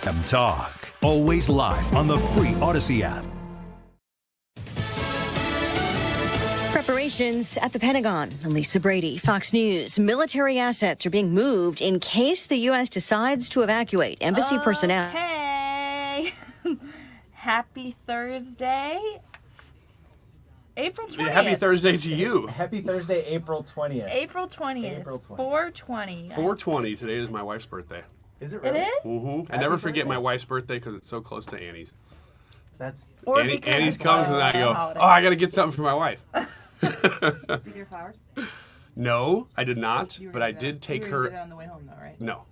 FM Talk. Always live on the free Odyssey app. Preparations at the Pentagon. Lisa Brady, Fox News. Military assets are being moved in case the U.S. decides to evacuate embassy personnel. Hey, happy Thursday, April 20th. Happy Thursday to you. Happy Thursday, April 20th. April 20th. 420. 420. Today is my wife's birthday. Is it really? It is? Mm-hmm. I never forget my wife's birthday because it's so close to Annie's. That's Annie's comes and I go, I got to get something for my wife. Did you get flowers? No, I did not, but I did take you her. did that on the way home, though, right? No.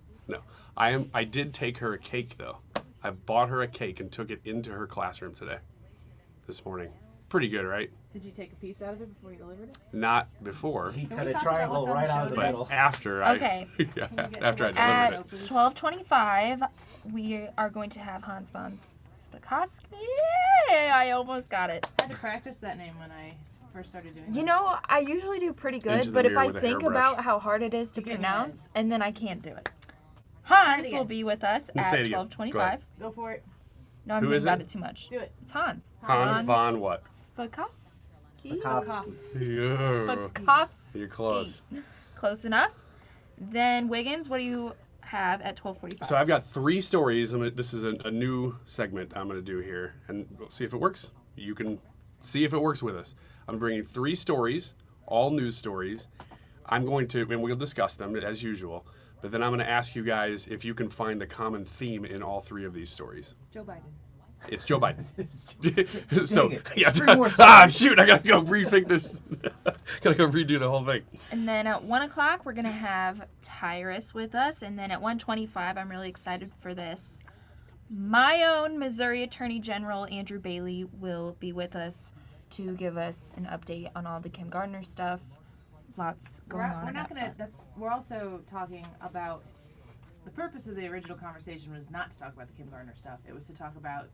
I did take her a cake though. I bought her a cake and took it into her classroom today. This morning. Pretty good, right? Did you take a piece out of it before you delivered it? Not before, he Can cut we a talk triangle about what's right on out of the the middle. but after I Okay. after I At delivered it. 12:25, we are going to have Hans Von Spakovsky. I almost got it. I had to practice that name when I first started doing it. You know, I usually do pretty Into good, the but if mirror I with a think hairbrush. about how hard it is to You get pronounce, mad. and then I can't do it. Hans again. will be with us Let's at say it again. 12:25. Go ahead. Go for it. No, I'm Who thinking is about it? it too much. Do it. It's Hans. Hans Von what? Spakovsky. Spakovsky. Yeah. Spakovsky. You're close. Close enough. Then Wiggins, what do you have at 12:45? So I've got 3 stories. This is a new segment I'm going to do here, and we'll see if it works. You can see if it works with us. I'm bringing 3 stories, all news stories. I'm going to, and we'll discuss them as usual, but then I'm going to ask you guys if you can find the common theme in all 3 of these stories. Joe Biden. It's Joe Biden. Dang it. 3 more stories. Shoot, I got to go rethink this. Got to go redo the whole thing. And then at 1 o'clock, we're going to have Tyrus with us. And then at 1:25, I'm really excited for this. My own Missouri Attorney General, Andrew Bailey, will be with us to give us an update on all the Kim Gardner stuff. Lots going on. We're not about gonna. that. We're also talking about. The purpose of the original conversation was not to talk about the Kim Gardner stuff. It was to talk about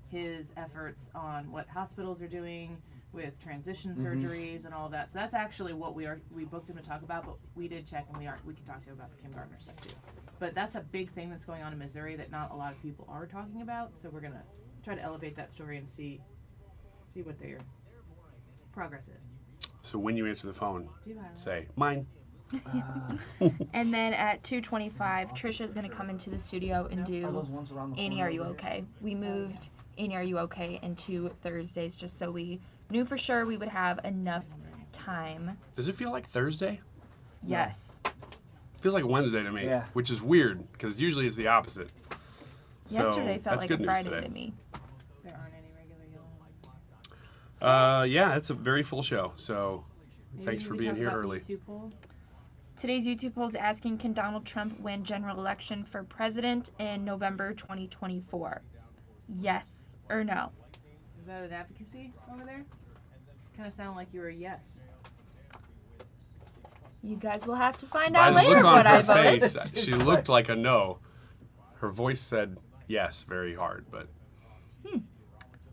his efforts on what hospitals are doing with transition surgeries and all of that. So that's actually what we booked him to talk about, but we did check and we can talk to him about the Kim Gardner stuff too. But that's a big thing that's going on in Missouri that not a lot of people are talking about. So we're gonna try to elevate that story and see what their progress is. So when you answer the phone, Do you highlight? say, mine. And then at 2:25, Trisha's going to come into the studio and Are do those ones around the Annie, corner Are You over Okay? We moved Annie, Are You Okay into Thursdays just so we knew for sure we would have enough time. Does it feel like Thursday? Yes. Feels like Wednesday to me, Yeah. which is weird because usually it's the opposite. Yesterday So, felt that's like good a news Friday today. to me. There aren't any regular yellow. Yeah, it's a very full show. So Maybe thanks for we being talk here about the early. YouTube poll? Today's YouTube poll is asking, can Donald Trump win general election for president in November 2024? Yes or no? Is that an advocacy over there? Kind of sound like you were a yes. You guys will have to find By out the later look on what I her voted. face, she looked like a no. Her voice said yes very hard, but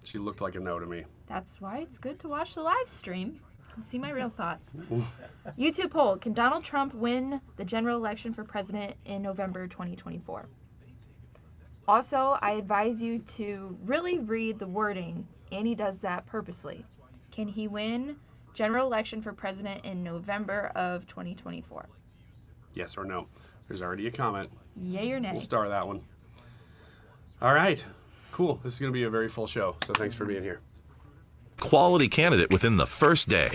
she looked like a no to me. That's why it's good to watch the live stream and see my real thoughts. YouTube poll, can Donald Trump win the general election for president in November 2024? Also, I advise you to really read the wording. Annie does that purposely. Can he win general election for president in November of 2024? Yes or no? There's already a comment. Yay or nay? We'll star that one. All right. Cool. This is going to be a very full show, so thanks for being here. Quality candidate within the first day.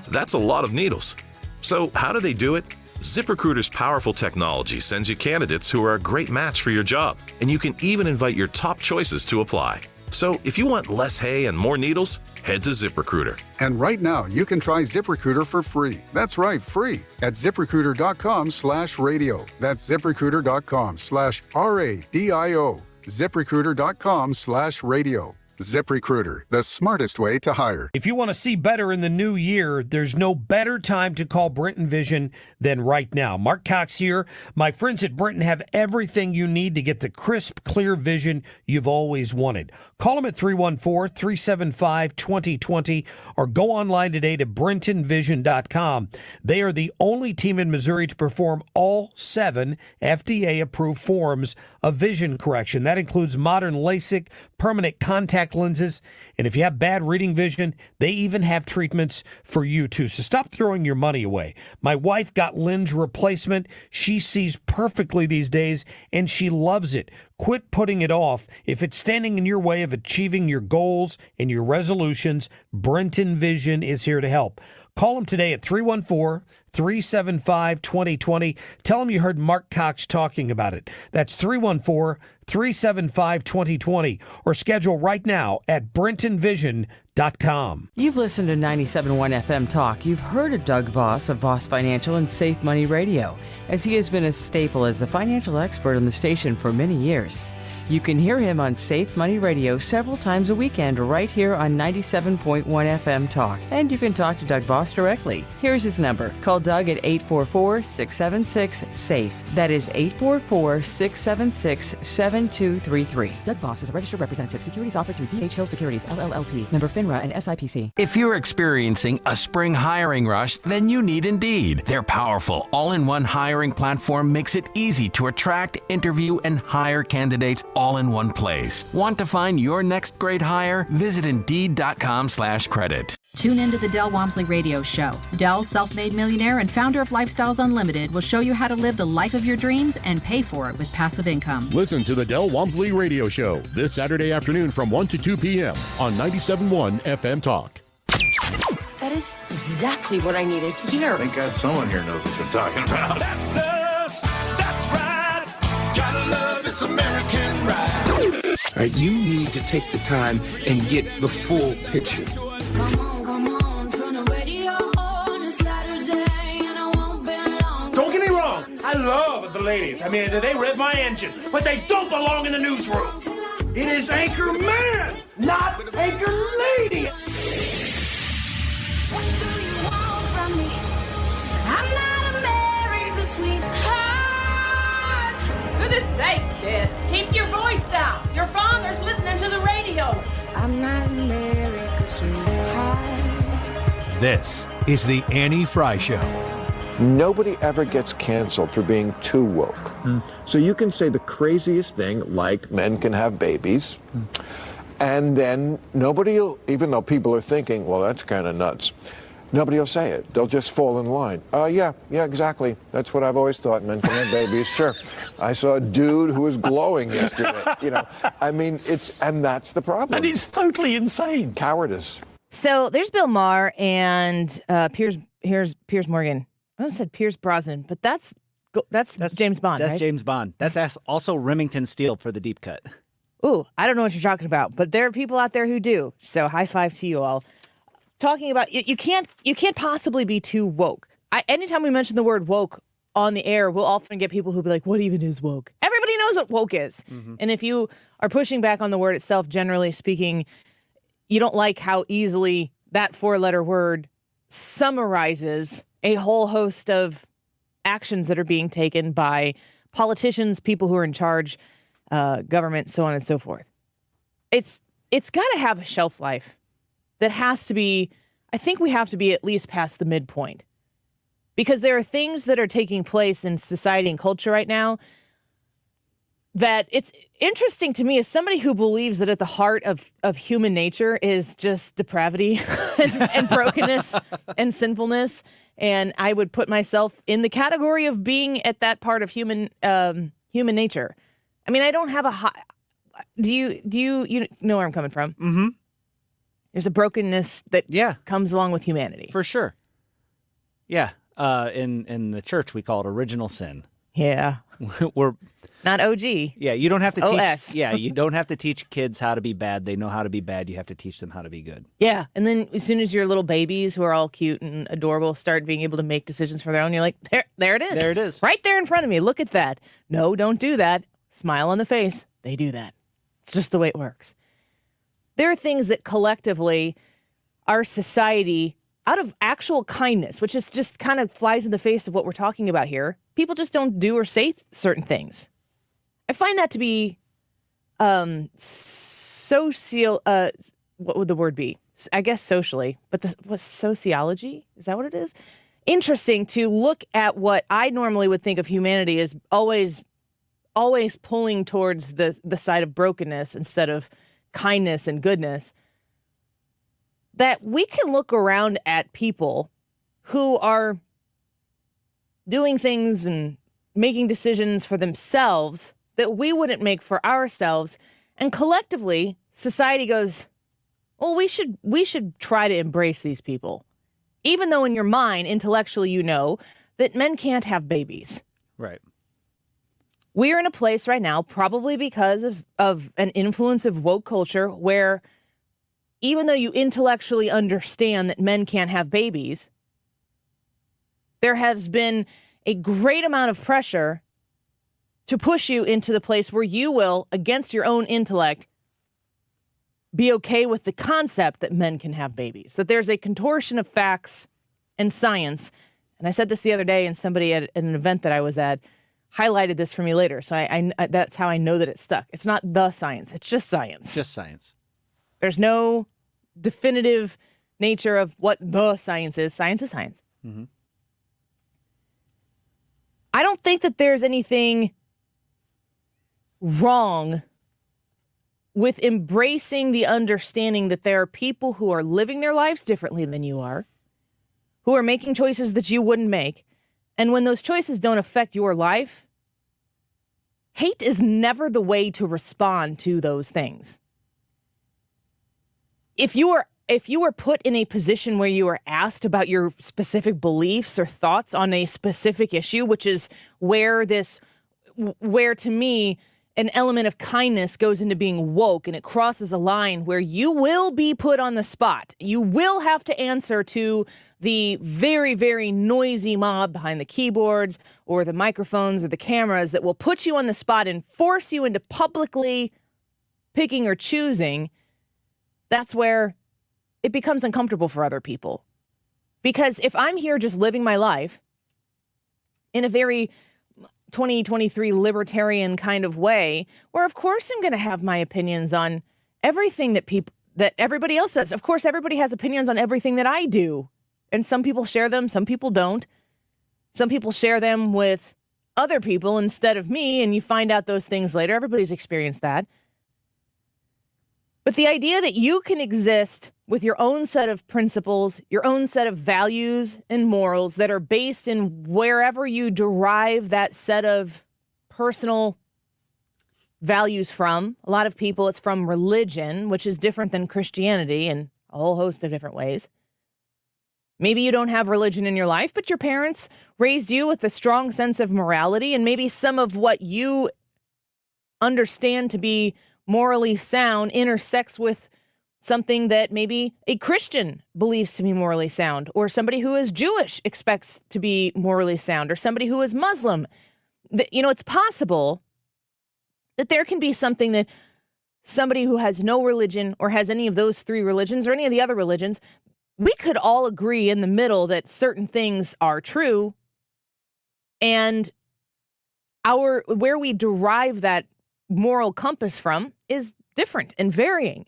That's a lot of needles. So how do they do it? ZipRecruiter's powerful technology sends you candidates who are a great match for your job, and you can even invite your top choices to apply. So if you want less hay and more needles, head to ZipRecruiter. And right now, you can try ZipRecruiter for free. That's right, free at ZipRecruiter.com/radio. That's ZipRecruiter.com/RADIO. ZipRecruiter.com/radio. ZipRecruiter, the smartest way to hire. If you want to see better in the new year, there's no better time to call Brenton Vision than right now. Mark Cox here. My friends at Brenton have everything you need to get the crisp, clear vision you've always wanted. Call them at 314-375-2020 or go online today to brentonvision.com. They are the only team in Missouri to perform all 7 FDA-approved forms of vision correction. That includes modern LASIK, permanent contact lenses, and if you have bad reading vision, they even have treatments for you too. So stop throwing your money away. My wife got lens replacement. She sees perfectly these days, and she loves it. Quit putting it off. If it's standing in your way of achieving your goals and your resolutions, Brenton Vision is here to help. Call them today at 314-375-2020. Tell them you heard Mark Cox talking about it. That's 314-375-2020. Or schedule right now at brentonvision.com. You've listened to 97.1 FM Talk. You've heard of Doug Voss of Voss Financial and Safe Money Radio, as he has been a staple as the financial expert on the station for many years. You can hear him on Safe Money Radio several times a weekend right here on 97.1 FM Talk. And you can talk to Doug Voss directly. Here's his number. Call Doug at 844-676-SAFE. That is 844-676-7233. Doug Voss is a registered representative. Securities offered through D.H. Hill Securities, LLP. Member FINRA and SIPC. If you're experiencing a spring hiring rush, then you need Indeed. Their powerful all-in-one hiring platform makes it easy to attract, interview, and hire candidates all in one place. Want to find your next great hire? Visit Indeed.com/credit. Tune into the Del Walmsley Radio Show. Del, self-made millionaire and founder of Lifestyles Unlimited, will show you how to live the life of your dreams and pay for it with passive income. Listen to the Del Walmsley Radio Show this Saturday afternoon from 1 to 2 p.m. on 97.1 FM Talk. That is exactly what I needed to hear. Thank God someone here knows what they're talking about. That's us. That's right. Gotta love this American ride. All right, you need to take the time and get the full picture. Come on, turn the radio on. It's Saturday and I won't be long. Don't get me wrong, I love the ladies. I mean, they rev my engine, but they don't belong in the newsroom. It is Anchor Man, not Anchor Lady. What do you want from me? I'm not America's sweetheart. Goodness sake, kid. Keep your voice down. Your father's listening to the radio. I'm not America's sweetheart. This is the Annie Frey Show. Nobody ever gets canceled for being too woke. So you can say the craziest thing, like men can have babies, and then nobody will, even though people are thinking, well, that's kind of nuts, nobody will say it. They'll just fall in line. Yeah, exactly. That's what I've always thought. Men can have babies. Sure. I saw a dude who was glowing yesterday. I mean, and that's the problem. And it's totally insane. Cowardice. So there's Bill Maher and Piers Morgan. I almost said Pierce Brosnan, but that's James Bond, That's right? James Bond. That's also Remington Steele for the deep cut. Ooh, I don't know what you're talking about, but there are people out there who do. So high five to you all. Talking about you can't possibly be too woke. Anytime we mention the word woke on the air, we'll often get people who'll be like, "What even is woke?" Everybody knows what woke is, and if you are pushing back on the word itself, generally speaking, you don't like how easily that 4-letter word summarizes a whole host of actions that are being taken by politicians, people who are in charge, government, so on and so forth. It's got to have a shelf life that has to be, I think we have to be at least past the midpoint. Because there are things that are taking place in society and culture right now that it's interesting to me as somebody who believes that at the heart of human nature is just depravity and brokenness and sinfulness. And I would put myself in the category of being at that part of human nature. I mean, I don't have a high. Do you know where I'm coming from? Mm-hmm. There's a brokenness that comes along with humanity. For sure. Yeah. In the church, we call it original sin. Yeah. We're not OG. Yeah, you don't have to OS. teach. Yeah, you don't have to teach kids how to be bad. They know how to be bad. You have to teach them how to be good. Yeah, and then as soon as your little babies who are all cute and adorable start being able to make decisions for their own, you're like, there it is. There it is. Right there in front of me. Look at that. No, don't do that. Smile on the face. They do that. It's just the way it works. there are things that collectively our society, out of actual kindness, which is just kind of flies in the face of what we're talking about here, people just don't do or say certain things. I find that to be social, what would the word be? I guess socially, but what's sociology? Is that what it is? Interesting to look at what I normally would think of humanity as always pulling towards the side of brokenness instead of kindness and goodness. That we can look around at people who are doing things and making decisions for themselves that we wouldn't make for ourselves, and collectively society goes, well, we should try to embrace these people, even though in your mind intellectually you know that men can't have babies. Right. We're in a place right now, probably because of an influence of woke culture, where even though you intellectually understand that men can't have babies, there has been a great amount of pressure to push you into the place where you will, against your own intellect, be okay with the concept that men can have babies, that there's a contortion of facts and science. And I said this the other day, and somebody at an event that I was at highlighted this for me later. So I that's how I know that it stuck. It's not the science. It's just science. Just science. There's no definitive nature of what the science is. Science is science. Mm-hmm. I don't think that there's anything wrong with embracing the understanding that there are people who are living their lives differently than you are, who are making choices that you wouldn't make. And when those choices don't affect your life, hate is never the way to respond to those things. If you are put in a position where you are asked about your specific beliefs or thoughts on a specific issue, which is where to me, an element of kindness goes into being woke, and it crosses a line where you will be put on the spot. You will have to answer to the very, very noisy mob behind the keyboards or the microphones or the cameras that will put you on the spot and force you into publicly picking or choosing. That's where it becomes uncomfortable for other people. Because if I'm here just living my life in a very 2023 libertarian kind of way, where of course I'm going to have my opinions on everything that everybody else says. Of course, everybody has opinions on everything that I do. And some people share them, some people don't. Some people share them with other people instead of me, and you find out those things later. Everybody's experienced that. But the idea that you can exist with your own set of principles, your own set of values and morals that are based in wherever you derive that set of personal values from. A lot of people, it's from religion, which is different than Christianity in a whole host of different ways. Maybe you don't have religion in your life, but your parents raised you with a strong sense of morality, and maybe some of what you understand to be morally sound intersects with something that maybe a Christian believes to be morally sound, or somebody who is Jewish expects to be morally sound, or somebody who is Muslim. It's possible that there can be something that somebody who has no religion or has any of those three religions or any of the other religions, we could all agree in the middle that certain things are true, and where we derive that moral compass from is different and varying.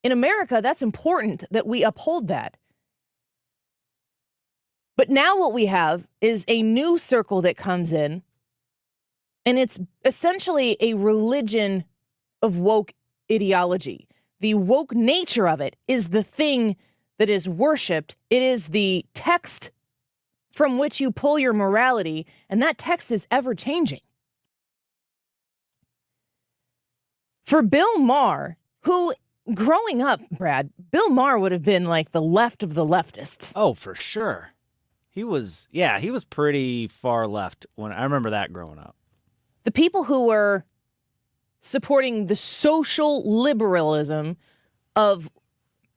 In America, that's important that we uphold that. But now what we have is a new circle that comes in, and it's essentially a religion of woke ideology. The woke nature of it is the thing that is worshipped. It is the text from which you pull your morality, and that text is ever changing. For Bill Maher, who growing up, Brad, Bill Maher would have been like the left of the leftists. Oh, for sure. He was pretty far left when I remember that growing up. The people who were supporting the social liberalism of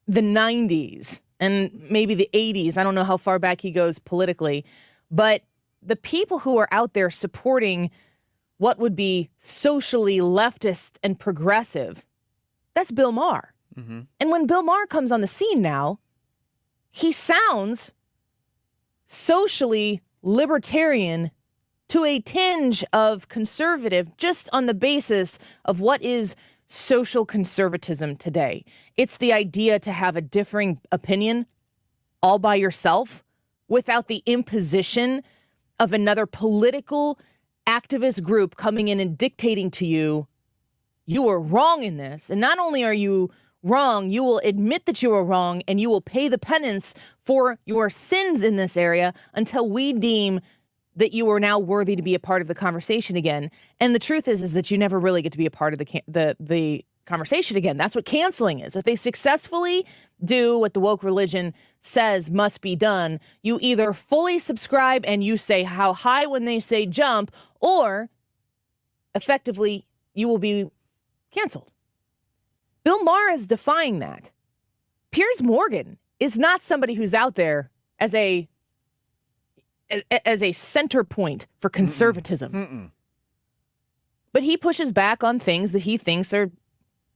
the 90s and maybe the 80s. I don't know how far back he goes politically, but the people who are out there supporting what would be socially leftist and progressive, that's Bill Maher. Mm-hmm. And when Bill Maher comes on the scene now, he sounds socially libertarian to a tinge of conservative just on the basis of what is social conservatism today. It's the idea to have a differing opinion all by yourself without the imposition of another political activist group coming in and dictating to you, you are wrong in this. And not only are you wrong, you will admit that you are wrong and you will pay the penance for your sins in this area until we deem that you are now worthy to be a part of the conversation again. And the truth is that you never really get to be a part of the conversation again. That's what canceling is. If they successfully do what the woke religion says must be done, you either fully subscribe and you say how high when they say jump, or effectively you will be canceled. Bill Maher is defying that. Piers Morgan is not somebody who's out there as a center point for conservatism. Mm-mm. But he pushes back on things that he thinks are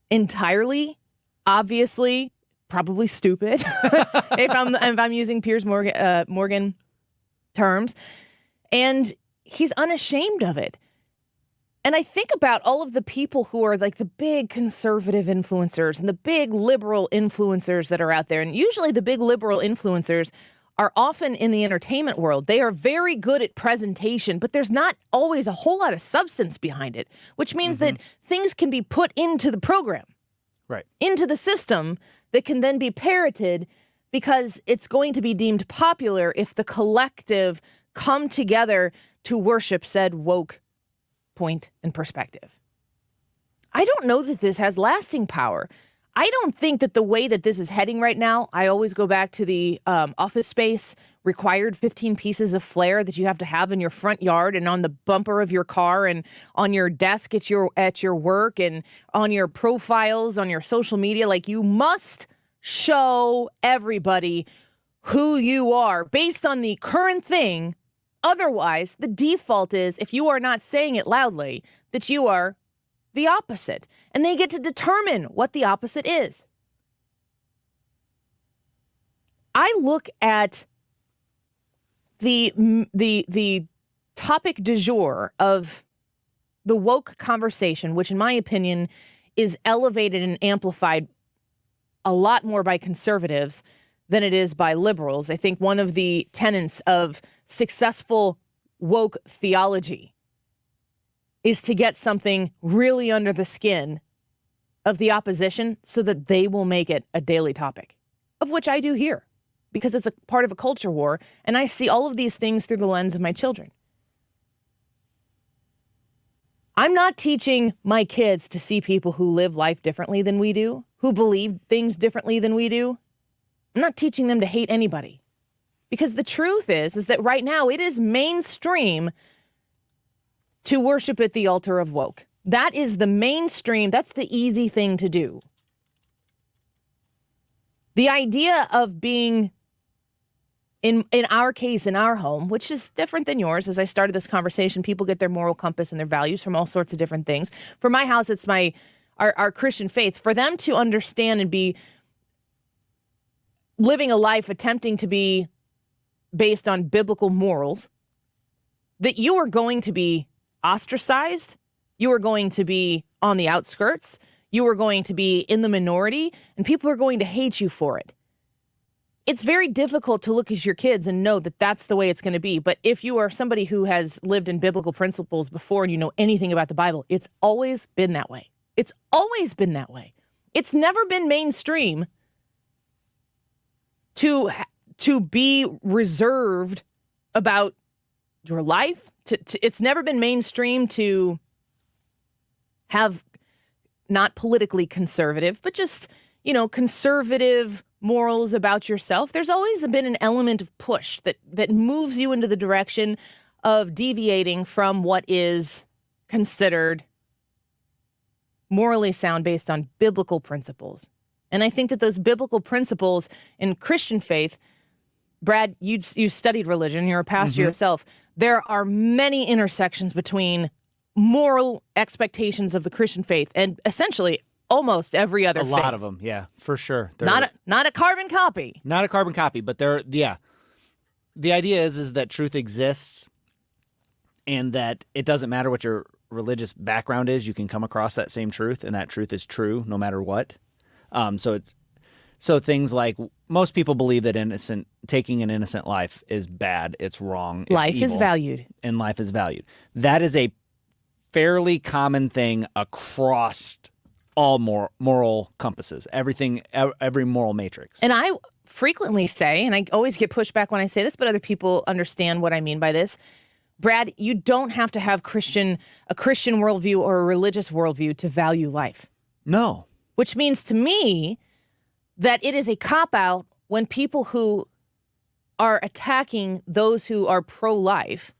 entirely, obviously, probably stupid, if I'm using Piers Morgan terms. And he's unashamed of it. And I think about all of the people who are like the big conservative influencers and the big liberal influencers that are out there. And usually the big liberal influencers are often in the entertainment world. They are very good at presentation, but there's not always a whole lot of substance behind it, which means that things can be put into the program, right, into the system that can then be parroted because it's going to be deemed popular if the collective come together to worship said woke point and perspective. I don't know that this has lasting power. I don't think that the way that this is heading right now, I always go back to the Office Space required 15 pieces of flair that you have to have in your front yard and on the bumper of your car and on your desk at your work and on your profiles, on your social media. Like, you must show everybody who you are based on the current thing. Otherwise, the default is, if you are not saying it loudly, that you are the opposite. And they get to determine what the opposite is. I look at the topic du jour of the woke conversation, which in my opinion is elevated and amplified a lot more by conservatives than it is by liberals. I think one of the tenets of successful woke theology is to get something really under the skin of the opposition so that they will make it a daily topic, of which I do here, because it's a part of a culture war, and I see all of these things through the lens of my children. I'm not teaching my kids to see people who live life differently than we do, who believe things differently than we do. I'm not teaching them to hate anybody, because the truth is that right now it is mainstream to worship at the altar of woke. That is the mainstream. That's the easy thing to do. The idea of being, in our case, in our home, which is different than yours, as I started this conversation, people get their moral compass and their values from all sorts of different things. For my house, it's our Christian faith. For them to understand and be living a life attempting to be based on biblical morals, that you are going to be ostracized, you are going to be on the outskirts, you are going to be in the minority, and people are going to hate you for it. It's very difficult to look at your kids and know that that's the way it's going to be. But if you are somebody who has lived in biblical principles before and you know anything about the Bible, it's always been that way. It's always been that way. It's never been mainstream to be reserved about your life. It's never been mainstream to have not politically conservative, but just, conservative morals about yourself. There's always been an element of push that moves you into the direction of deviating from what is considered morally sound based on biblical principles. And I think that those biblical principles in Christian faith, Brad, you studied religion, you're a pastor yourself. There are many intersections between moral expectations of the Christian faith and essentially almost every other A faith. lot of them, yeah, for sure. They're Not a carbon copy. not a carbon copy, but they're The idea is that truth exists, and that it doesn't matter what your religious background is. You can come across that same truth, and that truth is true no matter what. So things like most people believe that taking an innocent life is bad. It's wrong. It's Life is evil, valued. and life is valued. That is a fairly common thing across all moral compasses. Every moral matrix. And I frequently say, and I always get pushback when I say this, but other people understand what I mean by this. Brad, you don't have to have a Christian worldview or a religious worldview to value life. No. Which means to me that it is a cop-out when people who are attacking those who are pro-life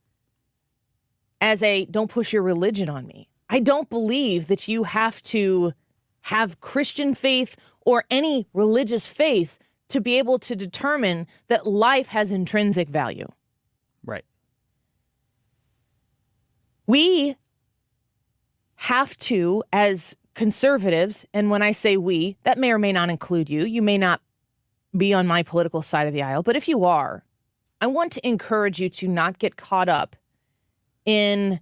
as don't push your religion on me. I don't believe that you have to have Christian faith or any religious faith to be able to determine that life has intrinsic value. Right. We have to, as conservatives, and when I say we, that may or may not include you. You may not be on my political side of the aisle, but if you are, I want to encourage you to not get caught up in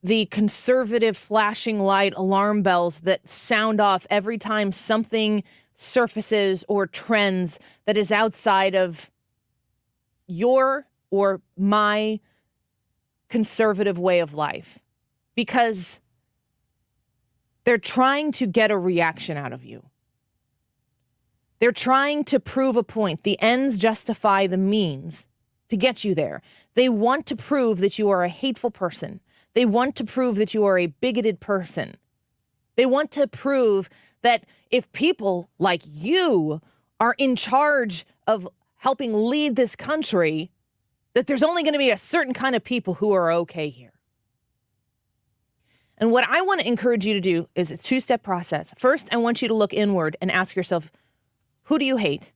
the conservative flashing light alarm bells that sound off every time something surfaces or trends that is outside of your or my conservative way of life, because they're trying to get a reaction out of you. They're trying to prove a point. The ends justify the means to get you there. They want to prove that you are a hateful person. They want to prove that you are a bigoted person. They want to prove that if people like you are in charge of helping lead this country, that there's only going to be a certain kind of people who are okay here. And what I want to encourage you to do is a two-step process. First, I want you to look inward and ask yourself, who do you hate?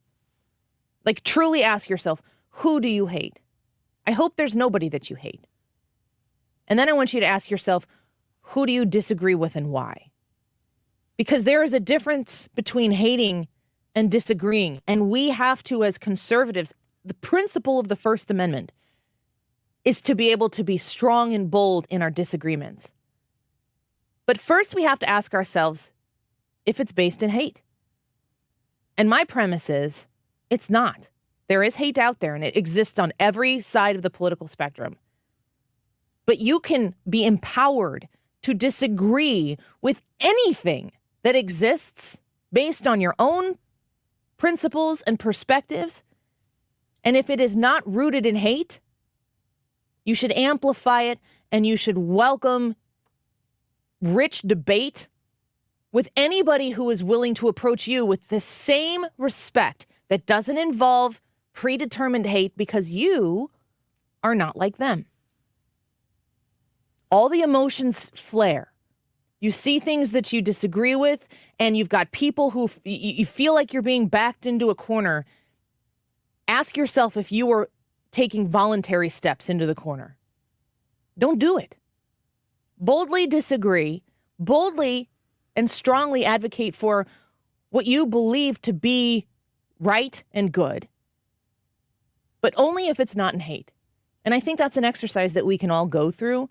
Like, truly ask yourself, who do you hate? I hope there's nobody that you hate. And then I want you to ask yourself, who do you disagree with and why? Because there is a difference between hating and disagreeing. And we have to, as conservatives, the principle of the First Amendment is to be able to be strong and bold in our disagreements. But first, we have to ask ourselves if it's based in hate. And my premise is it's not. There is hate out there, and it exists on every side of the political spectrum. But you can be empowered to disagree with anything that exists based on your own principles and perspectives. And if it is not rooted in hate, you should amplify it, and you should welcome rich debate with anybody who is willing to approach you with the same respect that doesn't involve predetermined hate, because you are not like them. All the emotions flare. You see things that you disagree with, and you've got people who you feel like you're being backed into a corner. Ask yourself if you were taking voluntary steps into the corner. Don't do it. Boldly disagree, boldly and strongly advocate for what you believe to be right and good, but only if it's not in hate. And I think that's an exercise that we can all go through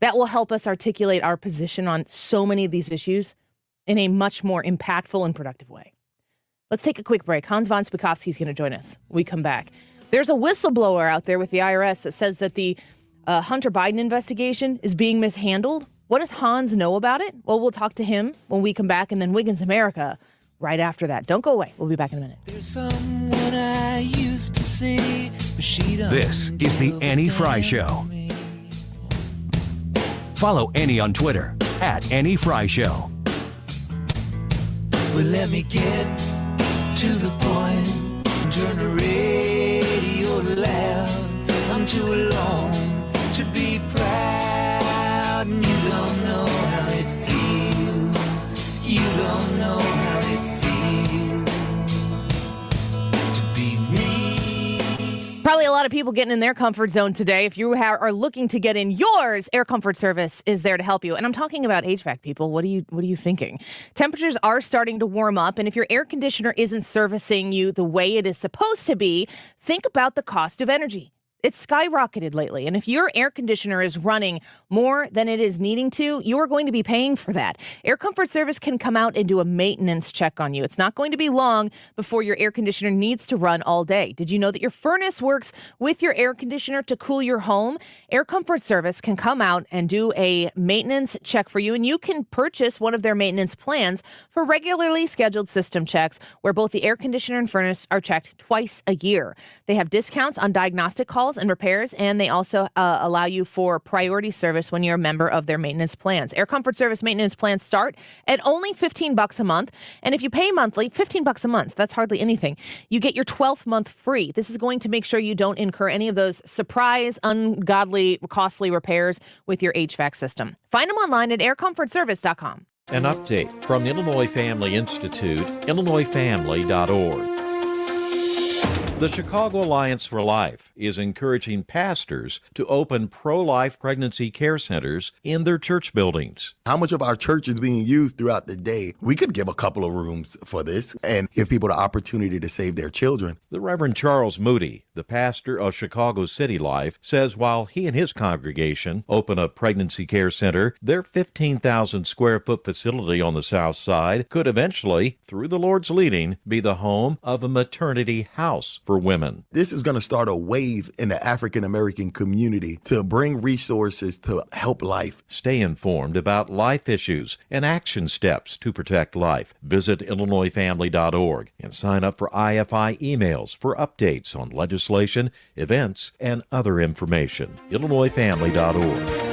that will help us articulate our position on so many of these issues in a much more impactful and productive way. Let's take a quick break. Hans Von Spakovsky is going to join us when we come back. There's a whistleblower out there with the IRS that says that the Hunter Biden investigation is being mishandled. What does Hans know about it? Well, we'll talk to him when we come back, and then Wiggins America right after that. Don't go away. We'll be back in a minute. There's someone I used to see, but she don't. This is the Annie Frey Show. Follow Annie on Twitter @AnnieFryShow. Well, let me get to the point and turn the radio loud. I'm too alone to be proud, and you don't know how it feels. You don't know how it feels to be me. Probably a lot of people getting in their comfort zone today. If you are looking to get in yours, Air Comfort Service is there to help you. And I'm talking about HVAC people. What are you thinking? Temperatures are starting to warm up, and if your air conditioner isn't servicing you the way it is supposed to be, think about the cost of energy. It's skyrocketed lately, and if your air conditioner is running more than it is needing to, you are going to be paying for that. Air Comfort Service can come out and do a maintenance check on you. It's not going to be long before your air conditioner needs to run all day. Did you know that your furnace works with your air conditioner to cool your home? Air Comfort Service can come out and do a maintenance check for you, and you can purchase one of their maintenance plans for regularly scheduled system checks where both the air conditioner and furnace are checked twice a year. They have discounts on diagnostic calls and repairs, and they also allow you for priority service when you're a member of their maintenance plans. Air Comfort Service maintenance plans start at only $15 a month, and if you pay monthly, $15 a month, that's hardly anything. You get your 12th month free. This is going to make sure you don't incur any of those surprise, ungodly, costly repairs with your HVAC system. Find them online at aircomfortservice.com. An update from Illinois Family Institute, illinoisfamily.org. The Chicago Alliance for Life is encouraging pastors to open pro-life pregnancy care centers in their church buildings. How much of our church is being used throughout the day? We could give a couple of rooms for this and give people the opportunity to save their children. The Reverend Charles Moody, the pastor of Chicago City Life, says while he and his congregation open a pregnancy care center, their 15,000 square foot facility on the south side could eventually, through the Lord's leading, be the home of a maternity house for women. This is going to start a wave in the African American community to bring resources to help life. Stay informed about life issues and action steps to protect life. Visit illinoisfamily.org and sign up for IFI emails for updates on legislation, events, and other information. illinoisfamily.org.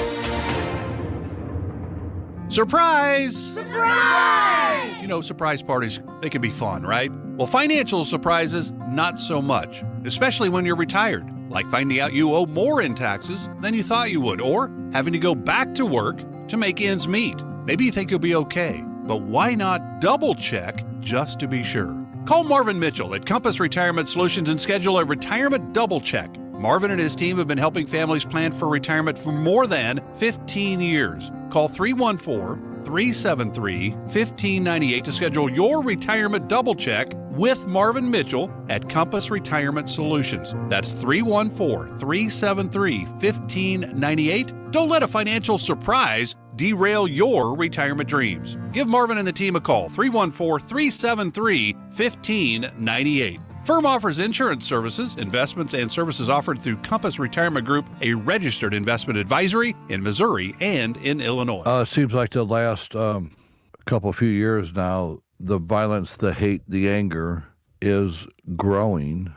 Surprise! Surprise! You know, surprise parties, they can be fun, right? Well, financial surprises, not so much, especially when you're retired, like finding out you owe more in taxes than you thought you would, or having to go back to work to make ends meet. Maybe you think you'll be okay, but why not double check just to be sure? Call Marvin Mitchell at Compass Retirement Solutions and schedule a retirement double check. Marvin and his team have been helping families plan for retirement for more than 15 years. Call 314-373-1598 to schedule your retirement double check with Marvin Mitchell at Compass Retirement Solutions. That's 314-373-1598. Don't let a financial surprise derail your retirement dreams. Give Marvin and the team a call, 314-373-1598. Firm offers insurance services, investments, and services offered through Compass Retirement Group, a registered investment advisory in Missouri and in Illinois. It seems like the last few years now, the violence, the hate, the anger is growing.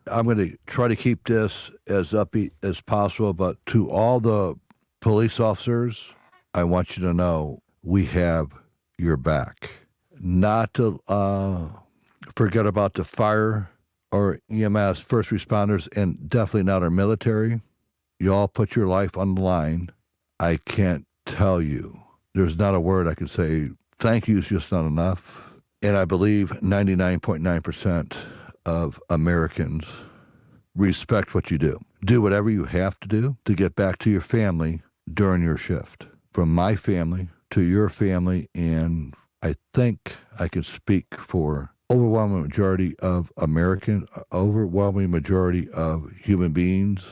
I'm going to try to keep this as upbeat as possible, but to all the police officers, I want you to know we have your back. Not to forget about the fire or EMS, first responders, and definitely not our military. You all put your life on the line. I can't tell you. There's not a word I can say. Thank you is just not enough. And I believe 99.9% of Americans respect what you do. Do whatever you have to do to get back to your family during your shift. From my family to your family, and I think I can speak for overwhelming majority of overwhelming majority of human beings.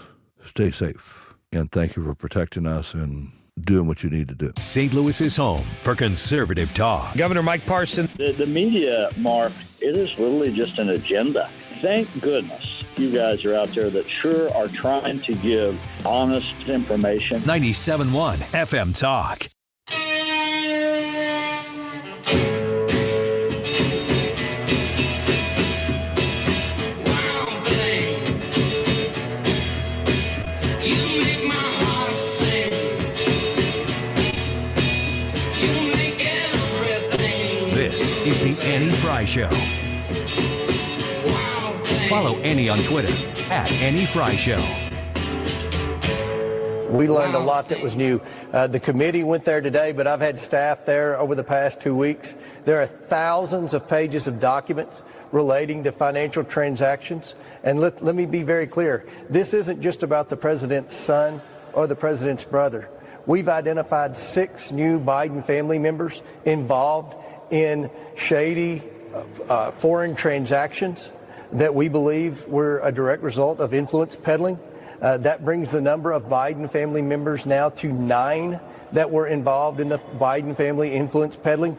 Stay safe, and thank you for protecting us and doing what you need to do. St. Louis is home for conservative talk. Governor Mike Parson. The media, Mark, it is literally just an agenda. Thank goodness you guys are out there that sure are trying to give honest information. 97.1 FM Talk. This is the Annie Frey Show. Follow Annie on Twitter @Annie Frey Show. We learned a lot that was new. The committee went there today, but I've had staff there over the past 2 weeks. There are thousands of pages of documents relating to financial transactions. And let me be very clear. This isn't just about the president's son or the president's brother. We've identified 6 new Biden family members involved in shady foreign transactions that we believe were a direct result of influence peddling. That brings the number of Biden family members now to 9 that were involved in the Biden family influence peddling.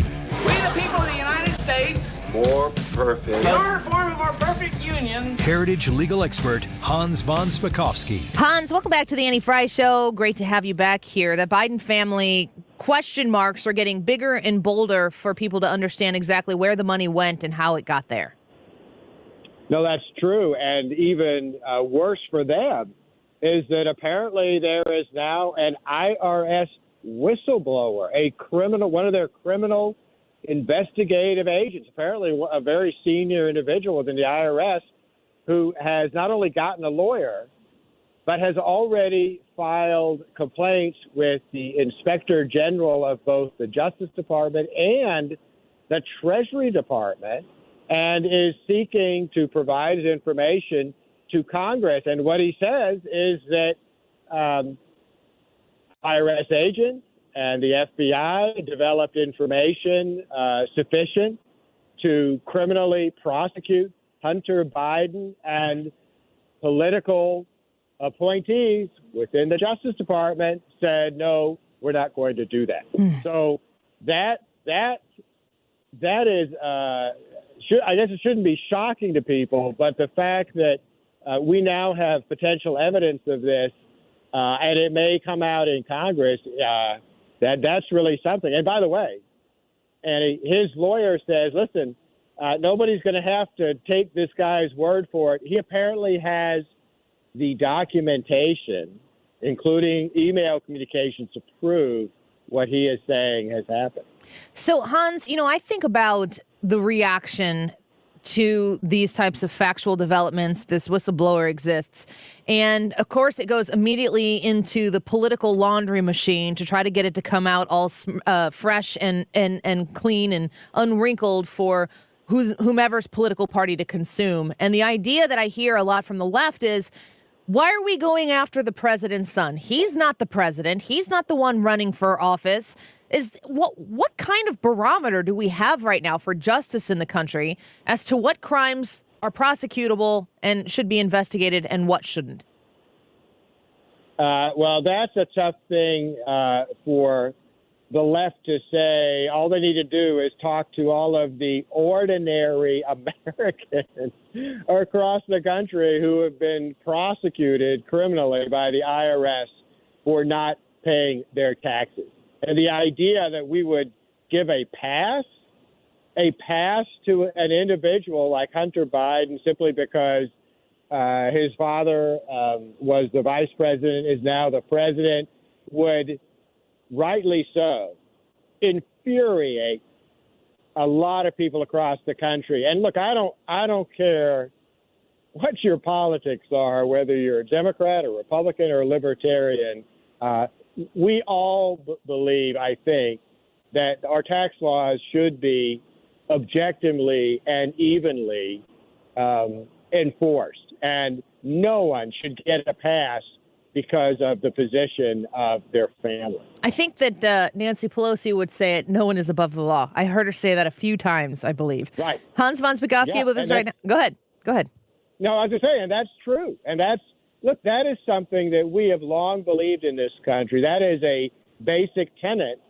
We the people of the United States, More perfect. your form of our perfect union. Heritage legal expert Hans Von Spakovsky. Hans, welcome back to the Annie Frey Show. Great to have you back here. The Biden family question marks are getting bigger and bolder for people to understand exactly where the money went and how it got there. No, that's true. And even worse for them is that apparently there is now an IRS whistleblower, a criminal, one of their criminal investigative agents, apparently a very senior individual within the IRS who has not only gotten a lawyer, but has already filed complaints with the Inspector General of both the Justice Department and the Treasury Department, and is seeking to provide information to Congress. And what he says is that IRS agents and the FBI developed information sufficient to criminally prosecute Hunter Biden and political appointees within the Justice Department said, no, we're not going to do that. So that is, I guess it shouldn't be shocking to people, but the fact that we now have potential evidence of this, and it may come out in Congress, that's really something. And by the way, and his lawyer says, listen, nobody's going to have to take this guy's word for it. He apparently has the documentation, including email communications, to prove what he is saying has happened. So, Hans, I think about the reaction to these types of factual developments. This whistleblower exists. And of course, it goes immediately into the political laundry machine to try to get it to come out all fresh and clean and unwrinkled for whomever's political party to consume. And the idea that I hear a lot from the left is, why are we going after the president's son? He's not the president. He's not the one running for office. What kind of barometer do we have right now for justice in the country as to what crimes are prosecutable and should be investigated and what shouldn't? Well, that's a tough thing for the left to say. All they need to do is talk to all of the ordinary Americans across the country who have been prosecuted criminally by the IRS for not paying their taxes. And the idea that we would give a pass to an individual like Hunter Biden simply because his father was the vice president, is now the president, would rightly so infuriate a lot of people across the country. And look, I don't care what your politics are, whether you're a Democrat or Republican or a Libertarian. We all believe, I think, that our tax laws should be objectively and evenly enforced, and no one should get a pass because of the position of their family. I think that Nancy Pelosi would say it, no one is above the law. I heard her say that a few times, I believe. Right. Hans Von Spakovsky with us right now. Go ahead. No, I was just saying, that's true. And that is something that we have long believed in this country. That is a basic tenet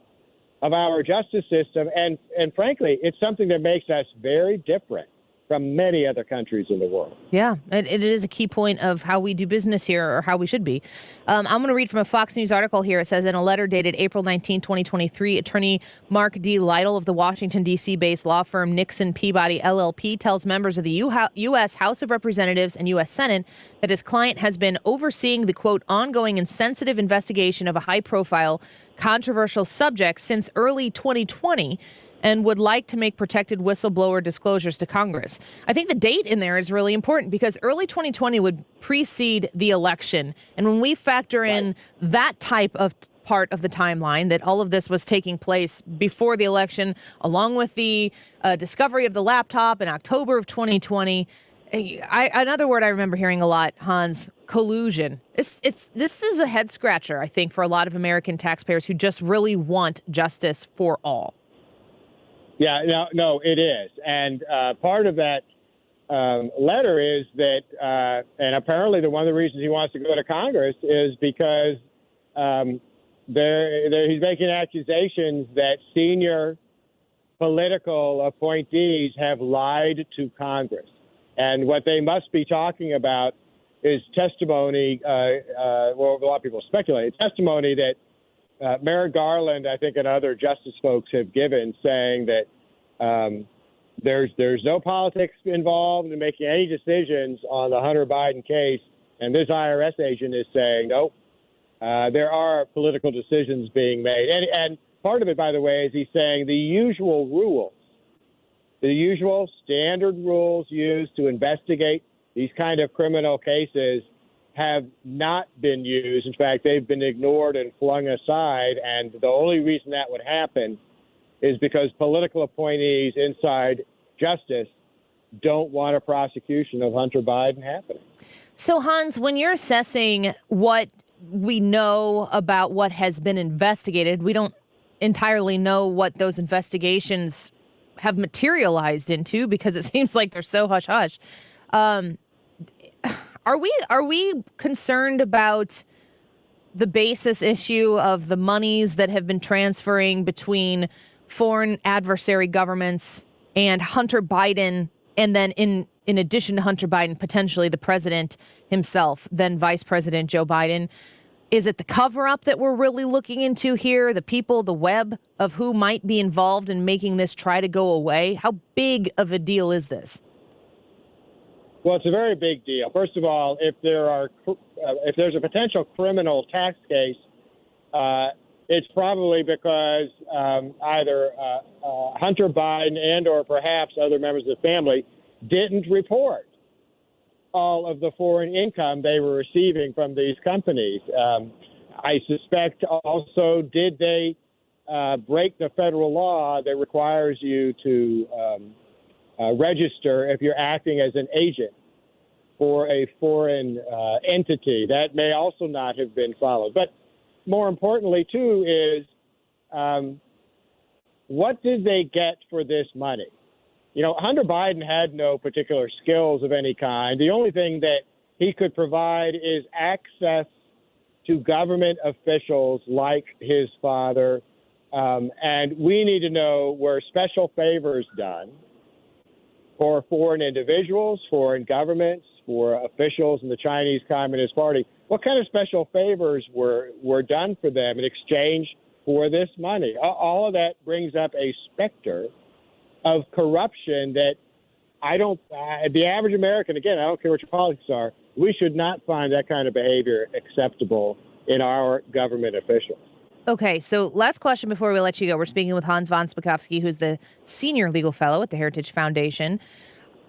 of our justice system. And frankly, it's something that makes us very different from many other countries in the world. Yeah, it is a key point of how we do business here, or how we should be. I'm going to read from a Fox News article here. It says, in a letter dated April 19, 2023, attorney Mark D. Lytle of the Washington, D.C.-based law firm Nixon Peabody LLP tells members of the U.S. House of Representatives and U.S. Senate that his client has been overseeing the, quote, ongoing and sensitive investigation of a high-profile, controversial subject since early 2020, and would like to make protected whistleblower disclosures to Congress. I think the date in there is really important because early 2020 would precede the election. And when we factor in that type of part of the timeline, that all of this was taking place before the election, along with the discovery of the laptop in October of 2020, another word I remember hearing a lot, Hans, collusion. This is a head scratcher, I think, for a lot of American taxpayers who just really want justice for all. Yeah, no, it is. And part of that letter is that, and apparently one of the reasons he wants to go to Congress is because he's making accusations that senior political appointees have lied to Congress. And what they must be talking about is testimony, well, a lot of people speculate, testimony that Merrick Garland, I think, and other justice folks have given, saying that there's no politics involved in making any decisions on the Hunter Biden case. And this IRS agent is saying, nope, there are political decisions being made. And part of it, by the way, is he's saying the usual rules, the usual standard rules used to investigate these kind of criminal cases have not been used. In fact, they've been ignored and flung aside. And the only reason that would happen is because political appointees inside justice don't want a prosecution of Hunter Biden happening. So, Hans, when you're assessing what we know about what has been investigated, we don't entirely know what those investigations have materialized into because it seems like they're so hush-hush. Are we concerned about the basis issue of the monies that have been transferring between foreign adversary governments and Hunter Biden, and then in addition to Hunter Biden, potentially the president himself, then Vice President Joe Biden? Is it the cover-up that we're really looking into here, the people, the web of who might be involved in making this try to go away? How big of a deal is this? Well, it's a very big deal. First of all, if there's a potential criminal tax case, it's probably because either Hunter Biden and or perhaps other members of the family didn't report all of the foreign income they were receiving from these companies. I suspect also, did they break the federal law that requires you to register if you're acting as an agent for a foreign entity? That may also not have been followed. But more importantly, too, is what did they get for this money? You know, Hunter Biden had no particular skills of any kind. The only thing that he could provide is access to government officials like his father. And we need to know, were special favors done for foreign individuals, foreign governments, for officials in the Chinese Communist Party? What kind of special favors were done for them in exchange for this money? All of that brings up a specter of corruption that the average American, again, I don't care what your politics are, we should not find that kind of behavior acceptable in our government officials. Okay, so last question before we let you go. We're speaking with Hans Von Spakovsky, who's the senior legal fellow at the Heritage Foundation.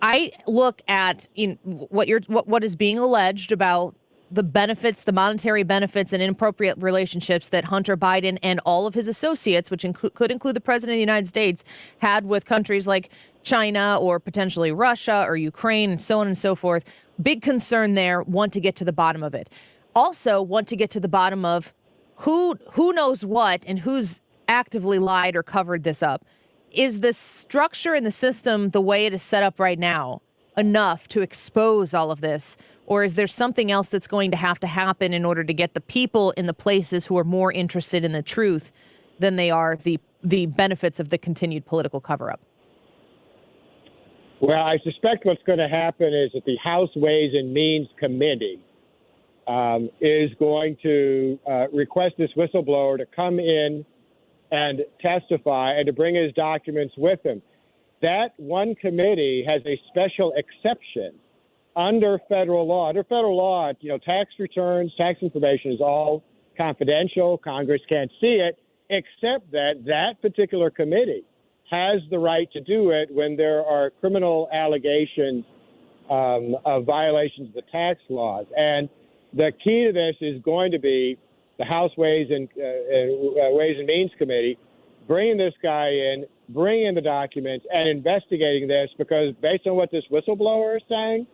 I look at what is being alleged about the benefits, the monetary benefits and inappropriate relationships that Hunter Biden and all of his associates, which could include the president of the United States, had with countries like China or potentially Russia or Ukraine and so on and so forth. Big concern there, want to get to the bottom of it. Also want to get to the bottom of who knows what and who's actively lied or covered this up. Is the structure and the system, the way it is set up right now, enough to expose all of this? Or is there something else that's going to happen in order to get the people in the places who are more interested in the truth than they are the benefits of the continued political cover-up? Well, I suspect what's going to happen is that the House Ways and Means Committee is going to request this whistleblower to come in and testify and to bring his documents with him. That one committee has a special exception under federal law. Under federal law, tax returns, tax information is all confidential. Congress can't see it, except that particular committee has the right to do it when there are criminal allegations of violations of the tax laws. And the key to this is going to be the House Ways and Means Committee bringing this guy in, bringing in the documents, and investigating this, because based on what this whistleblower is saying,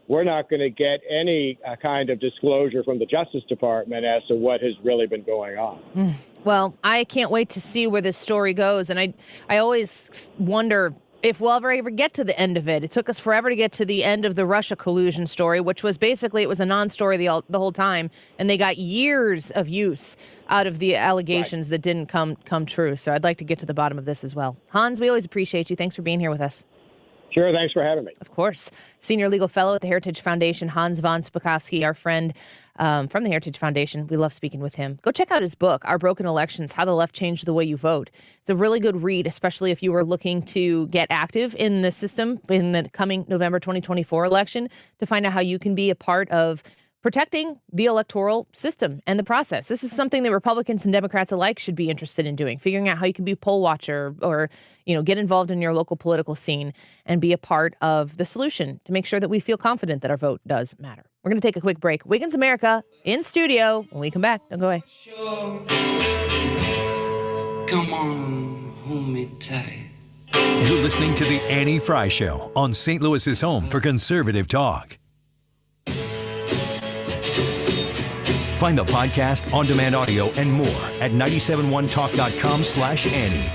we're not going to get any kind of disclosure from the Justice Department as to what has really been going on. Well, I can't wait to see where this story goes. And I always wonder if we'll ever get to the end of it. It took us forever to get to the end of the Russia collusion story, which was basically, it was a non-story the whole time. And they got years of use out of the allegations that didn't come true. So I'd like to get to the bottom of this as well. Hans, we always appreciate you. Thanks for being here with us. Sure, thanks for having me. Of course. Senior Legal Fellow at the Heritage Foundation, Hans Von Spakovsky, our friend from the Heritage Foundation. We love speaking with him. Go check out his book, Our Broken Elections, How the Left Changed the Way You Vote. It's a really good read, especially if you are looking to get active in the system in the coming November 2024 election, to find out how you can be a part of protecting the electoral system and the process. This is something that Republicans and Democrats alike should be interested in doing, figuring out how you can be a poll watcher or, get involved in your local political scene and be a part of the solution to make sure that we feel confident that our vote does matter. We're going to take a quick break. Wiggins America in studio. When we come back, don't go away. Come on, hold me tight. You're listening to The Annie Frey Show on St. Louis's home for conservative talk. Find the podcast, on-demand audio, and more at 971talk.com/Annie.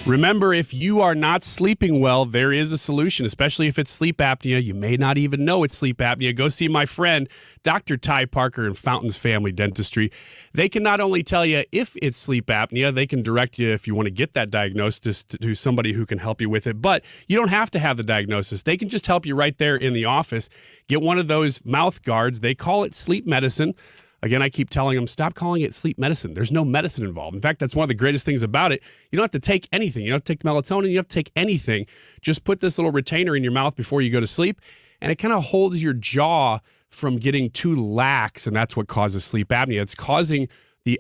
Remember, if you are not sleeping well, there is a solution, especially if it's sleep apnea. You may not even know it's sleep apnea. Go see my friend, Dr. Ty Parker in Fountains Family Dentistry. They can not only tell you if it's sleep apnea, they can direct you if you want to get that diagnosis to somebody who can help you with it. But you don't have to have the diagnosis. They can just help you right there in the office. Get one of those mouth guards. They call it sleep medicine. Again, I keep telling them, stop calling it sleep medicine. There's no medicine involved. In fact, that's one of the greatest things about it. You don't have to take anything. You don't have to take melatonin. You don't have to take anything. Just put this little retainer in your mouth before you go to sleep, and it kind of holds your jaw from getting too lax, and that's what causes sleep apnea. It's causing the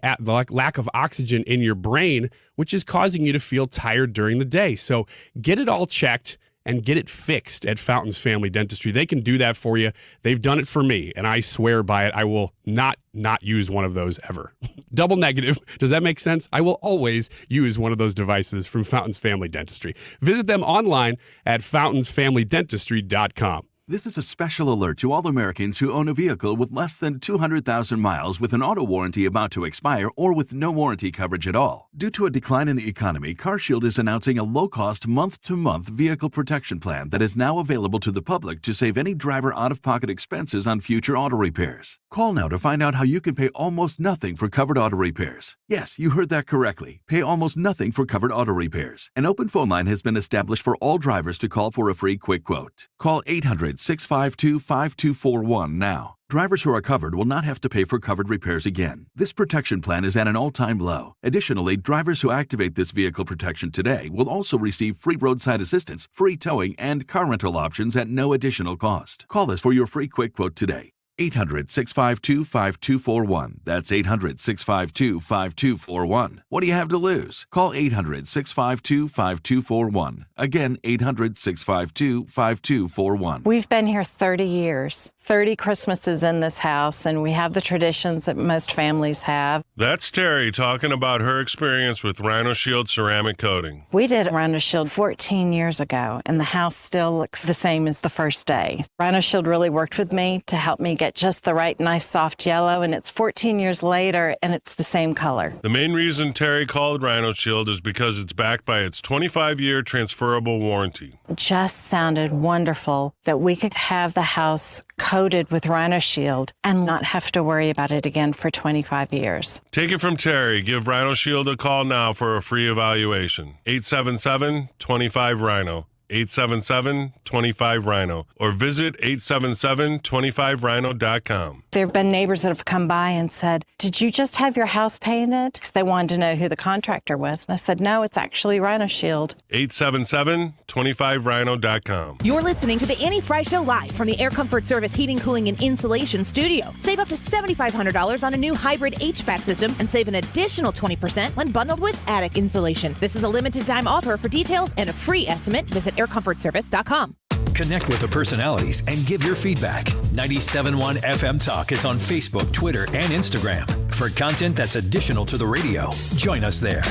lack of oxygen in your brain, which is causing you to feel tired during the day. So get it all checked and get it fixed at Fountains Family Dentistry. They can do that for you. They've done it for me, and I swear by it. I will not use one of those ever. Double negative. Does that make sense? I will always use one of those devices from Fountains Family Dentistry. Visit them online at fountainsfamilydentistry.com. This is a special alert to all Americans who own a vehicle with less than 200,000 miles with an auto warranty about to expire or with no warranty coverage at all. Due to a decline in the economy, CarShield is announcing a low-cost month-to-month vehicle protection plan that is now available to the public to save any driver out-of-pocket expenses on future auto repairs. Call now to find out how you can pay almost nothing for covered auto repairs. Yes, you heard that correctly. Pay almost nothing for covered auto repairs. An open phone line has been established for all drivers to call for a free quick quote. Call 800-652-5241 now. Drivers who are covered will not have to pay for covered repairs again. This protection plan is at an all-time low. Additionally, drivers who activate this vehicle protection today will also receive free roadside assistance, free towing, and car rental options at no additional cost. Call us for your free quick quote today. 800-652-5241. That's 800-652-5241. What do you have to lose? Call 800-652-5241. Again, 800-652-5241. We've been here 30 years, 30 Christmases in this house, and we have the traditions that most families have. That's Terry talking about her experience with Rhino Shield ceramic coating. We did Rhino Shield 14 years ago, and the house still looks the same as the first day. Rhino Shield really worked with me to help me get just the right nice soft yellow, and it's 14 years later and it's the same color. The main reason Terry called Rhino Shield is because it's backed by its 25-year transferable warranty. It just sounded wonderful that we could have the house coated with Rhino Shield and not have to worry about it again for 25 years. Take it from Terry. Give Rhino Shield a call now for a free evaluation. 877-25-RHINO. 877-25-RHINO or visit 877-25rhino.com. There have been neighbors that have come by and said, "Did you just have your house painted?" Because they wanted to know who the contractor was. And I said, "No, it's actually Rhino Shield." 877-25rhino.com. You're listening to the Annie Frey Show live from the Air Comfort Service Heating, Cooling, and Insulation Studio. Save up to $7,500 on a new hybrid HVAC system and save an additional 20% when bundled with attic insulation. This is a limited time offer. For details and a free estimate, visit aircomfortservice.com. Connect with the personalities and give your feedback. 97.1 FM Talk is on Facebook, Twitter, and Instagram. For content that's additional to the radio, join us there.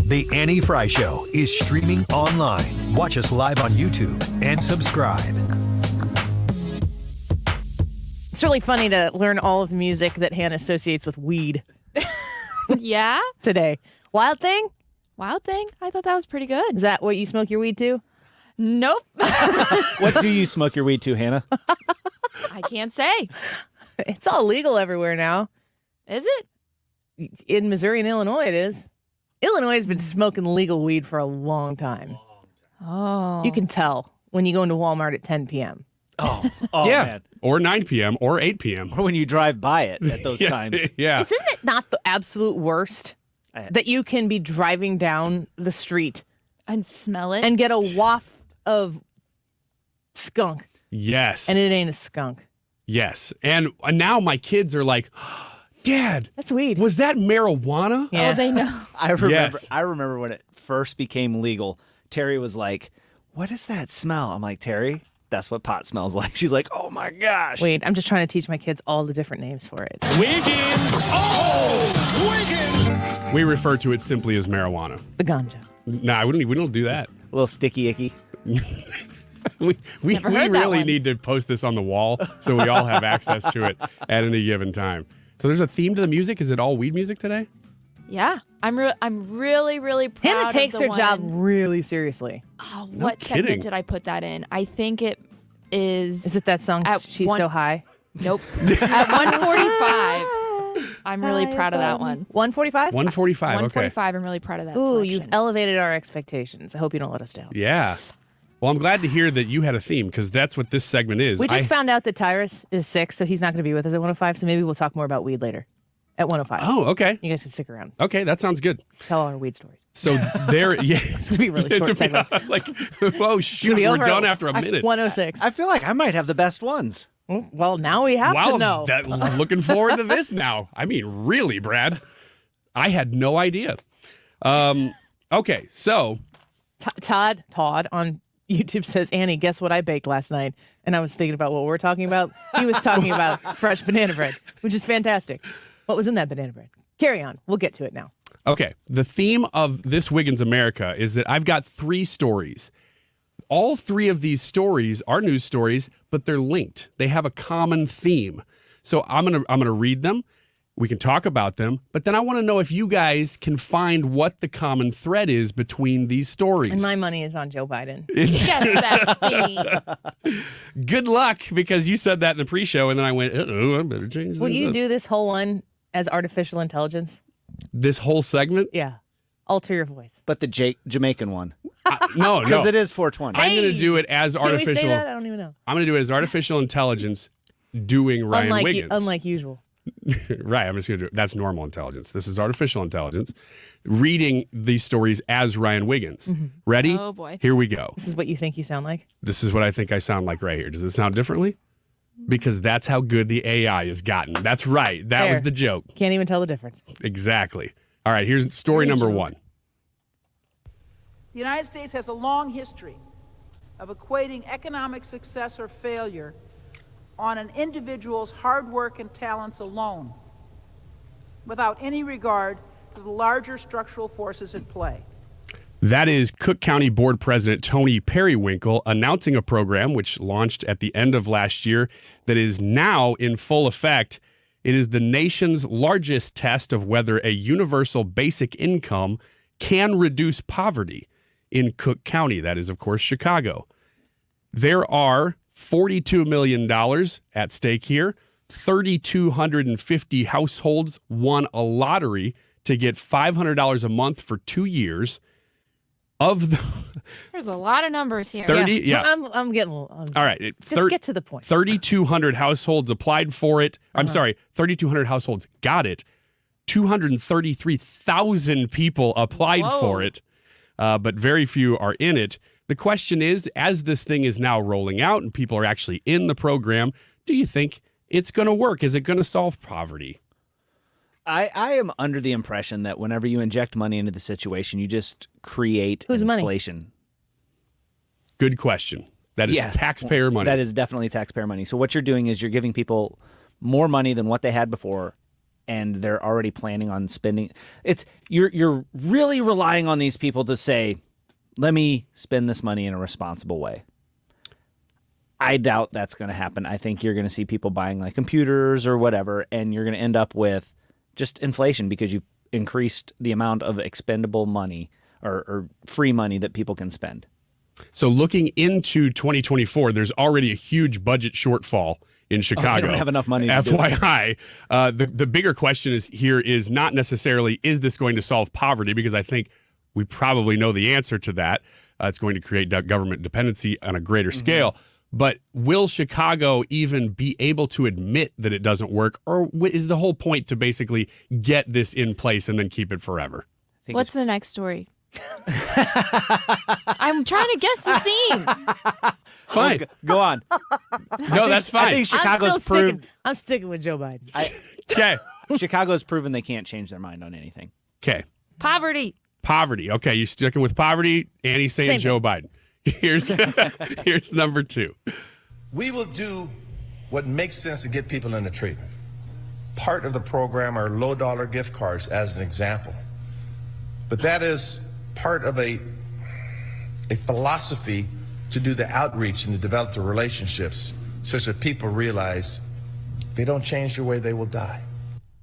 The Annie Frey Show is streaming online. Watch us live on YouTube and subscribe. It's really funny to learn all of the music that Hannah associates with weed. Yeah? Today. Wild Thing? Wild Thing? I thought that was pretty good. Is that what you smoke your weed to? Nope. What do you smoke your weed to, Hannah? I can't say. It's all legal everywhere now. Is it? In Missouri and Illinois, it is. Illinois has been smoking legal weed for a long time. Oh. You can tell when you go into Walmart at 10 p.m. Oh yeah. Man. Or 9 p.m. or 8 p.m. Or when you drive by it at those times. Yeah. Isn't it not the absolute worst that you can be driving down the street and smell it and get a waft of skunk? Yes. And it ain't a skunk. Yes. And now my kids are like, Dad, that's weed. Was that marijuana? Yeah. Oh, they know. I remember. Yes. I remember when it first became legal. Terry was like, "What is that smell?" I'm like, "Terry, that's what pot smells like." She's like, "Oh my gosh." Wait, I'm just trying to teach my kids all the different names for it. Wiggins. Oh, Wiggins. We refer to it simply as marijuana. The ganja. Nah, we don't do that. A little sticky icky. We Never heard that really one. need to post this on the wall so we all have access to it at any given time. So there's a theme to the music. Is it all weed music today? Yeah. I'm really, really proud Hannah takes of the her job one- really seriously. Oh, No what kidding. segment did I put that in? I think it is. Is it that song, at She's one- So High? Nope. At 145. I'm really proud of that one. 145? 145. Okay. 145. I'm really proud of that. Ooh, selection. you've elevated our expectations. I hope you don't let us down. Yeah. Well, I'm glad to hear that you had a theme because that's what this segment is. We just found out that Tyrus is sick, so he's not going to be with us at 105, so maybe we'll talk more about weed later at 105. Oh, okay. You guys can stick around. Okay, that sounds good. Tell all our weed stories. So there, yeah. It's going to be a really short segment. Like, oh, shoot, be we're over done at after a minute. 106. I feel like I might have the best ones. Well, now we have to know. Looking forward to this now. I mean, really, Brad. I had no idea. Okay, so. Todd on YouTube says, Annie, guess what I baked last night? And I was thinking about what we're talking about. He was talking about fresh banana bread, which is fantastic. What was in that banana bread? Carry on. We'll get to it now. Okay, the theme of this Wiggins America is that I've got 3 stories. All 3 of these stories are news stories, but they're linked. They have a common theme. So I'm gonna read them. We can talk about them, but then I want to know if you guys can find what the common thread is between these stories. And my money is on Joe Biden. Yes, that's me. Good luck, because you said that in the pre-show, and then I went, uh-oh, I better change Will this you up. do this whole one as artificial intelligence? This whole segment? Yeah. Alter your voice. But the Jamaican one. No, Because no. it is 420. I'm going to do it as Can we artificial. say that? I don't even know. I'm going to do it as artificial intelligence doing Ryan Wiggins. Unlike usual. Right, I'm just going to do it. That's normal intelligence. This is artificial intelligence reading these stories as Ryan Wiggins. Ready? Oh, boy. Here we go. This is what you think you sound like? This is what I think I sound like right here. Does it sound differently? Because that's how good the AI has gotten. That's right. That was There. the joke. Can't even tell the difference. Exactly. All right, here's story number 1. The United States has a long history of equating economic success or failure on an individual's hard work and talents alone, without any regard to the larger structural forces at play. That is Cook County Board President Tony Periwinkle announcing a program which launched at the end of last year that is now in full effect. It is the nation's largest test of whether a universal basic income can reduce poverty. in Cook County. That is, of course, Chicago. There are $42 million at stake here. 3,250 households won a lottery to get $500 a month for 2 years. There's a lot of numbers here. 30, yeah. I'm getting. All right. Just get to the point. 3,200 households applied for it. I'm sorry, 3,200 households got it. 233,000 people applied for it, but very few are in it. The question is, as this thing is now rolling out and people are actually in the program, do you think it's going to work? Is it going to solve poverty? I am under the impression that whenever you inject money into the situation, you just create inflation. Money? Good question. That is taxpayer money. That is definitely taxpayer money. So what you're doing is you're giving people more money than what they had before, and they're already planning on spending. You're really relying on these people to say, let me spend this money in a responsible way. I doubt that's going to happen. I think you're going to see people buying like computers or whatever, and you're going to end up with just inflation because you've increased the amount of expendable money or free money that people can spend. So looking into 2024, there's already a huge budget shortfall in Chicago. They don't have enough money to FYI. The bigger question is not necessarily, is this going to solve poverty? Because I think we probably know the answer to that. It's going to create government dependency on a greater scale. But will Chicago even be able to admit that it doesn't work? Or is the whole point to basically get this in place and then keep it forever? What's the next story? I'm trying to guess the theme. Fine. Go on. No, that's fine. I think Chicago's proved. I'm sticking with Joe Biden. Okay. Chicago's proven they can't change their mind on anything. Okay. Poverty. Okay, you sticking with poverty? Annie's saying Same Joe Biden. Here's number 2. We will do what makes sense to get people into treatment. Part of the program are low-dollar gift cards, as an example. But that is part of a philosophy to do the outreach and to develop the relationships such that people realize if they don't change their way, they will die.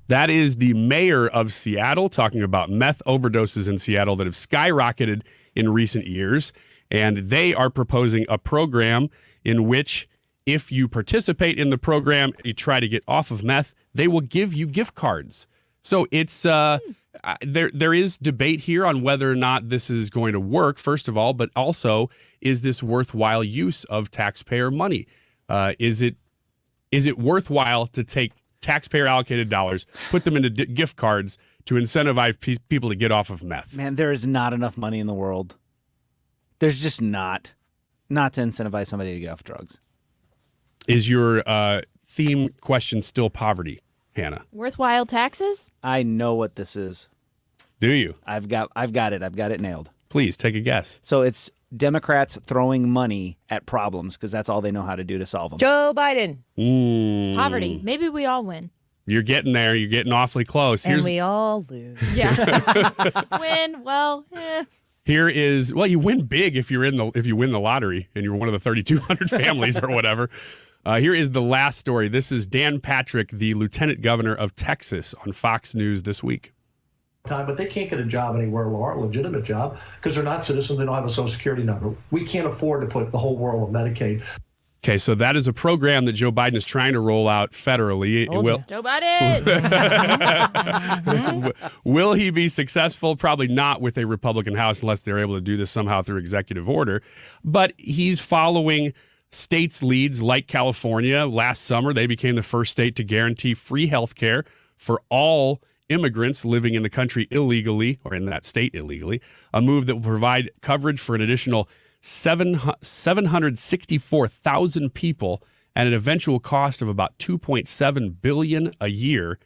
That is the mayor of Seattle talking about meth overdoses in Seattle that have skyrocketed in recent years. And they are proposing a program in which if you participate in the program, you try to get off of meth, they will give you gift cards. So it's there is debate here on whether or not this is going to work, first of all, but also, is this worthwhile use of taxpayer money? Is it worthwhile to take taxpayer allocated dollars, put them into gift cards to incentivize people to get off of meth? Man, there is not enough money in the world. There's just not to incentivize somebody to get off drugs. Is your theme question still poverty, Hannah? Worthwhile taxes? I know what this is. Do you? I've got it. I've got it nailed. Please take a guess. So it's Democrats throwing money at problems because that's all they know how to do to solve them. Joe Biden. Poverty. Maybe we all win. You're getting there. You're getting awfully close. And we all lose. Yeah. Win. Well, Here is, well, you win big if you win the lottery and you're one of the 3,200 families or whatever. Here is the last story. This is Dan Patrick, the Lieutenant Governor of Texas, on Fox News this week. But they can't get a job anywhere, Laura, a legitimate job, because they're not citizens. They don't have a Social Security number. We can't afford to put the whole world on Medicaid. Okay, so that is a program that Joe Biden is trying to roll out federally. Joe Biden! Will he be successful? Probably not with a Republican House unless they're able to do this somehow through executive order. But he's following states' leads like California. Last summer, they became the first state to guarantee free health care for all immigrants living in the country illegally, or in that state illegally, a move that will provide coverage for an additional 764,000 people at an eventual cost of about $2.7 billion a year.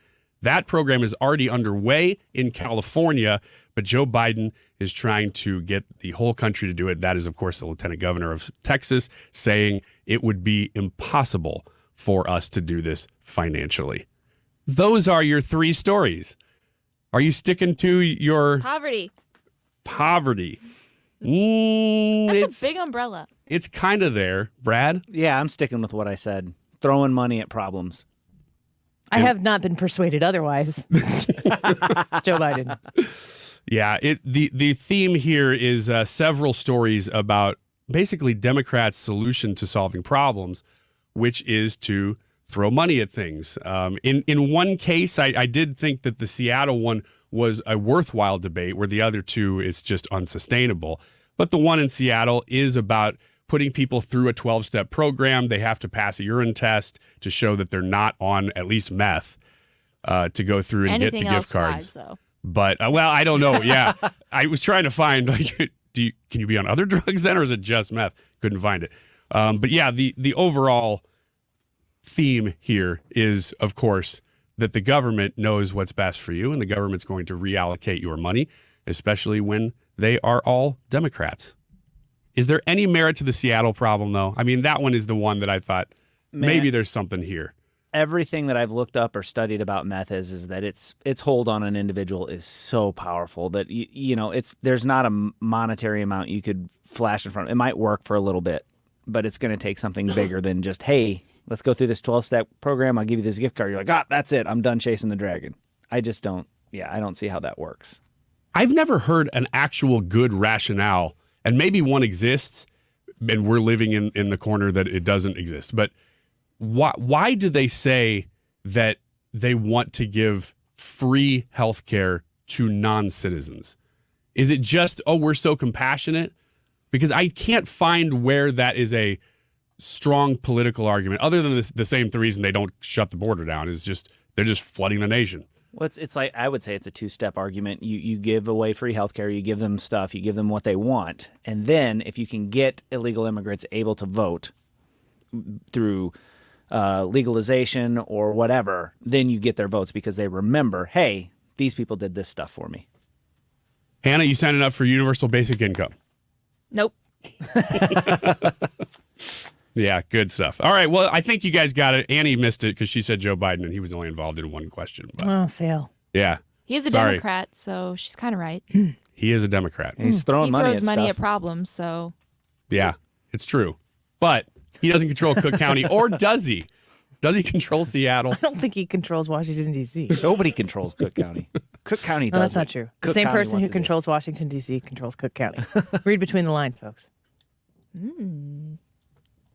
That program is already underway in California, but Joe Biden is trying to get the whole country to do it. That is, of course, the Lieutenant Governor of Texas saying it would be impossible for us to do this financially. Those are your 3 stories. Are you sticking to your poverty? That's a big umbrella. It's kind of there, Brad. Yeah, I'm sticking with what I said. Throwing money at problems. I have not been persuaded otherwise. Joe Biden. Yeah, the theme here is several stories about basically Democrats' solution to solving problems, which is to throw money at things. In one case, I did think that the Seattle one was a worthwhile debate, where the other two is just unsustainable. But the one in Seattle is about putting people through a 12-step program. They have to pass a urine test to show that they're not on at least meth to go through and Anything get the else gift cards. flies, though. But well, I don't know. Yeah, I was trying to find like, can you be on other drugs then, or is it just meth? Couldn't find it. But yeah, the overall theme here is, of course, that the government knows what's best for you, and the government's going to reallocate your money, especially when they are all Democrats. Is there any merit to the Seattle problem, though? I mean, that one is the one that I thought maybe there's something here. Everything that I've looked up or studied about meth is that its hold on an individual is so powerful that there's not a monetary amount you could flash in front. It might work for a little bit, but it's going to take something bigger than just, hey, let's go through this 12-step program. I'll give you this gift card. You're like, that's it. I'm done chasing the dragon. I just don't. Yeah, I don't see how that works. I've never heard an actual good rationale, and maybe one exists, and we're living in the corner that it doesn't exist. But why do they say that they want to give free health care to non-citizens? Is it just, we're so compassionate? Because I can't find where that is a strong political argument, other than the same reason they don't shut the border down is just they're just flooding the nation. Well, it's like, I would say it's a two-step argument. You give away free healthcare, you give them stuff, you give them what they want, and then if you can get illegal immigrants able to vote through legalization or whatever, then you get their votes because they remember, hey, these people did this stuff for me. Hannah, you signing up for universal basic income? Nope. Yeah, good stuff. All right, well, I think you guys got it. Annie missed it because she said Joe Biden, and he was only involved in one question. But, fail. Yeah. He is a Democrat, so she's kind of right. He is a Democrat. And he's throwing money at He throws money stuff. at problems, so. Yeah, it's true. But he doesn't control Cook County, or does he? Does he control Seattle? I don't think he controls Washington, D.C. Nobody controls Cook County. Cook County does. No, that's not true. The Cook same County person wants who to do it. controls Washington, D.C. controls Cook County. Read between the lines, folks.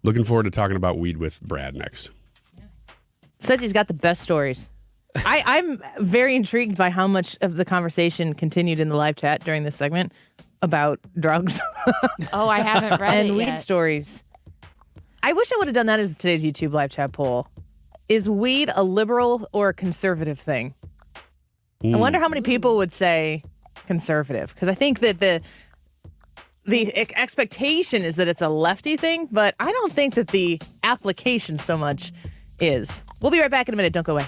Looking forward to talking about weed with Brad next. Says he's got the best stories. I'm very intrigued by how much of the conversation continued in the live chat during this segment about drugs. Oh, I haven't read and it weed yet. stories. I wish I would have done that as today's YouTube live chat poll. Is weed a liberal or a conservative thing? I wonder how many people would say conservative, because I think that the expectation is that it's a lefty thing, but I don't think that the application so much is. We'll be right back in a minute. Don't go away.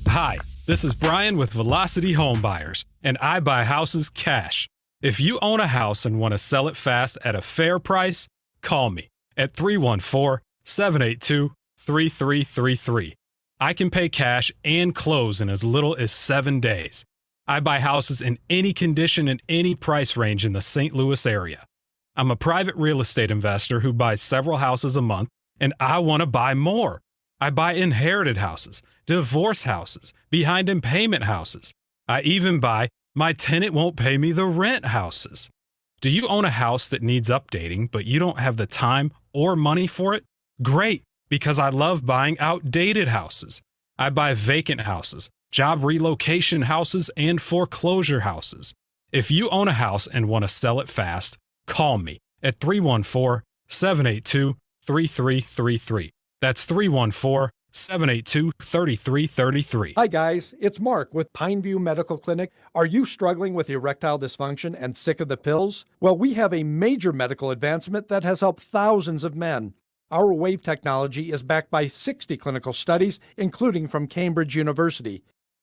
Hi, this is Brian with Velocity Home Buyers, and I buy houses cash. If you own a house and want to sell it fast at a fair price, call me at 314-782-3333. I can pay cash and close in as little as 7 days. I buy houses in any condition and any price range in the St. Louis area. I'm a private real estate investor who buys several houses a month, and I want to buy more. I buy inherited houses, divorce houses, behind in payment houses. I even buy my tenant won't pay me the rent houses. Do you own a house that needs updating, but you don't have the time or money for it? Great, because I love buying outdated houses. I buy vacant houses, job relocation houses, and foreclosure houses. If you own a house and want to sell it fast, call me at 314-782-3333. That's 314-782-3333. Hi guys, it's Mark with Pineview Medical Clinic. Are you struggling with erectile dysfunction and sick of the pills? Well, we have a major medical advancement that has helped thousands of men. Our wave technology is backed by 60 clinical studies, including from Cambridge University.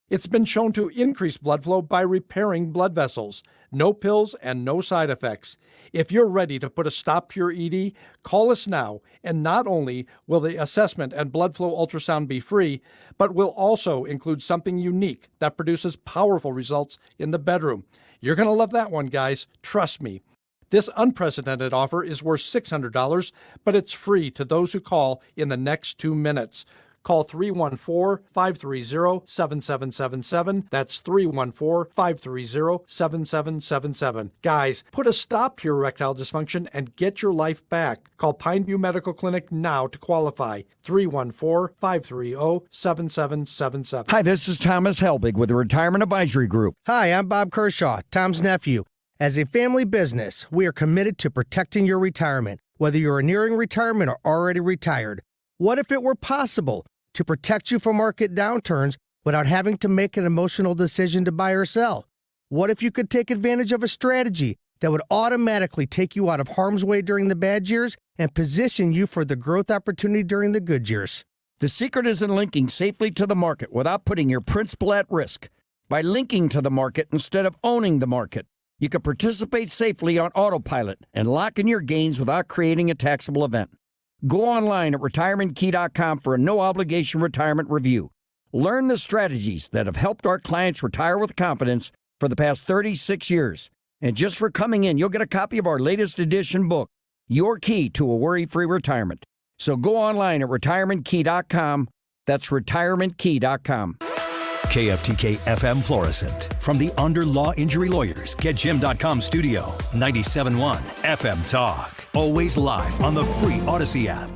It's been shown to increase blood flow by repairing blood vessels. No pills and no side effects. If you're ready to put a stop to your ED, call us now, and not only will the assessment and blood flow ultrasound be free, but we'll also include something unique that produces powerful results in the bedroom. You're going to love that one, guys. Trust me. This unprecedented offer is worth $600, but it's free to those who call in the next 2 minutes. Call 314-530-7777. That's 314-530-7777. Guys, put a stop to your erectile dysfunction and get your life back. Call Pineview Medical Clinic now to qualify. 314-530-7777. Hi, this is Thomas Helbig with the Retirement Advisory Group. Hi, I'm Bob Kershaw, Tom's nephew. As a family business, we are committed to protecting your retirement, whether you're nearing retirement or already retired. What if it were possible to protect you from market downturns without having to make an emotional decision to buy or sell? What if you could take advantage of a strategy that would automatically take you out of harm's way during the bad years and position you for the growth opportunity during the good years? The secret is in linking safely to the market without putting your principal at risk. By linking to the market instead of owning the market, you can participate safely on autopilot and lock in your gains without creating a taxable event. Go online at retirementkey.com for a no-obligation retirement review. Learn the strategies that have helped our clients retire with confidence for the past 36 years. And just for coming in, you'll get a copy of our latest edition book, Your Key to a Worry-Free Retirement. So go online at retirementkey.com. That's retirementkey.com. KFTK FM Florissant. From the Under Law Injury Lawyers, GetJim.com studio. 97.1 FM Talk. Always live on the free Odyssey app.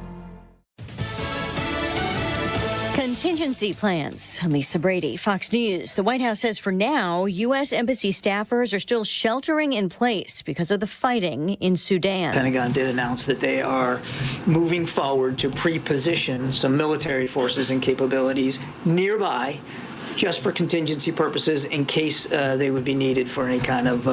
Contingency plans. I'm Lisa Brady, Fox News. The White House says for now, U.S. Embassy staffers are still sheltering in place because of the fighting in Sudan. The Pentagon did announce that they are moving forward to pre-position some military forces and capabilities nearby just for contingency purposes in case they would be needed for any kind of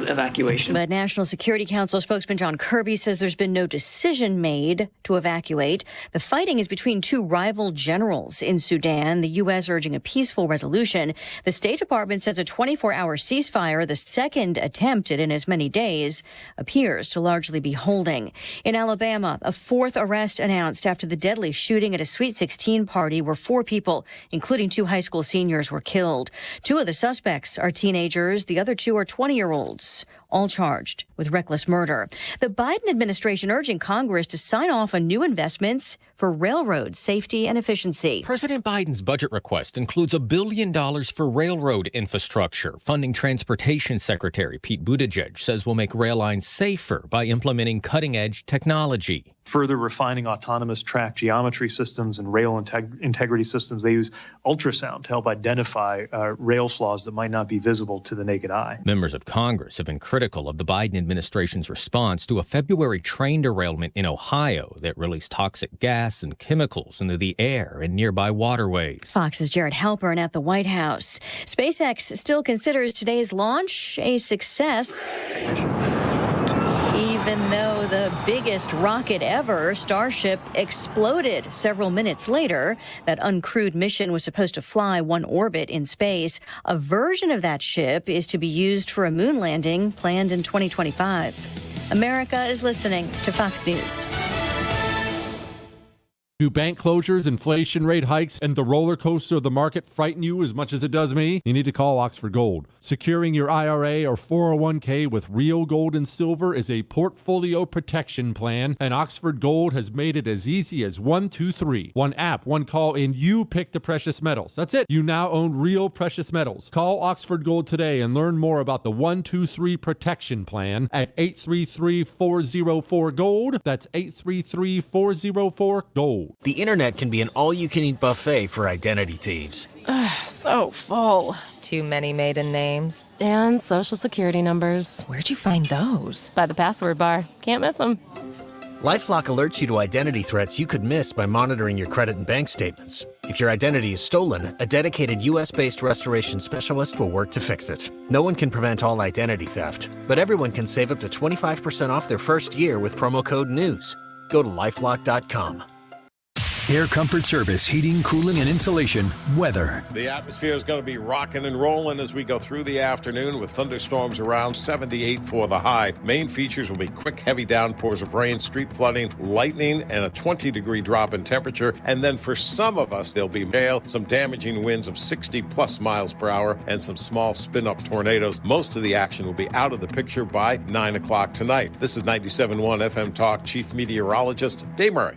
evacuation. But National Security Council spokesman John Kirby says there's been no decision made to evacuate. The fighting is between two rival generals in Sudan, the U.S. urging a peaceful resolution. The State Department says a 24-hour ceasefire, the second attempted in as many days, appears to largely be holding. In Alabama, a fourth arrest announced after the deadly shooting at a Sweet 16 party where 4 people, including 2 high school seniors, were killed. 2 of the suspects are teenagers. The other 2 are 20-year-olds, all charged with reckless murder. The Biden administration urging Congress to sign off on new investments for railroad safety and efficiency. President Biden's budget request includes $1 billion for railroad infrastructure. Funding Transportation Secretary Pete Buttigieg says will make rail lines safer by implementing cutting-edge technology. Further refining autonomous track geometry systems and rail integrity systems. They use ultrasound to help identify rail flaws that might not be visible to the naked eye. Members of Congress have been critical of the Biden administration's response to a February train derailment in Ohio that released toxic gas and chemicals into the air and nearby waterways. Fox's Jared Halpern at the White House. SpaceX still considers today's launch a success. Even though the biggest rocket ever, Starship, exploded several minutes later. That uncrewed mission was supposed to fly one orbit in space. A version of that ship is to be used for a moon landing planned in 2025. America is listening to Fox News. Do bank closures, inflation rate hikes, and the roller coaster of the market frighten you as much as it does me? You need to call Oxford Gold. Securing your IRA or 401k with real gold and silver is a portfolio protection plan, and Oxford Gold has made it as easy as 1, 2, 3. One app, one call, and you pick the precious metals. That's it. You now own real precious metals. Call Oxford Gold today and learn more about the 1, 2, 3 protection plan at 833-404-GOLD. That's 833-404-GOLD. The internet can be an all-you-can-eat buffet for identity thieves. So full. Too many maiden names. And social security numbers. Where'd you find those? By the password bar. Can't miss them. LifeLock alerts you to identity threats you could miss by monitoring your credit and bank statements. If your identity is stolen, a dedicated U.S.-based restoration specialist will work to fix it. No one can prevent all identity theft, but everyone can save up to 25% off their first year with promo code NEWS. Go to LifeLock.com. Air Comfort Service, heating, cooling, and insulation, weather. The atmosphere is going to be rocking and rolling as we go through the afternoon with thunderstorms around 78 for the high. Main features will be quick, heavy downpours of rain, street flooding, lightning, and a 20-degree drop in temperature. And then for some of us, there'll be hail, some damaging winds of 60-plus miles per hour, and some small spin-up tornadoes. Most of the action will be out of the picture by 9 o'clock tonight. This is 97.1 FM Talk Chief Meteorologist Dave Murray.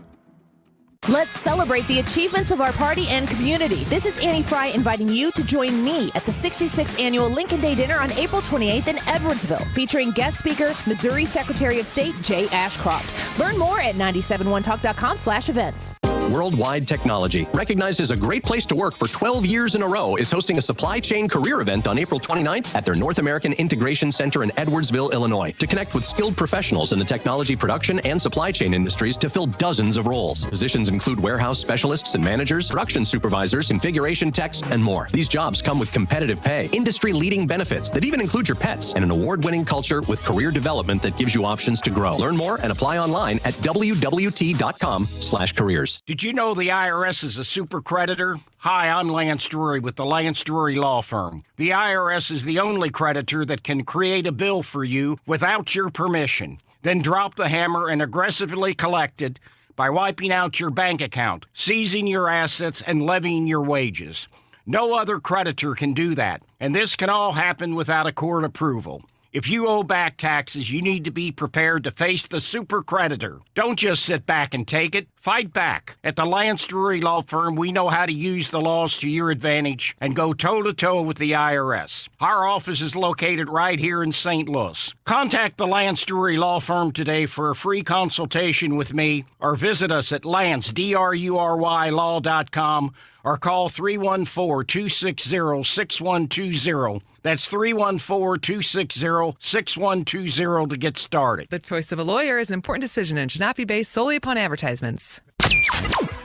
Let's celebrate the achievements of our party and community. This is Annie Frey inviting you to join me at the 66th Annual Lincoln Day Dinner on April 28th in Edwardsville, featuring guest speaker, Missouri Secretary of State Jay Ashcroft. Learn more at 971talk.com/events. Worldwide Technology, recognized as a great place to work for 12 years in a row, is hosting a supply chain career event on April 29th at their North American Integration Center in Edwardsville, Illinois, to connect with skilled professionals in the technology production and supply chain industries to fill dozens of roles. Positions include warehouse specialists and managers, production supervisors, configuration techs, and more. These jobs come with competitive pay, industry-leading benefits that even include your pets, and an award-winning culture with career development that gives you options to grow. Learn more and apply online at wwt.com/careers. Did you know the IRS is a super creditor? Hi, I'm Lance Drury with the Lance Drury Law Firm. The IRS is the only creditor that can create a bill for you without your permission, then drop the hammer and aggressively collect it by wiping out your bank account, seizing your assets, and levying your wages. No other creditor can do that, and this can all happen without a court approval. If you owe back taxes, you need to be prepared to face the super creditor. Don't just sit back and take it. Fight back. At the Lance Drury Law Firm, we know how to use the laws to your advantage and go toe-to-toe with the IRS. Our office is located right here in St. Louis. Contact the Lance Drury Law Firm today for a free consultation with me, or visit us at lancedrurylaw.com or call 314-260-6120. That's 314-260-6120 to get started. The choice of a lawyer is an important decision and should not be based solely upon advertisements.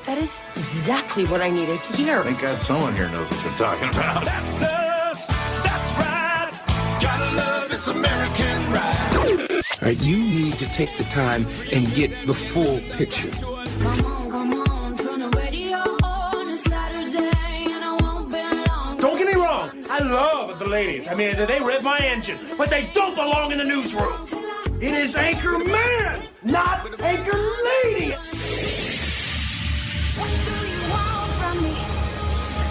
That is exactly what I needed to hear. Thank God someone here knows what they're talking about. That's us. That's right. Gotta love this American ride. All right, you need to take the time and get the full picture. Don't get me wrong. I love the ladies. I mean, they rev my engine, but they don't belong in the newsroom. It is Anchor Man, not Anchor Lady. What do you want from me?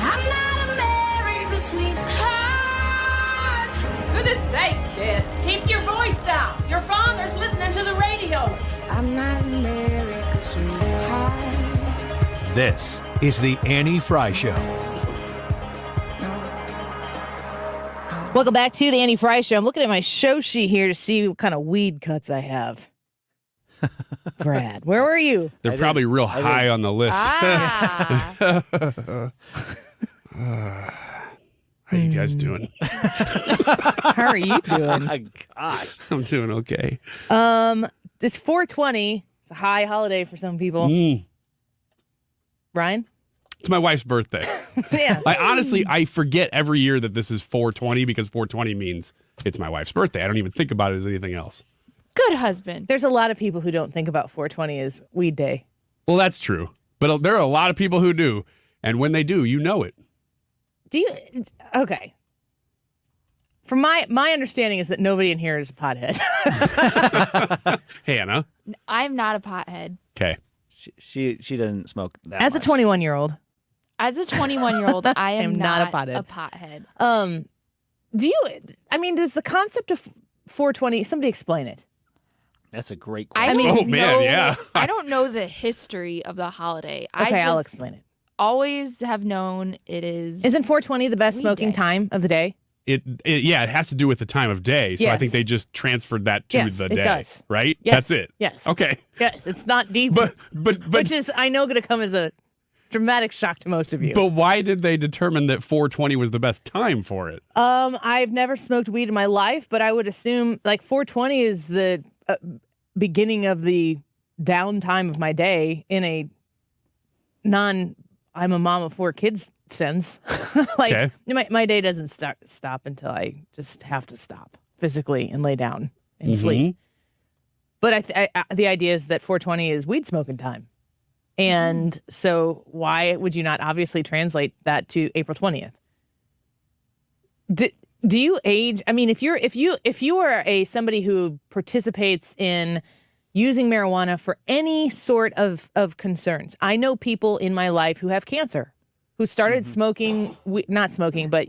I'm not America's sweetheart. Goodness sake, kid. Keep your voice down. Your father's listening to the radio. I'm not America's sweetheart. This is the Annie Frey Show. Welcome back to the Annie Frey Show. I'm looking at my show sheet here to see what kind of weed cuts I have. Brad, where were you? They're probably real high on the list. How you guys doing? How are you doing? Gosh. I'm doing okay. It's 420. It's a high holiday for some people. Brian? It's my wife's birthday. Yeah. I forget every year that this is 420 because 420 means it's my wife's birthday. I don't even think about it as anything else. Good husband. There's a lot of people who don't think about 420 as weed day. Well, that's true. But there are a lot of people who do. And when they do, you know it. Do you? Okay. From my understanding is that nobody in here is a pothead. Hannah. I'm not a pothead. Okay. She doesn't smoke that As much. a 21-year-old. As a 21-year-old, I am not a pothead. Does the concept of 420, somebody explain it. That's a great I question. don't I don't know the history of the holiday. Okay, I'll explain it. Always have known it is. Isn't 420 the best smoking time of the day? It has to do with the time of day. So I Yes. think they just transferred that to Yes, the it day. does. Right? Yes. That's it. Yes. Okay. Yes, it's not deep. But which is, I know, going to come as a dramatic shock to most of you. But why did they determine that 420 was the best time for it? I've never smoked weed in my life, but I would assume like 420 is the beginning of the downtime of my day in a I'm a mom of 4 kids sense. Okay. my day doesn't stop until I just have to stop physically and lay down and sleep. But the idea is that 420 is weed smoking time. And so why would you not obviously translate that to April 20th? Do you age? I mean, if you are somebody who participates in using marijuana for any sort of concerns. I know people in my life who have cancer, who started not smoking, but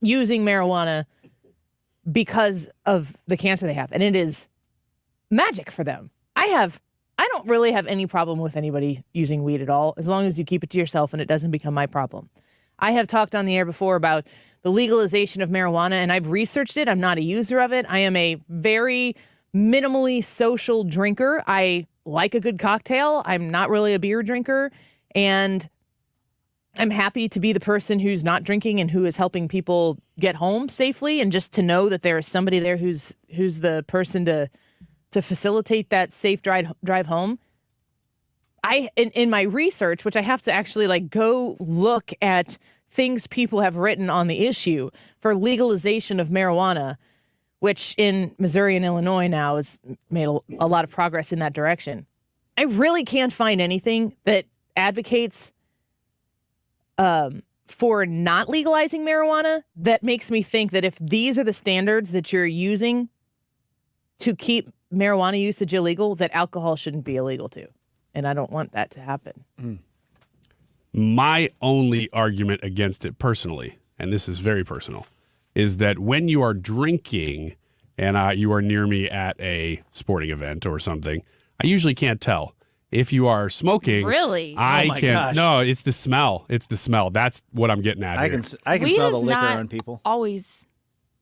using marijuana because of the cancer they have. And it is magic for them. I don't really have any problem with anybody using weed at all, as long as you keep it to yourself and it doesn't become my problem. I have talked on the air before about the legalization of marijuana, and I've researched it. I'm not a user of it. I am a very minimally social drinker. I like a good cocktail. I'm not really a beer drinker, and I'm happy to be the person who's not drinking and who is helping people get home safely, and just to know that there is somebody there who's the person to facilitate that safe drive home. In my research, which I have to actually go look at things people have written on the issue for legalization of marijuana, which in Missouri and Illinois now has made a lot of progress in that direction. I really can't find anything that advocates for not legalizing marijuana that makes me think that if these are the standards that you're using to keep marijuana usage illegal, that alcohol shouldn't be illegal too. And I don't want that to happen. My only argument against it personally, and this is very personal, is that when you are drinking and you are near me at a sporting event or something, I usually can't tell. If you are smoking, really, I Oh my can't. gosh. No, it's the smell. It's the smell. That's what I'm getting at. I here. can Weed smell the is liquor not on people. always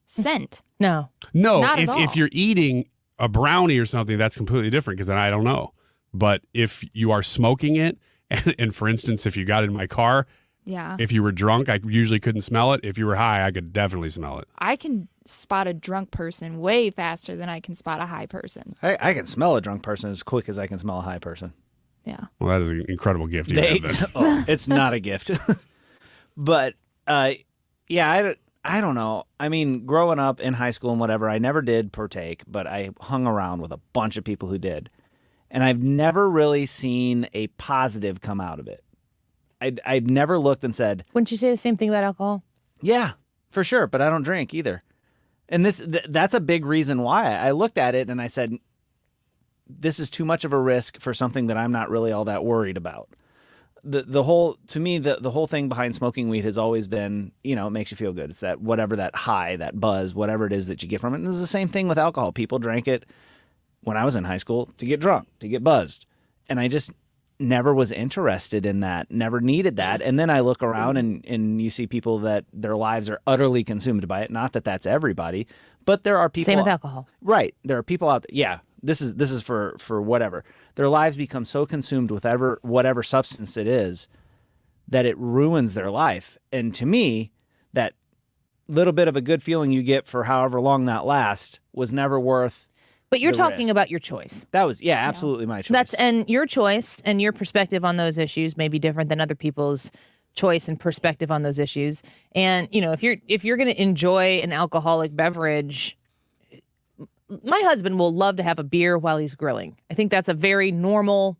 scent. No. Not at all. If you're eating a brownie or something, that's completely different because then I don't know. But if you are smoking it, and for instance, if you got in my car, Yeah. if you were drunk, I usually couldn't smell it. If you were high, I could definitely smell it. I can spot a drunk person way faster than I can spot a high person. I can smell a drunk person as quick as I can smell a high person. Yeah. Well, that is an incredible gift you have then. Oh, it's not a gift. But, yeah, I don't know. I mean, growing up in high school and whatever, I never did partake, but I hung around with a bunch of people who did. And I've never really seen a positive come out of it. I've never looked and said, Wouldn't you say the same thing about alcohol? yeah, for sure, but I don't drink either. And that's a big reason why. I looked at it and I said, this is too much of a risk for something that I'm not really all that worried about. The whole thing behind smoking weed has always been, it makes you feel good. It's that whatever, that high, that buzz, whatever it is that you get from it. And it's the same thing with alcohol. People drank it when I was in high school to get drunk, to get buzzed. And I just never was interested in that, never needed that. And then I look around and you see people that their lives are utterly consumed by it. Not that that's everybody, but there are people. Same with alcohol. Right. There are people out there. Yeah. This is for whatever. Their lives become so consumed with whatever substance it is that it ruins their life. And to me, that little bit of a good feeling you get for however long that lasts was never worth. But you're the talking risk. about your choice. That was, absolutely my choice. And your choice and your perspective on those issues may be different than other people's choice and perspective on those issues. And, if you're going to enjoy an alcoholic beverage, my husband will love to have a beer while he's grilling. I think that's a very normal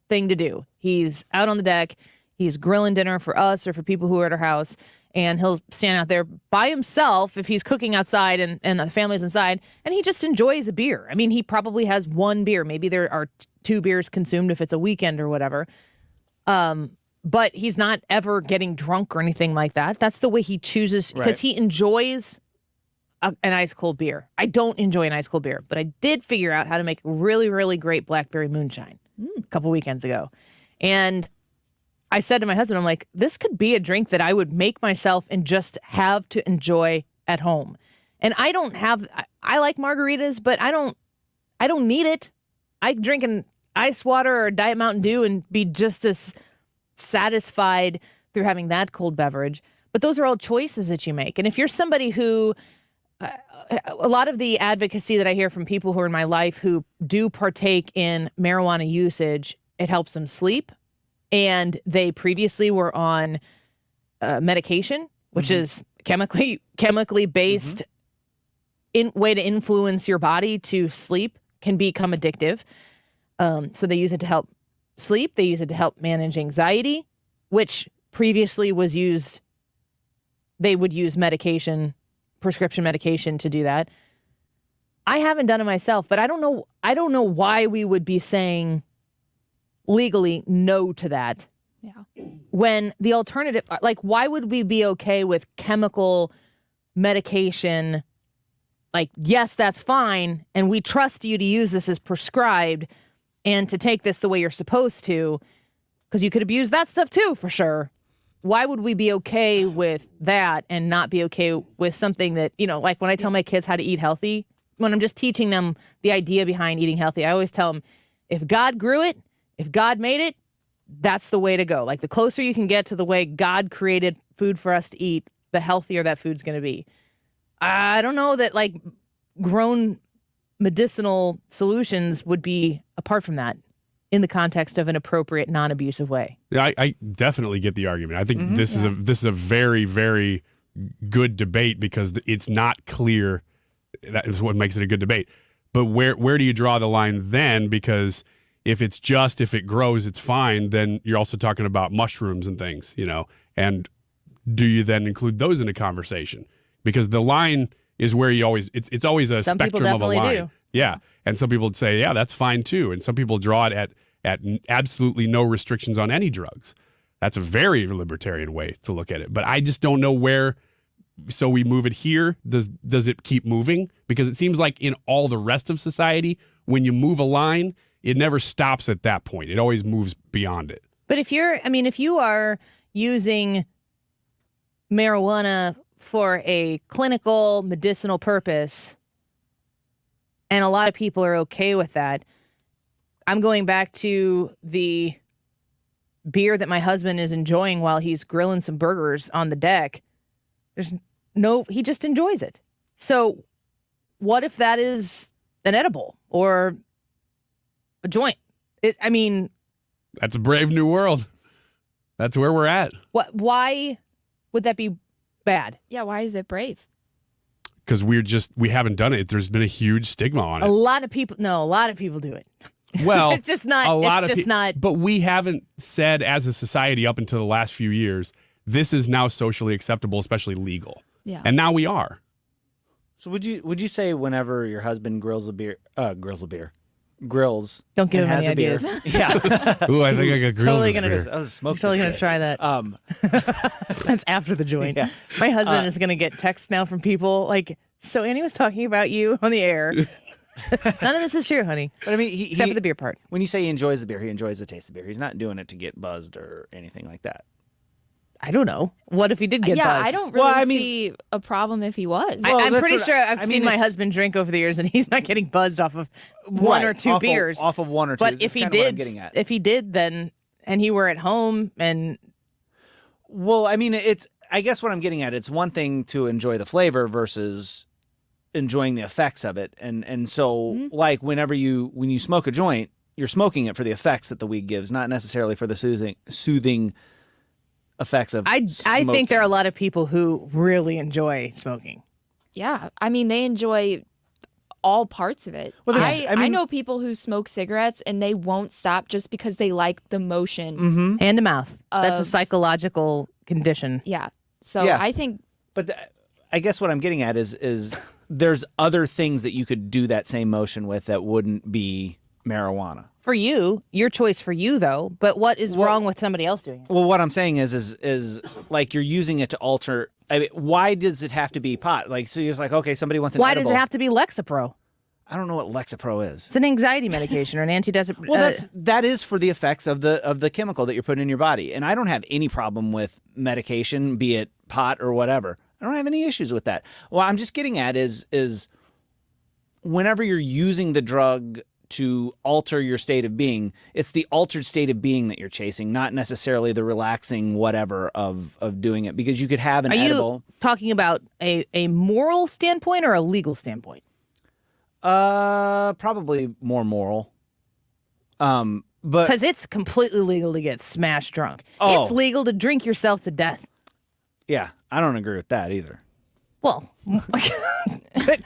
thing to do. He's out on the deck, he's grilling dinner for us or for people who are at our house, and he'll stand out there by himself if he's cooking outside and the family's inside, and he just enjoys a beer. I mean, he probably has one beer. Maybe there are 2 beers consumed if it's a weekend or whatever. But he's not ever getting drunk or anything like that. That's the way he chooses, because he enjoys an ice cold beer. I don't enjoy an ice cold beer, but I did figure out how to make really, really great blackberry moonshine a couple weekends ago. And I said to my husband, I'm like, this could be a drink that I would make myself and just have to enjoy at home. And I like margaritas, but I don't need it. I drink an ice water or a Diet Mountain Dew and be just as satisfied through having that cold beverage. But those are all choices that you make. And if you're somebody who, a lot of the advocacy that I hear from people who are in my life who do partake in marijuana usage, it helps them sleep. And they previously were on medication, which is chemically based way to influence your body to sleep, can become addictive. So they use it to help sleep. They use it to help manage anxiety, which previously was used. They would use prescription medication to do that. I haven't done it myself, but I don't know why we would be saying legally no to that. Yeah. When the alternative, why would we be okay with chemical medication? Yes, that's fine, and we trust you to use this as prescribed, and to take this the way you're supposed to, because you could abuse that stuff too, for sure. Why would we be okay with that and not be okay with something that, like when I tell my kids how to eat healthy, when I'm just teaching them the idea behind eating healthy, I always tell them, if God grew it, if God made it, that's the way to go. Like the closer you can get to the way God created food for us to eat, the healthier that food's going to be. I don't know that like grown medicinal solutions would be apart from that in the context of an appropriate, non-abusive way. Yeah, I definitely get the argument. I think this is a very, very good debate because it's not clear. That is what makes it a good debate. But where do you draw the line then? Because if it grows, it's fine. Then you're also talking about mushrooms and things, and do you then include those in a conversation? Because the line is where you always, it's always a spectrum of a line. Do. Yeah. And some people would say, yeah, that's fine too. And some people draw it at absolutely no restrictions on any drugs. That's a very libertarian way to look at it. But I just don't know where, so we move it here. Does it keep moving? Because it seems like in all the rest of society, when you move a line, it never stops at that point. It always moves beyond it. But if you are using marijuana for a clinical medicinal purpose, and a lot of people are okay with that, I'm going back to the beer that my husband is enjoying while he's grilling some burgers on the deck. He just enjoys it. So what if that is an edible or a joint? That's a brave new world. That's where we're at. Why would that be bad? Yeah, why is it brave? Because we haven't done it. There's been a huge stigma on it. A lot of people do it. Well, it's just not. But we haven't said as a society up until the last few years, this is now socially acceptable, especially legal. Yeah. And now we are. So would you say whenever your husband grills, Don't give and him has any a beer, ideas. yeah. Ooh, I think I got grilled. Totally beer. I was smoking. He's totally gonna try that. That's after the joint. Yeah. My husband is gonna get texts now from people like, so Annie was talking about you on the air. None of this is true, honey. But I mean, except for the beer part. When you say he enjoys the beer, he enjoys the taste of beer. He's not doing it to get buzzed or anything like that. I don't know. What if he did get buzzed? I don't really see a problem if he was. I'm pretty sure I've seen my husband drink over the years, and he's not getting buzzed off of one or two beers. Off of one or two. But if he did, then, and he were at home, and well, I mean, I guess what I'm getting at, it's one thing to enjoy the flavor versus enjoying the effects of it, and so like when you smoke a joint, you're smoking it for the effects that the weed gives, not necessarily for the soothing effects of I think there are a lot of people who really enjoy smoking. Yeah, I mean, they enjoy all parts of it. Well, I know people who smoke cigarettes and they won't stop just because they like the motion. Hand to mouth. That's a psychological condition. Yeah. So yeah. I think. But I guess what I'm getting at is there's other things that you could do that same motion with that wouldn't be marijuana. For you, your choice for you, though. But what is wrong with somebody else doing it? Well, what I'm saying is like you're using it to alter. I mean, why does it have to be pot? Like, so you're just like, okay, somebody wants an Why edible. does it have to be Lexapro? I don't know what Lexapro is. It's an anxiety medication or an antidepressant. Well, that is for the effects of the chemical that you're putting in your body. And I don't have any problem with medication, be it pot or whatever. I don't have any issues with that. What I'm just getting at is whenever you're using the drug to alter your state of being, it's the altered state of being that you're chasing, not necessarily the relaxing whatever of doing it. Because you could have an edible. Are you talking about a moral standpoint or a legal standpoint? Probably more moral. But because it's completely legal to get smashed drunk. Oh. It's legal to drink yourself to death. Yeah, I don't agree with that either. Well, put that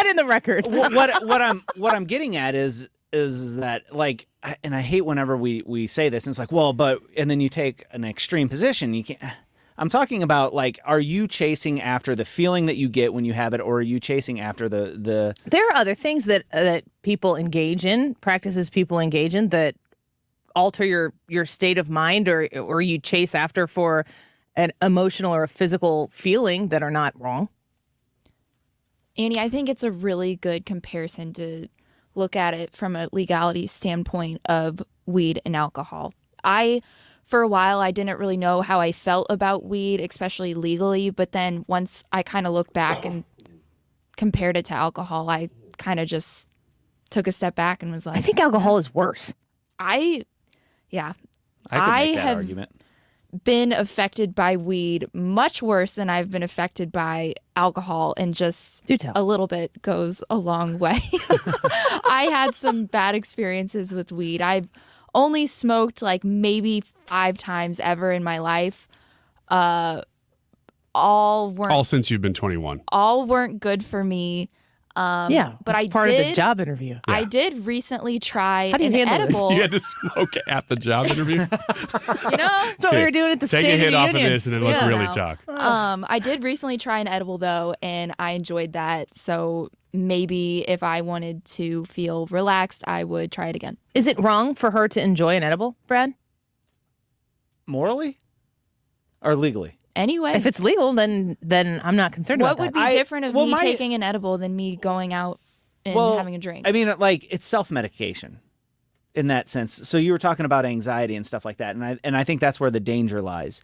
in the record. what I'm getting at is that, like, and I hate whenever we say this, and it's like, well, but, and then you take an extreme position. You can't. I'm talking about, like, are you chasing after the feeling that you get when you have it, or are you chasing after the? There are other things that people engage in, practices people engage in that alter your state of mind, or you chase after for an emotional or a physical feeling that are not wrong. Annie, I think it's a really good comparison to look at it from a legality standpoint of weed and alcohol. For a while, I didn't really know how I felt about weed, especially legally. But then once I kind of looked back and compared it to alcohol, I kind of just took a step back and was like, I think alcohol is worse. I could make that argument. Been affected by weed much worse than I've been affected by alcohol, and just a little bit goes a long way. I had some bad experiences with weed. I've only smoked like maybe 5 times ever in my life. All since you've been 21. All weren't good for me. But I part of the job interview. Yeah. I did recently try an edible. You had to smoke at the job interview? That's what we were doing at the State of the Union. Take a hit off of this and then let's really talk. I did recently try an edible, though, and I enjoyed that. So maybe if I wanted to feel relaxed, I would try it again. Is it wrong for her to enjoy an edible, Brad? Morally? Or legally? Anyway. If it's legal, then I'm not concerned about that. What would be different of me taking an edible than me going out and having a drink? I mean, like, it's self-medication in that sense. So you were talking about anxiety and stuff like that, and I think that's where the danger lies.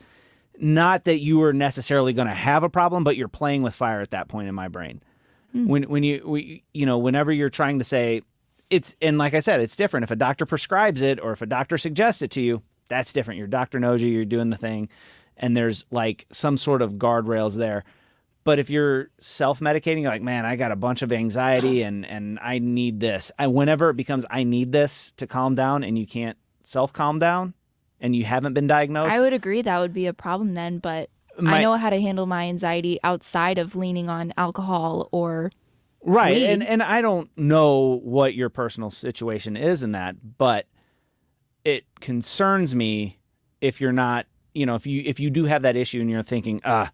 Not that you are necessarily going to have a problem, but you're playing with fire at that point in my brain. Whenever you're trying to say and like I said, it's different. If a doctor prescribes it or if a doctor suggests it to you, that's different. Your doctor knows you, you're doing the thing. And there's like some sort of guardrails there. But if you're self-medicating, you're like, man, I got a bunch of anxiety and I need this. Whenever it becomes I need this to calm down and you can't self-calm down and you haven't been diagnosed. I would agree that would be a problem then, but I know how to handle my anxiety outside of leaning on alcohol or weed. And I don't know what your personal situation is in that, but it concerns me if you're not, if you do have that issue and you're thinking, I'll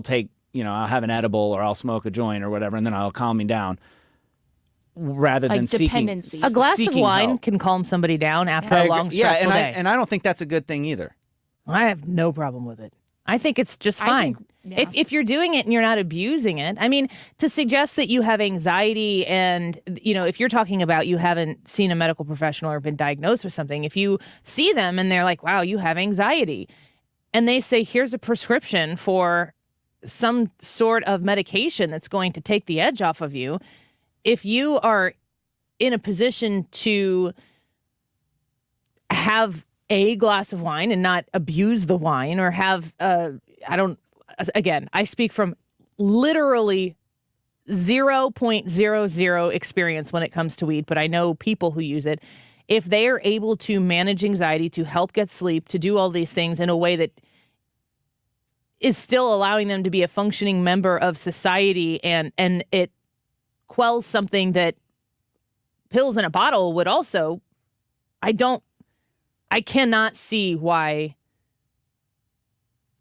take, I'll have an edible or I'll smoke a joint or whatever, and then I'll calm me down, rather than dependency. A glass of wine help. can calm somebody down after a long, stressful day. And I don't think that's a good thing either. I have no problem with it. I think it's just fine. If you're doing it and you're not abusing it, I mean, to suggest that you have anxiety and, if you're talking about you haven't seen a medical professional or been diagnosed with something, if you see them and they're like, wow, you have anxiety, and they say, here's a prescription for some sort of medication that's going to take the edge off of you, if you are in a position to have a glass of wine and not abuse the wine or have, I speak from literally 0.00 experience when it comes to weed, but I know people who use it. If they are able to manage anxiety, to help get sleep, to do all these things in a way that is still allowing them to be a functioning member of society and it quells something that pills in a bottle would also, I cannot see why.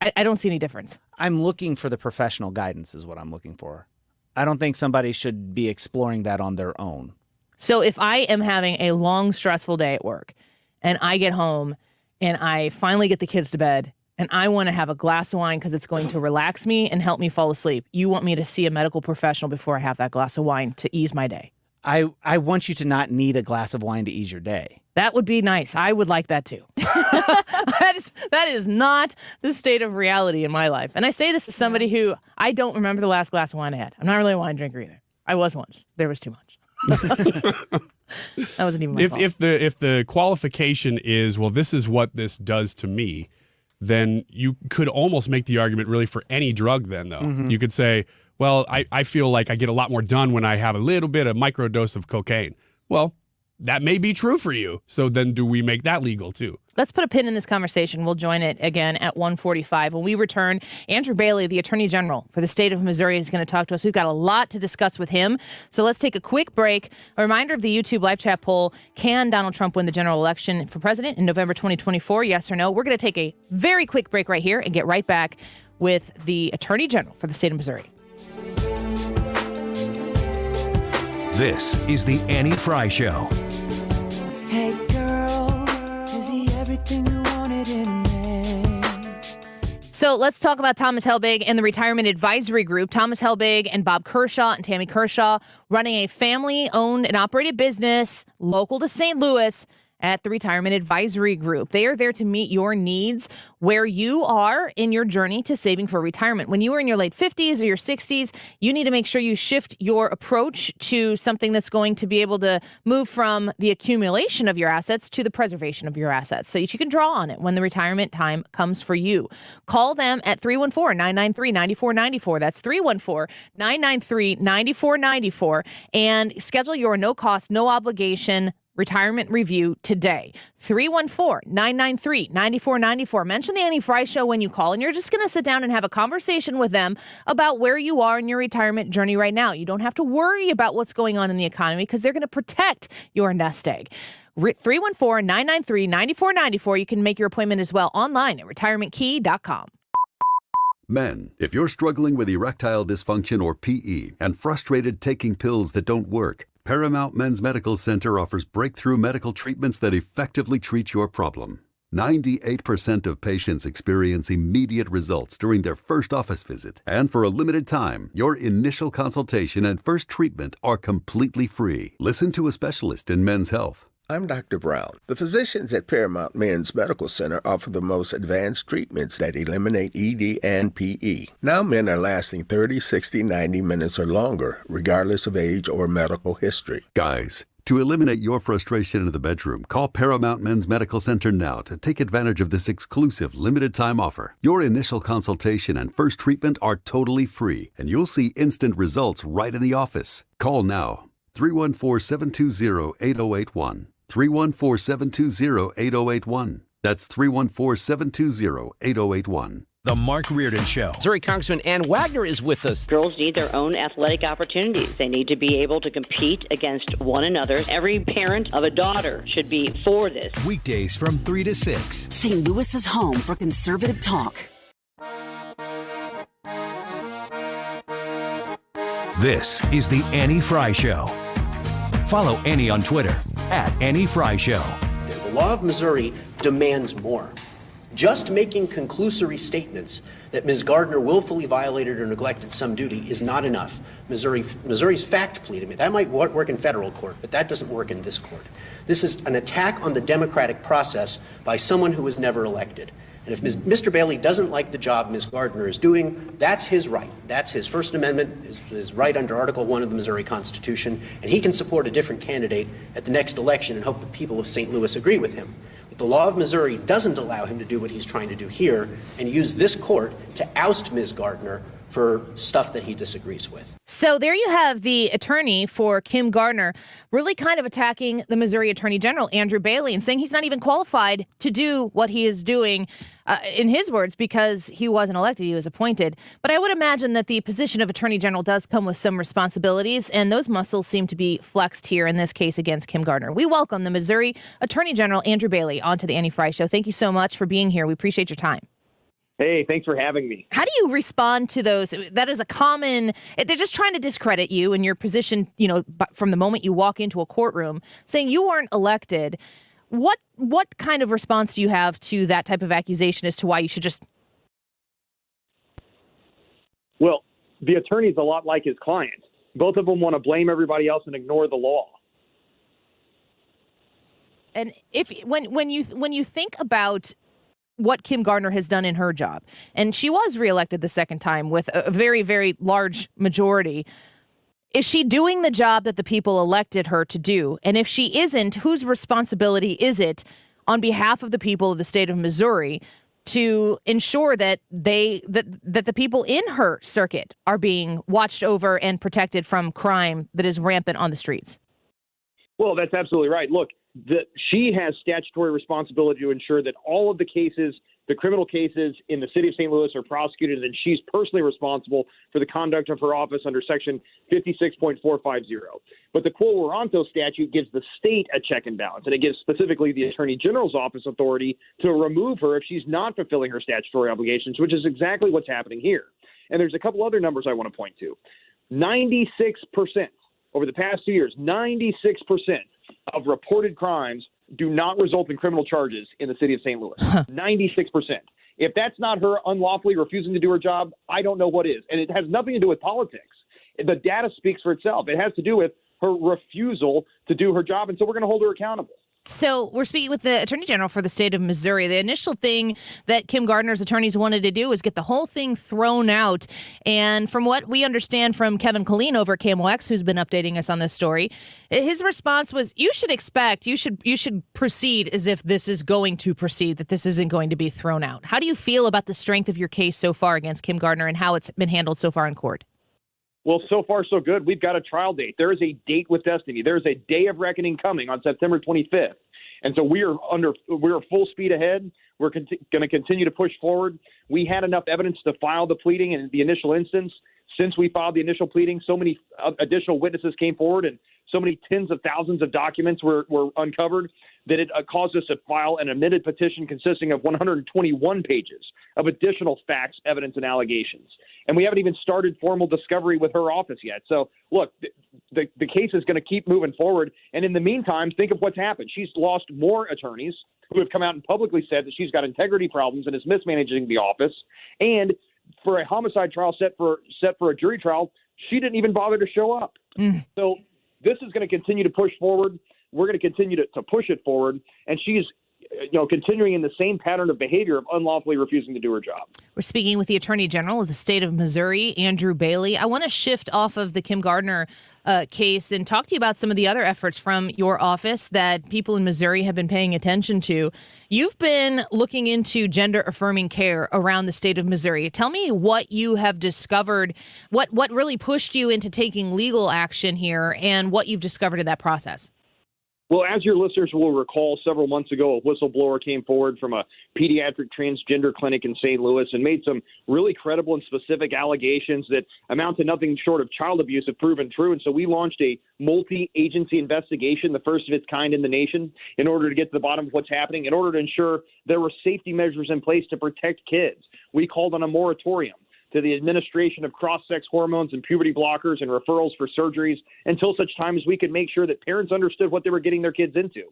I don't see any difference. I'm looking for the professional guidance is what I'm looking for. I don't think somebody should be exploring that on their own. So if I am having a long, stressful day at work and I get home and I finally get the kids to bed and I want to have a glass of wine because it's going to relax me and help me fall asleep, you want me to see a medical professional before I have that glass of wine to ease my day. I want you to not need a glass of wine to ease your day. That would be nice. I would like that too. That is not the state of reality in my life. And I say this as somebody who I don't remember the last glass of wine I had. I'm not really a wine drinker either. I was once. There was too much. That wasn't even my fault. If the qualification is, well, this is what this does to me, then you could almost make the argument really for any drug then, though. Mm-hmm. You could say, well, I feel like I get a lot more done when I have a little bit of microdose of cocaine. Well, that may be true for you. So then do we make that legal too? Let's put a pin in this conversation. We'll join it again at 1:45. When we return, Andrew Bailey, the Attorney General for the state of Missouri, is going to talk to us. We've got a lot to discuss with him. So let's take a quick break. A reminder of the YouTube live chat poll. Can Donald Trump win the general election for president in November 2024? Yes or no? We're going to take a very quick break right here and get right back with the Attorney General for the state of Missouri. This is the Annie Frey Show. Hey girl, is he everything you wanted in me? So let's talk about Thomas Helbig and the Retirement Advisory Group. Thomas Helbig and Bob Kershaw and Tammy Kershaw running a family-owned and operated business local to St. Louis at the Retirement Advisory Group. They are there to meet your needs where you are in your journey to saving for retirement. When you are in your late 50s or your 60s, you need to make sure you shift your approach to something that's going to be able to move from the accumulation of your assets to the preservation of your assets so that you can draw on it when the retirement time comes for you. Call them at 314-993-9494. That's 314-993-9494 and schedule your no-cost, no-obligation retirement review today. 314-993-9494. Mention the Annie Frey Show when you call, and you're just going to sit down and have a conversation with them about where you are in your retirement journey right now. You don't have to worry about what's going on in the economy because they're going to protect your nest egg. 314-993-9494. You can make your appointment as well online at retirementkey.com. Men, if you're struggling with erectile dysfunction or PE and frustrated taking pills that don't work, Paramount Men's Medical Center offers breakthrough medical treatments that effectively treat your problem. 98% of patients experience immediate results during their first office visit. And for a limited time, your initial consultation and first treatment are completely free. Listen to a specialist in men's health. I'm Dr. Brown. The physicians at Paramount Men's Medical Center offer the most advanced treatments that eliminate ED and PE. Now men are lasting 30, 60, 90 minutes or longer, regardless of age or medical history. Guys, to eliminate your frustration in the bedroom, call Paramount Men's Medical Center now to take advantage of this exclusive limited-time offer. Your initial consultation and first treatment are totally free, and you'll see instant results right in the office. Call now. 314-720-8081. 314-720-8081. That's 314-720-8081. The Mark Reardon Show. Missouri Congressman Ann Wagner is with us. Girls need their own athletic opportunities. They need to be able to compete against one another. Every parent of a daughter should be for this. Weekdays from 3 to 6. St. Louis's home for conservative talk. This is the Annie Frey Show. Follow Annie on Twitter at Annie Frey Show. The law of Missouri demands more. Just making conclusory statements that Ms. Gardner willfully violated or neglected some duty is not enough. Missouri's fact plea to me, that might work in federal court, but that doesn't work in this court. This is an attack on the democratic process by someone who was never elected. And if Mr. Bailey doesn't like the job Ms. Gardner is doing, that's his right. That's his First Amendment, his right under Article 1 of the Missouri Constitution, and he can support a different candidate at the next election and hope the people of St. Louis agree with him. But the law of Missouri doesn't allow him to do what he's trying to do here and use this court to oust Ms. Gardner for stuff that he disagrees with. So there you have the attorney for Kim Gardner really kind of attacking the Missouri Attorney General, Andrew Bailey, and saying he's not even qualified to do what he is doing, in his words, because he wasn't elected, he was appointed. But I would imagine that the position of Attorney General does come with some responsibilities, and those muscles seem to be flexed here in this case against Kim Gardner. We welcome the Missouri Attorney General, Andrew Bailey, onto the Annie Frey Show. Thank you so much for being here. We appreciate your time. Hey, thanks for having me. How do you respond to those? That is a common, they're just trying to discredit you and your position, from the moment you walk into a courtroom, saying you weren't elected. What kind of response do you have to that type of accusation as to why you should just... Well, the attorney's a lot like his client. Both of them want to blame everybody else and ignore the law. And when you think about what Kim Gardner has done in her job, and she was reelected the second time with a very, very large majority, is she doing the job that the people elected her to do? And if she isn't, whose responsibility is it on behalf of the people of the state of Missouri to ensure that that the people in her circuit are being watched over and protected from crime that is rampant on the streets? Well, that's absolutely right. Look, she has statutory responsibility to ensure that all of the cases, the criminal cases in the city of St. Louis are prosecuted, and she's personally responsible for the conduct of her office under Section 56.450. But the Quo Warranto statute gives the state a check and balance, and it gives specifically the Attorney General's office authority to remove her if she's not fulfilling her statutory obligations, which is exactly what's happening here. And there's a couple other numbers I want to point to. 96% over the past 2 years, 96% of reported crimes do not result in criminal charges in the city of St. Louis. 96%. If that's not her unlawfully refusing to do her job, I don't know what is. And it has nothing to do with politics. The data speaks for itself. It has to do with her refusal to do her job, and so we're going to hold her accountable. So we're speaking with the Attorney General for the state of Missouri. The initial thing that Kim Gardner's attorneys wanted to do was get the whole thing thrown out. And from what we understand from Kevin Killeen over at KMOX, who's been updating us on this story, his response was, you should proceed as if this is going to proceed, that this isn't going to be thrown out. How do you feel about the strength of your case so far against Kim Gardner and how it's been handled so far in court? Well, so far, so good. We've got a trial date. There is a date with destiny. There is a day of reckoning coming on September 25th. And so we are full speed ahead. We're going to continue to push forward. We had enough evidence to file the pleading in the initial instance. Since we filed the initial pleading, so many additional witnesses came forward and so many tens of thousands of documents were uncovered that it caused us to file an amended petition consisting of 121 pages of additional facts, evidence, and allegations. And we haven't even started formal discovery with her office yet. So, look, the case is going to keep moving forward. And in the meantime, think of what's happened. She's lost more attorneys who have come out and publicly said that she's got integrity problems and is mismanaging the office. And for a homicide trial set for a jury trial, she didn't even bother to show up. So this is going to continue to push forward. We're going to continue to push it forward. And she's continuing in the same pattern of behavior of unlawfully refusing to do her job. We're speaking with the Attorney General of the state of Missouri, Andrew Bailey. I want to shift off of the Kim Gardner case and talk to you about some of the other efforts from your office that people in Missouri have been paying attention to. You've been looking into gender-affirming care around the state of Missouri. Tell me what you have discovered, what really pushed you into taking legal action here, and what you've discovered in that process. Well, as your listeners will recall, several months ago, a whistleblower came forward from a pediatric transgender clinic in St. Louis and made some really credible and specific allegations that amount to nothing short of child abuse if proven true. And so we launched a multi-agency investigation, the first of its kind in the nation, in order to get to the bottom of what's happening, in order to ensure there were safety measures in place to protect kids. We called on a moratorium to the administration of cross-sex hormones and puberty blockers and referrals for surgeries until such time as we could make sure that parents understood what they were getting their kids into.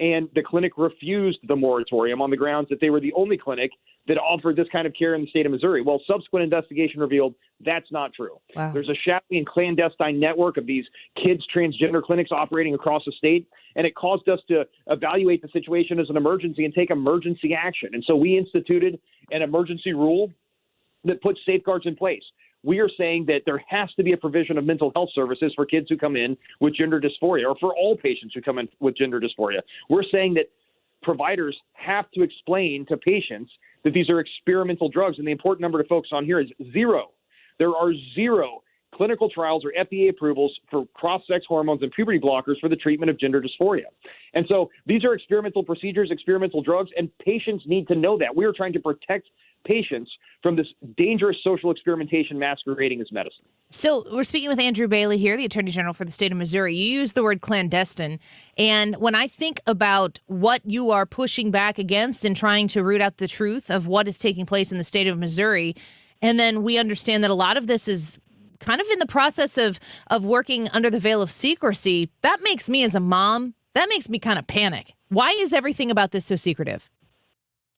And the clinic refused the moratorium on the grounds that they were the only clinic that offered this kind of care in the state of Missouri. Well, subsequent investigation revealed that's not true. Wow. There's a shadowy and clandestine network of these kids' transgender clinics operating across the state, and it caused us to evaluate the situation as an emergency and take emergency action. And so we instituted an emergency rule that puts safeguards in place. We are saying that there has to be a provision of mental health services for kids who come in with gender dysphoria, or for all patients who come in with gender dysphoria. We're saying that providers have to explain to patients that these are experimental drugs, and the important number to focus on here is 0. There are 0 clinical trials or FDA approvals for cross-sex hormones and puberty blockers for the treatment of gender dysphoria. And so these are experimental procedures, experimental drugs, and patients need to know that. We are trying to protect patients from this dangerous social experimentation masquerading as medicine. So we're speaking with Andrew Bailey here, the Attorney General for the state of Missouri. You use the word clandestine. And when I think about what you are pushing back against and trying to root out the truth of what is taking place in the state of Missouri, and then we understand that a lot of this is kind of in the process of working under the veil of secrecy, that makes me as a mom, that makes me kind of panic. Why is everything about this so secretive?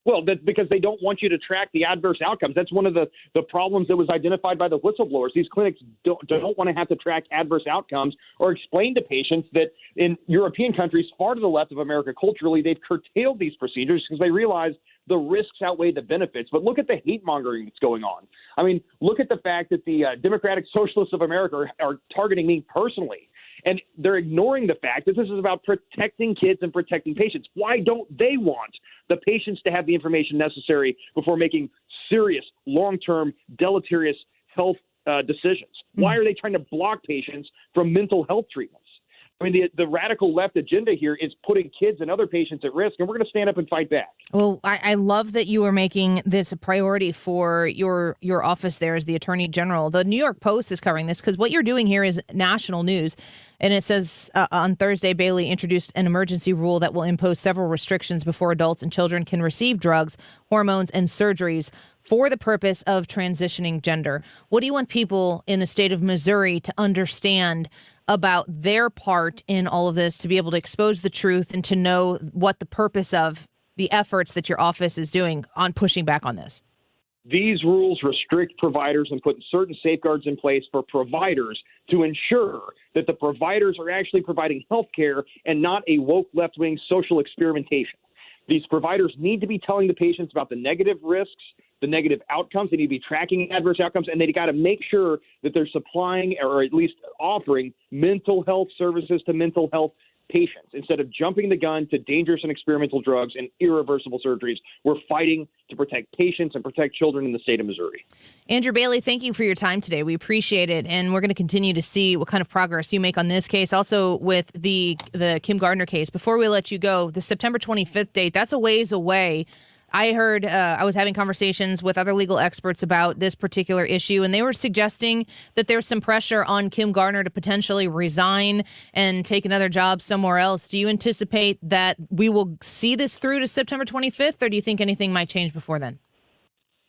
Well, that's because they don't want you to track the adverse outcomes. That's one of the problems that was identified by the whistleblowers. These clinics don't want to have to track adverse outcomes or explain to patients that in European countries far to the left of America culturally, they've curtailed these procedures because they realize the risks outweigh the benefits. But look at the hate mongering that's going on. I mean, look at the fact that the Democratic Socialists of America are targeting me personally. And they're ignoring the fact that this is about protecting kids and protecting patients. Why don't they want the patients to have the information necessary before making serious, long-term, deleterious health decisions? Why are they trying to block patients from mental health treatments? I mean, the radical left agenda here is putting kids and other patients at risk, and we're going to stand up and fight back. Well, I love that you are making this a priority for your office there as the Attorney General. The New York Post is covering this because what you're doing here is national news. And it says on Thursday, Bailey introduced an emergency rule that will impose several restrictions before adults and children can receive drugs, hormones, and surgeries for the purpose of transitioning gender. What do you want people in the state of Missouri to understand about their part in all of this, to be able to expose the truth and to know what the purpose of the efforts that your office is doing on pushing back on this? These rules restrict providers and put certain safeguards in place for providers to ensure that the providers are actually providing health care and not a woke left-wing social experimentation. These providers need to be telling the patients about the negative risks, the negative outcomes. They need to be tracking adverse outcomes, and they got to make sure that they're supplying or at least offering mental health services to mental health patients instead of jumping the gun to dangerous and experimental drugs and irreversible surgeries. We're fighting to protect patients and protect children in the state of Missouri. Andrew Bailey, thank you for your time today. We appreciate it, and we're going to continue to see what kind of progress you make on this case. Also with the Kim Gardner case. Before we let you go, the September 25th date, that's a ways away. I heard I was having conversations with other legal experts about this particular issue, and they were suggesting that there's some pressure on Kim Gardner to potentially resign and take another job somewhere else. Do you anticipate that we will see this through to September 25th, or do you think anything might change before then?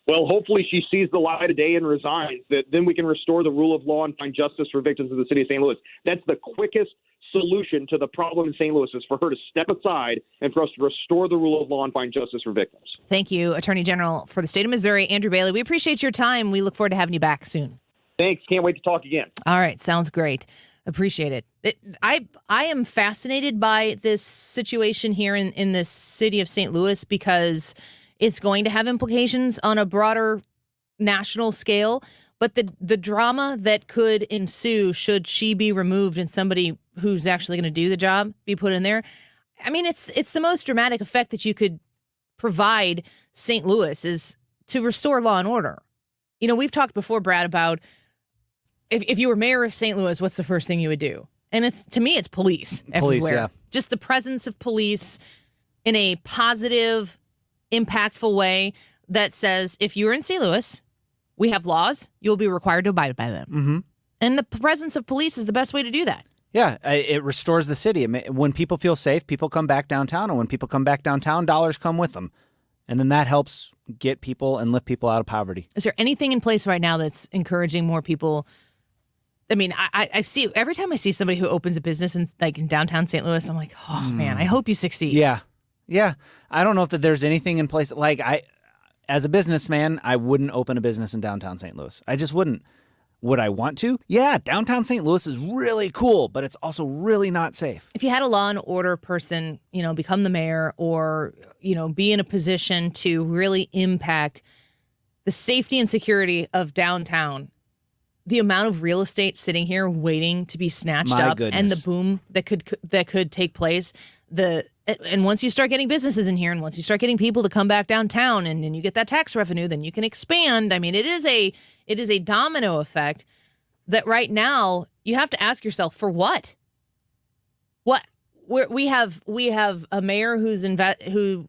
Well, hopefully she sees the light of day and resigns. That then we can restore the rule of law and find justice for victims of the city of St. Louis. That's the quickest solution to the problem in St. Louis, is for her to step aside and for us to restore the rule of law and find justice for victims. Thank you, Attorney General for the state of Missouri, Andrew Bailey. We appreciate your time. We look forward to having you back soon. Thanks. Can't wait to talk again. All right. Sounds great. Appreciate it. I am fascinated by this situation here in the city of St. Louis because it's going to have implications on a broader national scale. But the drama that could ensue should she be removed and somebody who's actually going to do the job be put in there, I mean, it's the most dramatic effect that you could provide St. Louis is to restore law and order. You know, we've talked before, Brad, about if you were mayor of St. Louis, what's the first thing you would do? And to me, it's police everywhere. Yeah. Just the presence of police in a positive, impactful way that says, if you're in St. Louis, we have laws, you'll be required to abide by them. Mm-hmm. And the presence of police is the best way to do that. Yeah, it restores the city. When people feel safe, people come back downtown. And when people come back downtown, dollars come with them. And then that helps get people and lift people out of poverty. Is there anything in place right now that's encouraging more people? I mean, I see every time I see somebody who opens a business in downtown St. Louis, I'm like, oh, man, I hope you succeed. Yeah. I don't know if there's anything in place. As a businessman, I wouldn't open a business in downtown St. Louis. I just wouldn't. Would I want to? Yeah, downtown St. Louis is really cool, but it's also really not safe. If you had a law and order person, become the mayor or, be in a position to really impact the safety and security of downtown, the amount of real estate sitting here waiting to be snatched up and the boom that could take place, and once you start getting businesses in here and once you start getting people to come back downtown and you get that tax revenue, then you can expand. I mean, it is a domino effect that right now you have to ask yourself, for what? We have a mayor who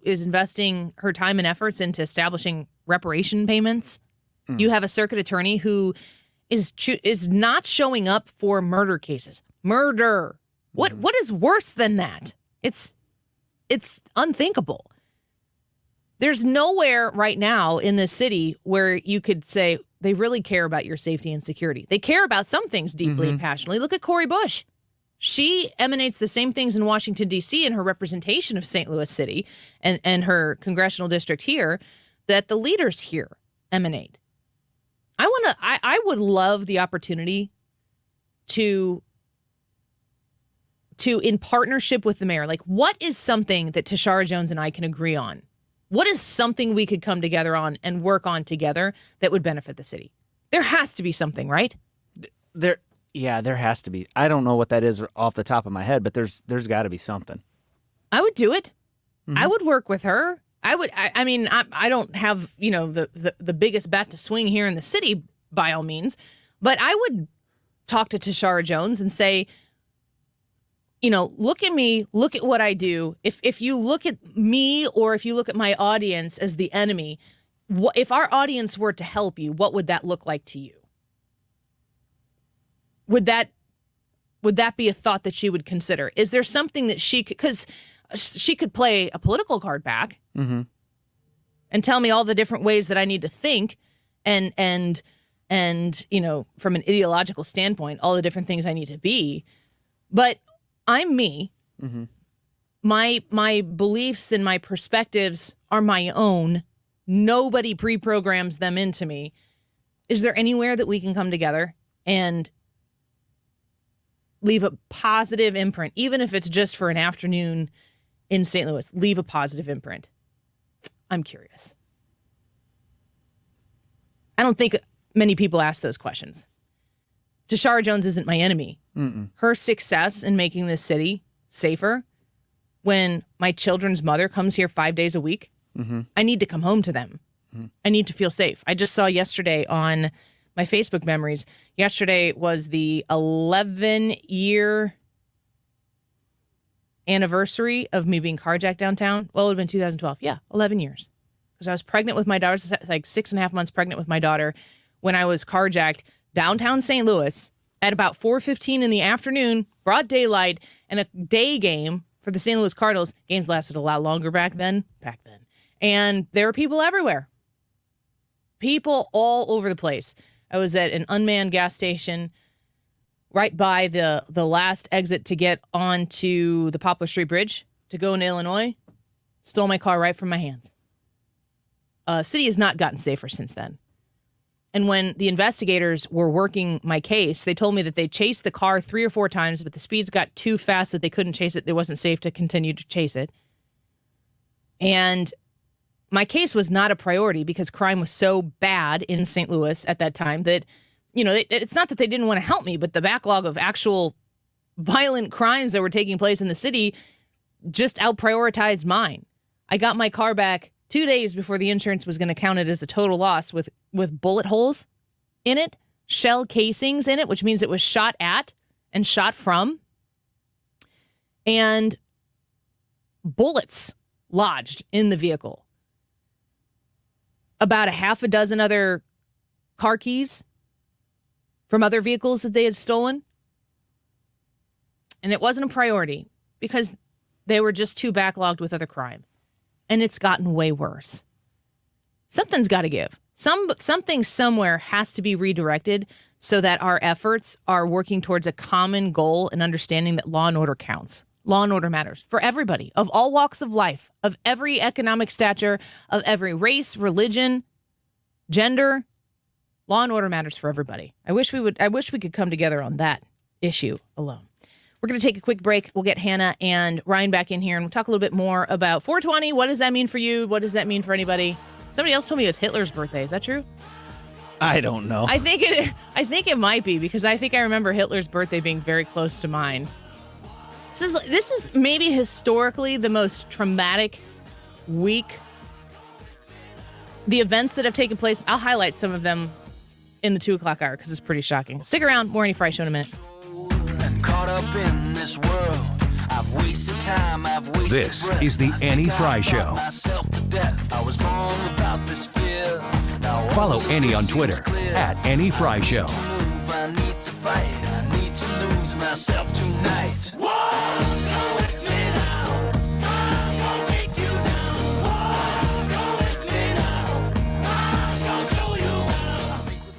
is investing her time and efforts into establishing reparation payments. You have a circuit attorney who is not showing up for murder cases. Murder. What is worse than that? It's unthinkable. There's nowhere right now in the city where you could say they really care about your safety and security. They care about some things deeply and passionately. Look at Cori Bush. She emanates the same things in Washington, D.C. in her representation of St. Louis City and her congressional district here that the leaders here emanate. I would love the opportunity to in partnership with the mayor, what is something that Tashara Jones and I can agree on? What is something we could come together on and work on together that would benefit the city? There has to be something, right? There has to be. I don't know what that is off the top of my head, but there's got to be something. I would do it. I would work with her. I don't have, the biggest bat to swing here in the city by all means, but I would talk to Tashara Jones and say, look at me, look at what I do. If you look at me or if you look at my audience as the enemy, if our audience were to help you, what would that look like to you? Would that be a thought that she would consider? Is there something that she could, because she could play a political card back and tell me all the different ways that I need to think and from an ideological standpoint, all the different things I need to be. But I'm me. my beliefs and my perspectives are my own. Nobody pre-programs them into me. Is there anywhere that we can come together and leave a positive imprint, even if it's just for an afternoon in St. Louis? Leave a positive imprint. I'm curious. I don't think many people ask those questions. Tashara Jones isn't my enemy. Her success in making this city safer, when my children's mother comes here 5 days a week, I need to come home to them. I need to feel safe. I just saw yesterday on my Facebook memories, yesterday was the 11-year anniversary of me being carjacked downtown. Well, it would have been 2012. Yeah, 11 years. Because I was pregnant with my daughter, like 6.5 months pregnant with my daughter, when I was carjacked downtown St. Louis at about 4:15 in the afternoon, broad daylight, and a day game for the St. Louis Cardinals. Games lasted a lot longer back then. And there were people everywhere. People all over the place. I was at an unmanned gas station right by the last exit to get onto the Poplar Street Bridge to go into Illinois. Stole my car right from my hands. City has not gotten safer since then. And when the investigators were working my case, they told me that they chased the car 3 or 4 times, but the speeds got too fast that they couldn't chase it. It wasn't safe to continue to chase it. And my case was not a priority because crime was so bad in St. Louis at that time that, it's not that they didn't want to help me, but the backlog of actual violent crimes that were taking place in the city just out-prioritized mine. I got my car back 2 days before the insurance was going to count it as a total loss with bullet holes in it, shell casings in it, which means it was shot at and shot from, and bullets lodged in the vehicle. About a half a dozen other car keys from other vehicles that they had stolen. And it wasn't a priority because they were just too backlogged with other crime. And it's gotten way worse. Something's got to give. Something somewhere has to be redirected so that our efforts are working towards a common goal and understanding that law and order counts. Law and order matters for everybody, of all walks of life, of every economic stature, of every race, religion, gender. Law and order matters for everybody. I wish we could come together on that issue alone. We're going to take a quick break. We'll get Hannah and Ryan back in here, and we'll talk a little bit more about 420. What does that mean for you? What does that mean for anybody? Somebody else told me it was Hitler's birthday. Is that true? I don't know. I think it might be, because I think I remember Hitler's birthday being very close to mine. This is maybe historically the most traumatic week. The events that have taken place, I'll highlight some of them in the 2 o'clock hour because it's pretty shocking. Stick around. More Annie Frey Show in a minute. Caught up in this world. I've wasted time, This is the Annie Frey Show. I was born without this fear. Follow Annie on Twitter at Annie Frey Show. I need to fight. I need to lose myself tonight.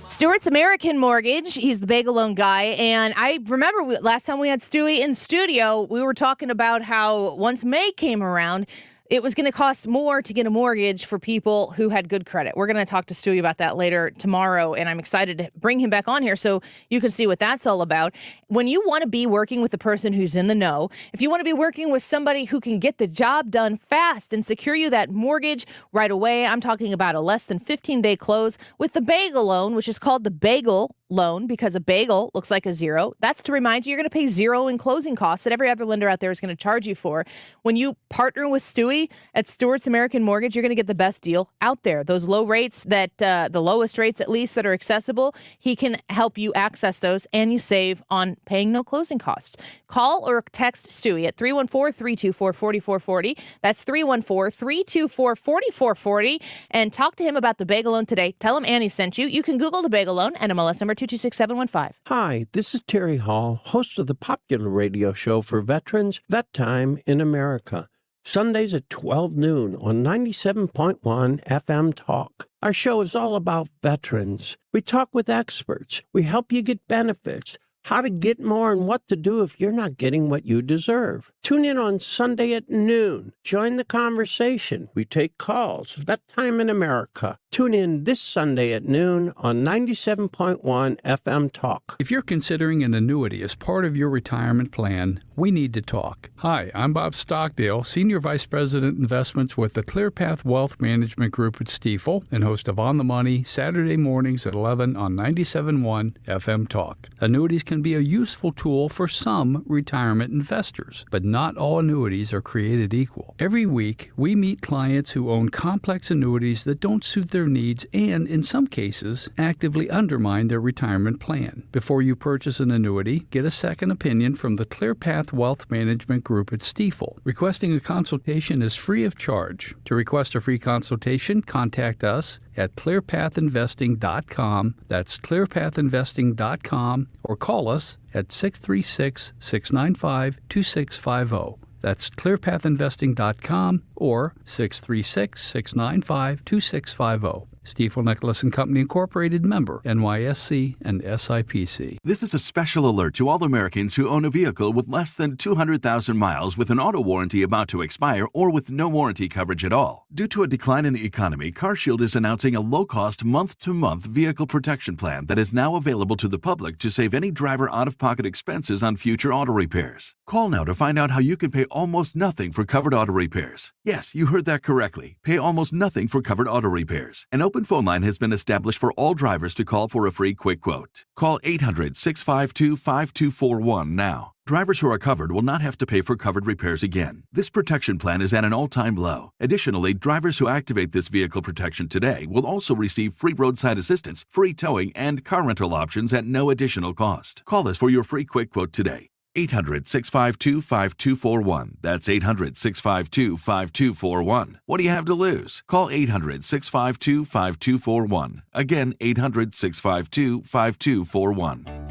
Stewart's American Mortgage. He's the bagel loan guy. And I remember last time we had Stewie in studio, we were talking about how once May came around, it was going to cost more to get a mortgage for people who had good credit. We're going to talk to Stewie about that later tomorrow, and I'm excited to bring him back on here so you can see what that's all about. When you want to be working with the person who's in the know, if you want to be working with somebody who can get the job done fast and secure you that mortgage right away, I'm talking about a less than 15-day close with the bagel loan, which is called the bagel loan because a bagel looks like a zero. That's to remind you you're going to pay zero in closing costs that every other lender out there is going to charge you for. When you partner with Stewie at Stewart's American Mortgage, you're going to get the best deal out there. Those low rates that the lowest rates at least that are accessible, he can help you access those and you save on paying no closing costs. Call or text Stewie at 314-324-4440. That's 314-324-4440 and talk to him about the bagel loan today. Tell him Annie sent you. You can Google the bagel loan and MLS number 226715. Hi, this is Terry Hall, host of the popular radio show for veterans, Vet Time in America. Sundays at 12 noon on 97.1 FM Talk. Our show is all about veterans. We talk with experts. We help you get benefits. how to get more and what to do if you're not getting what you deserve. Tune in on Sunday at noon. Join the conversation. We take calls. That time in America. Tune in this Sunday at noon on 97.1 FM Talk. If you're considering an annuity as part of your retirement plan, we need to talk. Hi, I'm Bob Stockdale, Senior Vice President Investments with the ClearPath Wealth Management Group at Stifel and host of On the Money, Saturday mornings at 11 on 97.1 FM Talk. Annuities can be a useful tool for some retirement investors, but not all annuities are created equal. Every week, we meet clients who own complex annuities that don't suit their needs and, in some cases, actively undermine their retirement plan. Before you purchase an annuity, get a second opinion from the ClearPath Wealth Management Group at Stifel. Requesting a consultation is free of charge. To request a free consultation, contact us at clearpathinvesting.com. That's clearpathinvesting.com, or call us at 636-695-2650. That's clearpathinvesting.com or 636-695-2650. Stifel Nicholas & Company Incorporated, member NYSE and SIPC. This is a special alert to all Americans who own a vehicle with less than 200,000 miles with an auto warranty about to expire or with no warranty coverage at all. Due to a decline in the economy, CarShield is announcing a low-cost month-to-month vehicle protection plan that is now available to the public to save any driver out-of-pocket expenses on future auto repairs. Call now to find out how you can pay almost nothing for covered auto repairs. Yes, you heard that correctly. Pay almost nothing for covered auto repairs. An open phone line has been established for all drivers to call for a free quick quote. Call 800-652-5241 now. Drivers who are covered will not have to pay for covered repairs again. This protection plan is at an all-time low. Additionally, drivers who activate this vehicle protection today will also receive free roadside assistance, free towing, and car rental options at no additional cost. Call us for your free quick quote today. 800-652-5241. That's 800-652-5241. What do you have to lose? Call 800-652-5241. Again, 800-652-5241.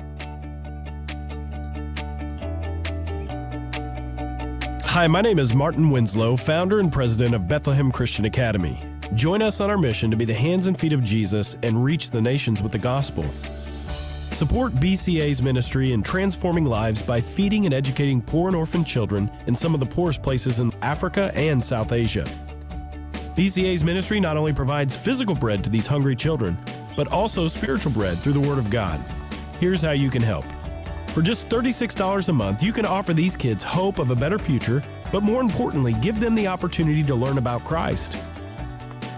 Hi, my name is Martin Winslow, founder and president of Bethlehem Christian Academy. Join us on our mission to be the hands and feet of Jesus and reach the nations with the gospel. Support BCA's ministry in transforming lives by feeding and educating poor and orphan children in some of the poorest places in Africa and South Asia. BCA's ministry not only provides physical bread to these hungry children, but also spiritual bread through the Word of God. Here's how you can help. For just $36 a month, you can offer these kids hope of a better future, but more importantly, give them the opportunity to learn about Christ.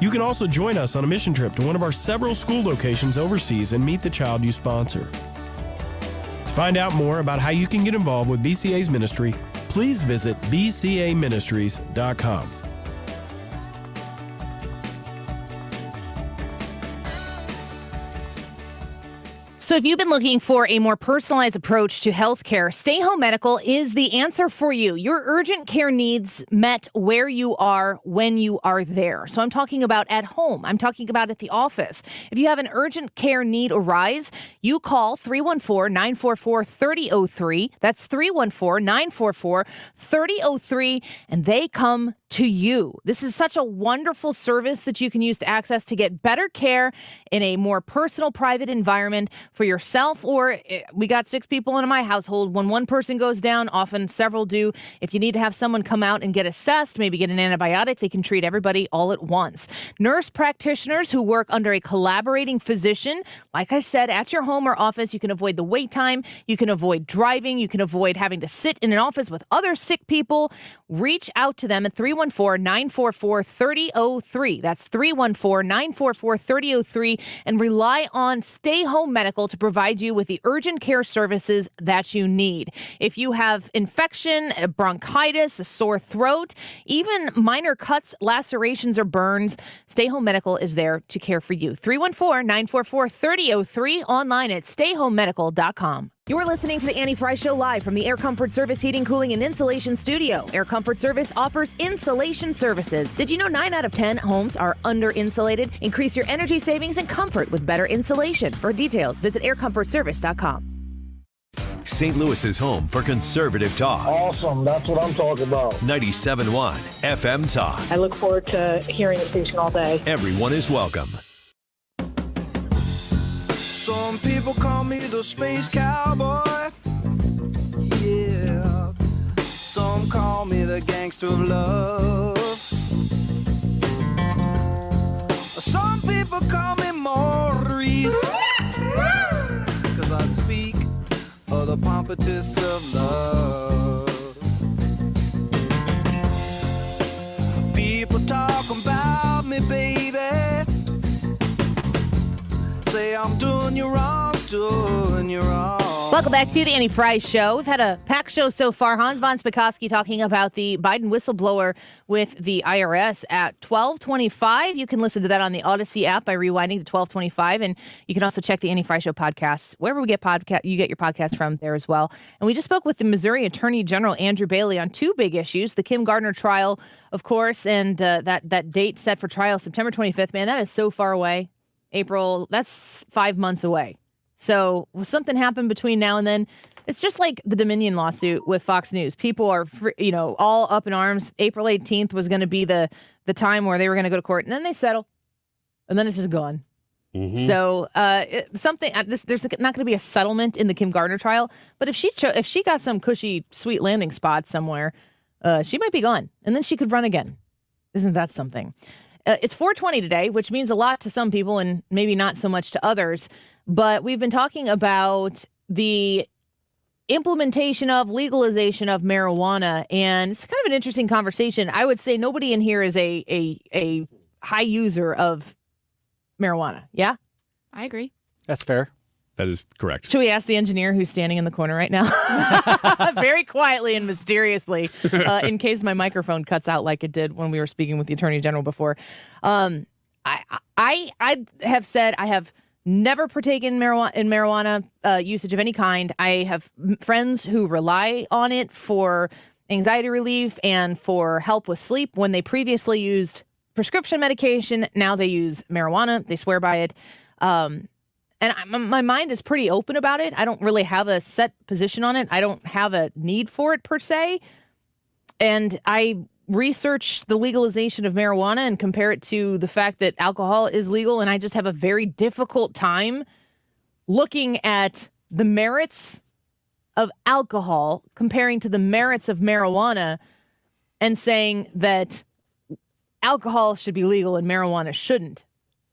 You can also join us on a mission trip to one of our several school locations overseas and meet the child you sponsor. To find out more about how you can get involved with BCA's ministry, please visit bcaministries.com. So if you've been looking for a more personalized approach to healthcare, Stay Home Medical is the answer for you. Your urgent care needs met where you are when you are there. So I'm talking about at home. I'm talking about at the office. If you have an urgent care need arise, you call 314-944-3003. That's 314-944-3003, and they come to you. This is such a wonderful service that you can use to access to get better care in a more personal, private environment for yourself, or we got 6 people in my household. When one person goes down, often several do. If you need to have someone come out and get assessed, maybe get an antibiotic, they can treat everybody all at once. Nurse practitioners who work under a collaborating physician, like I said, at your home or office, you can avoid the wait time, you can avoid driving, you can avoid having to sit in an office with other sick people. Reach out to them at 314-944-3003. That's 314-944-3003, and rely on Stay Home Medical to provide you with the urgent care services that you need. If you have infection, bronchitis, a sore throat, even minor cuts, lacerations, or burns, Stay Home Medical is there to care for you. 314-944-3003, online at stayhomemedical.com. You're listening to the Annie Frey Show live from the Air Comfort Service Heating, Cooling, and Insulation Studio. Air Comfort Service offers insulation services. Did you know 9 out of 10 homes are under-insulated? Increase your energy savings and comfort with better insulation. For details, visit aircomfortservice.com. St. Louis's home for conservative talk. Awesome. That's what I'm talking about. 97.1 FM Talk. I look forward to hearing the station all day. Everyone is welcome. Some people call me the space cowboy. Yeah. Some call me the gangster of love. Some people call me Maurice. 'Cause I speak of the pompatus of love. People talk about me, baby. Say I'm doing you wrong, doing you wrong. Welcome back to the Annie Frey Show. We've had a packed show so far. Hans Von Spakovsky talking about the Biden whistleblower with the IRS at 12:25. You can listen to that on the Odyssey app by rewinding to 12:25, and you can also check the Annie Frey Show podcasts wherever you get your podcast from there as well. And we just spoke with the Missouri Attorney General Andrew Bailey on two big issues: the Kim Gardner trial, of course, and that date set for trial September 25th. Man, that is so far away. April, that's 5 months away. So will something happen between now and then? It's just like the Dominion lawsuit with Fox News. People are, all up in arms. April 18th was going to be the time where they were going to go to court, and then they settle, and then it's just gone. Mm-hmm. So there's not going to be a settlement in the Kim Gardner trial. But if she got some cushy, sweet landing spot somewhere, she might be gone, and then she could run again. Isn't that something? It's 4:20 today, which means a lot to some people and maybe not so much to others. But we've been talking about the implementation of legalization of marijuana, and it's kind of an interesting conversation. I would say nobody in here is a high user of marijuana. Yeah? I agree. That's fair. That is correct. Should we ask the engineer who's standing in the corner right now? Very quietly and mysteriously, in case my microphone cuts out like it did when we were speaking with the Attorney General before. I have said I have never partaken in marijuana usage of any kind. I have friends who rely on it for anxiety relief and for help with sleep when they previously used prescription medication. Now they use marijuana. They swear by it. And my mind is pretty open about it. I don't really have a set position on it. I don't have a need for it per se. And I researched the legalization of marijuana and compare it to the fact that alcohol is legal. And I just have a very difficult time looking at the merits of alcohol comparing to the merits of marijuana and saying that alcohol should be legal and marijuana shouldn't.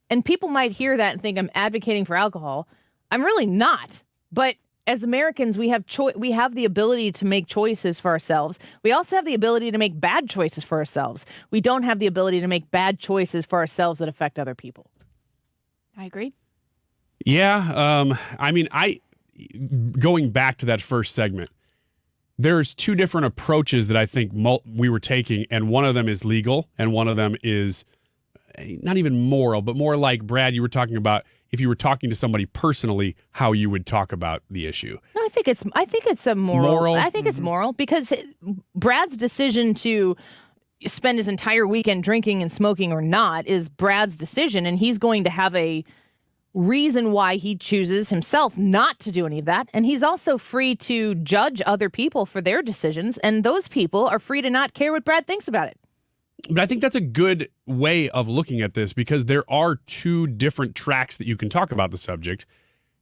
And people might hear that and think I'm advocating for alcohol. I'm really not. But as Americans, we have the ability to make choices for ourselves. We also have the ability to make bad choices for ourselves. We don't have the ability to make bad choices for ourselves that affect other people. I agree. Yeah. Going back to that first segment, there's two different approaches that I think we were taking, and one of them is legal, and one of them is not even moral, but more like, Brad, you were talking about if you were talking to somebody personally, how you would talk about the issue. No, I think it's a moral. I think it's moral because Brad's decision to spend his entire weekend drinking and smoking or not is Brad's decision, and he's going to have a reason why he chooses himself not to do any of that. And he's also free to judge other people for their decisions, and those people are free to not care what Brad thinks about it. But I think that's a good way of looking at this because there are two different tracks that you can talk about the subject,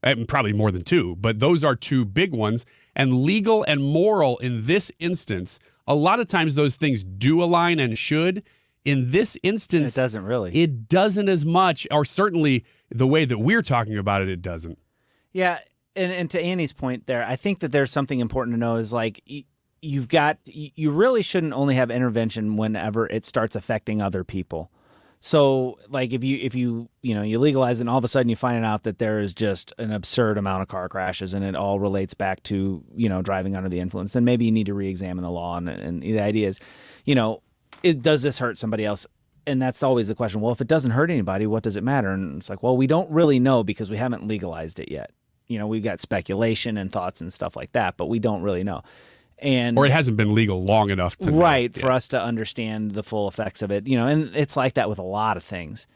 and probably more than two, but those are two big ones. And legal and moral in this instance, a lot of times those things do align and should. In this instance, it doesn't really. It doesn't as much, or certainly the way that we're talking about it, it doesn't. Yeah, and to Annie's point there, I think that there's something important to know is like you really shouldn't only have intervention whenever it starts affecting other people. So like if you legalize it and all of a sudden you find out that there is just an absurd amount of car crashes and it all relates back to, driving under the influence, then maybe you need to re-examine the law. And the idea is, does this hurt somebody else? And that's always the question. Well, if it doesn't hurt anybody, what does it matter? And it's like, well, we don't really know because we haven't legalized it yet. We've got speculation and thoughts and stuff like that, but we don't really know. Or it hasn't been legal long enough to know. For us to understand the full effects of it, and it's like that with a lot of things.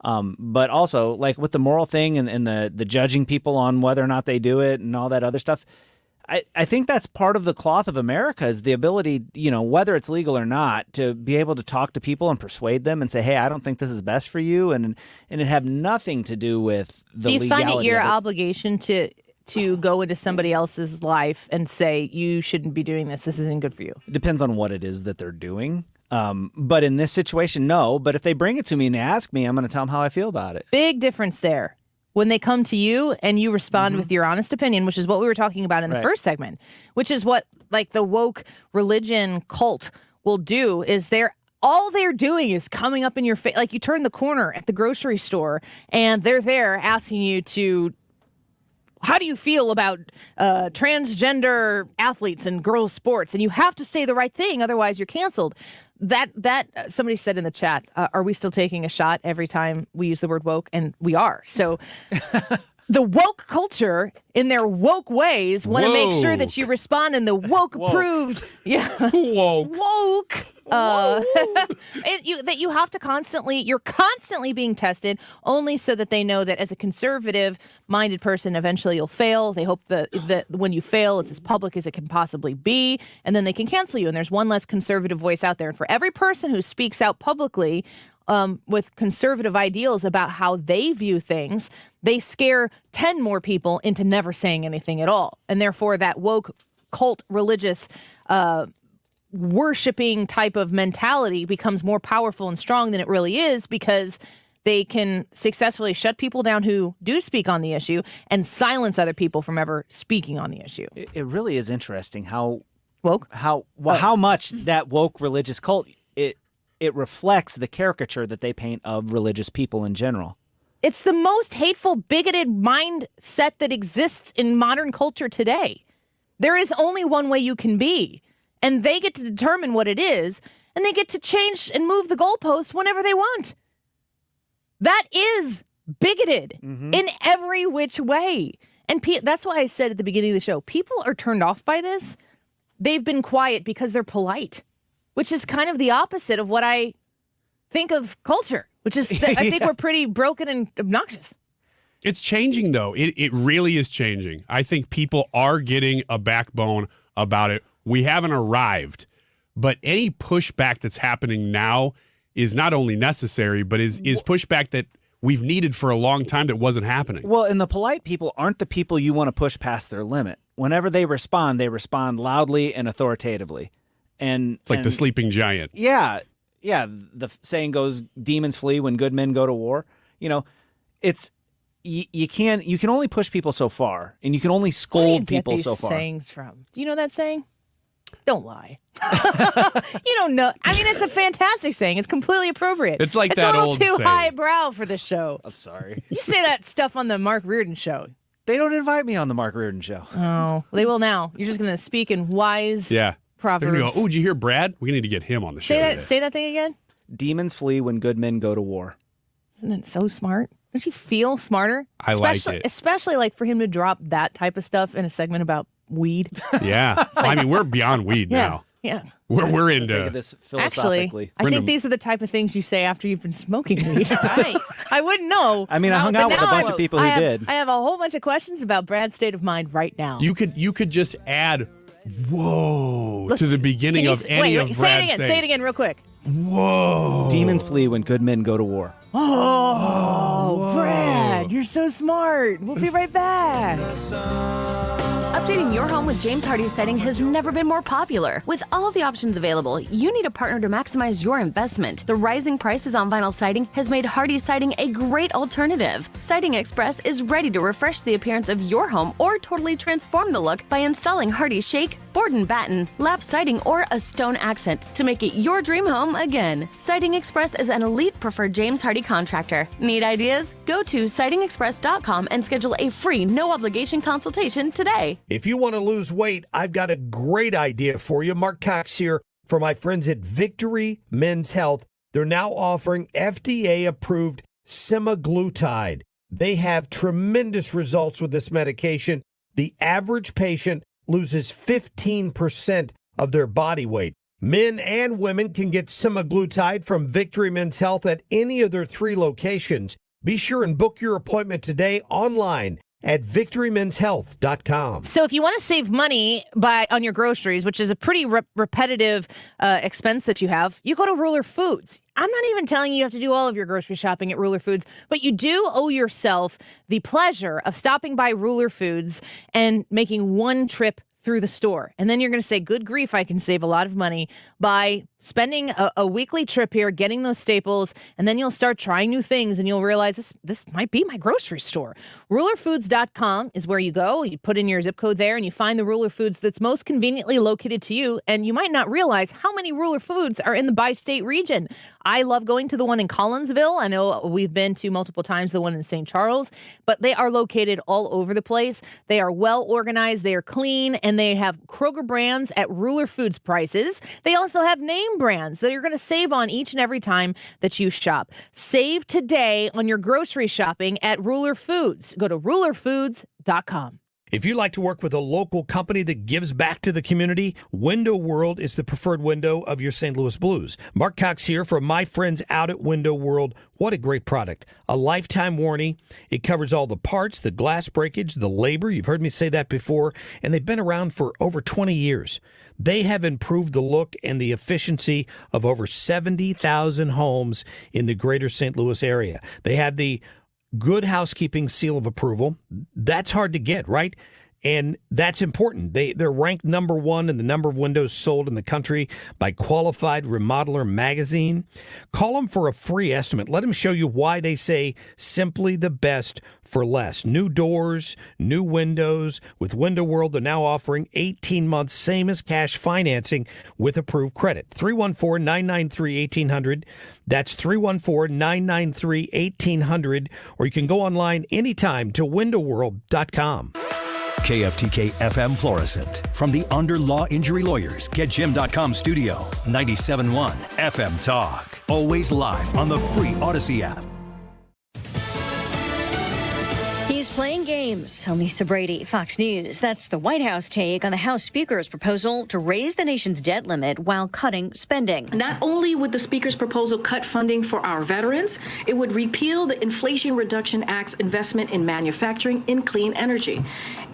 But also like with the moral thing and the judging people on whether or not they do it and all that other stuff, I think that's part of the cloth of America is the ability, whether it's legal or not, to be able to talk to people and persuade them and say, hey, I don't think this is best for you. And it have nothing to do with the legality. Do you find it your obligation to go into somebody else's life and say, you shouldn't be doing this. This isn't good for you? It depends on what it is that they're doing. But in this situation, no. But if they bring it to me and they ask me, I'm going to tell them how I feel about it. Big difference there. When they come to you and you respond with your honest opinion, which is what we were talking about in the first segment, which is what like the woke religion cult will do, is all they're doing is coming up in your face. Like you turn the corner at the grocery store and they're there asking you to, how do you feel about transgender athletes and girls sports? And you have to say the right thing, otherwise you're canceled. That somebody said in the chat, are we still taking a shot every time we use the word woke? And we are. So the woke culture, in their woke ways, want to make sure that you respond in the woke-approved. Yeah. Woke. That you have to you're constantly being tested, only so that they know that as a conservative-minded person, eventually you'll fail. They hope that when you fail, it's as public as it can possibly be, and then they can cancel you. And there's one less conservative voice out there. And for every person who speaks out publicly with conservative ideals about how they view things, they scare 10 more people into never saying anything at all. And therefore, that woke cult religious worshipping type of mentality becomes more powerful and strong than it really is, because they can successfully shut people down who do speak on the issue and silence other people from ever speaking on the issue. It really is interesting how woke, how much that woke religious cult, it reflects the caricature that they paint of religious people in general. It's the most hateful, bigoted mindset that exists in modern culture today. There is only one way you can be, and they get to determine what it is, and they get to change and move the goalposts whenever they want. That is bigoted in every which way. And that's why I said at the beginning of the show, people are turned off by this. They've been quiet because they're polite, which is kind of the opposite of what I think of culture, which is I think we're pretty broken and obnoxious. It's changing, though. It really is changing. I think people are getting a backbone about it. We haven't arrived, but any pushback that's happening now is not only necessary, but is pushback that we've needed for a long time that wasn't happening. Well, and the polite people aren't the people you want to push past their limit. Whenever they respond loudly and authoritatively. And it's like the sleeping giant. Yeah. The saying goes, demons flee when good men go to war. It's you can only push people so far, and you can only scold people so far. Sayings from? Do you know that saying? Don't lie. You don't know. I mean, it's a fantastic saying. It's completely appropriate. It's like that old saying. It's a little too highbrow for this show. I'm sorry. You say that stuff on the Mark Reardon show. They don't invite me on the Mark Reardon show. Oh, they will now. You're just going to speak in wise proverbs. They're gonna go, did you hear Brad? We need to get him on the show. Say that thing again. Demons flee when good men go to war. Isn't it so smart? Don't you feel smarter? I like it. Especially like for him to drop that type of stuff in a segment about weed. Yeah. I mean, we're beyond weed now. Yeah. We're into this philosophically. Actually, I think these are the type of things you say after you've been smoking weed. Right. I wouldn't know. I mean, I hung out with a bunch of people who did. I have a whole bunch of questions about Brad's state of mind right now. You could just add whoa to the beginning of any of Brad's sayings. Say it again real quick. Whoa. Demons flee when good men go to war. Oh, Brad, you're so smart. We'll be right back. Updating your home with James Hardie Siding has never been more popular. With all the options available, you need a partner to maximize your investment. The rising prices on vinyl siding has made Hardie Siding a great alternative. Siding Express is ready to refresh the appearance of your home or totally transform the look by installing Hardie Shake, board and batten, lap siding, or a stone accent to make it your dream home again. Siding Express is an elite preferred James Hardie contractor. Need ideas? Go to sidingexpress.com and schedule a free, no-obligation consultation today. If you want to lose weight, I've got a great idea for you. Mark Cox here for my friends at Victory Men's Health. They're now offering FDA-approved semaglutide. They have tremendous results with this medication. The average patient loses 15% of their body weight. Men and women can get semaglutide from Victory Men's Health at any of their 3 locations. Be sure and book your appointment today online at victorymenshealth.com. So if you want to save money on your groceries, which is a pretty repetitive expense that you have, you go to Ruler Foods. I'm not even telling you have to do all of your grocery shopping at Ruler Foods, but you do owe yourself the pleasure of stopping by Ruler Foods and making one trip through the store. And then you're going to say, good grief, I can save a lot of money by spending a weekly trip here, getting those staples, and then you'll start trying new things and you'll realize this might be my grocery store. RulerFoods.com is where you go. You put in your zip code there and you find the Ruler Foods that's most conveniently located to you. And you might not realize how many Ruler Foods are in the bi-state region. I love going to the one in Collinsville. I know we've been to multiple times the one in St. Charles, but they are located all over the place. They are well organized, they are clean, and they have Kroger brands at Ruler Foods prices. They also have name brands that you're going to save on each and every time that you shop. Save today on your grocery shopping at Ruler Foods. Go to rulerfoods.com. If you like to work with a local company that gives back to the community, Window World is the preferred window of your St. Louis Blues. Mark Cox here from my friends out at Window World. What a great product. A lifetime warranty. It covers all the parts, the glass breakage, the labor. You've heard me say that before. And they've been around for over 20 years. They have improved the look and the efficiency of over 70,000 homes in the greater St. Louis area. They have the Good Housekeeping seal of approval. That's hard to get, right? And that's important. They're ranked number one in the number of windows sold in the country by Qualified Remodeler magazine. Call them for a free estimate. Let them show you why they say simply the best for less. New doors, new windows. With Window World, they're now offering 18 months, same as cash financing with approved credit. 314-993-1800. That's 314-993-1800. Or you can go online anytime to windowworld.com. KFTK FM Florissant. From the Under Law Injury Lawyers, GetJim.com studio. 97.1 FM Talk. Always live on the free Odyssey app. He's playing games. I'm Lisa Brady, Fox News. That's the White House take on the House Speaker's proposal to raise the nation's debt limit while cutting spending. Not only would the Speaker's proposal cut funding for our veterans, it would repeal the Inflation Reduction Act's investment in manufacturing in clean energy,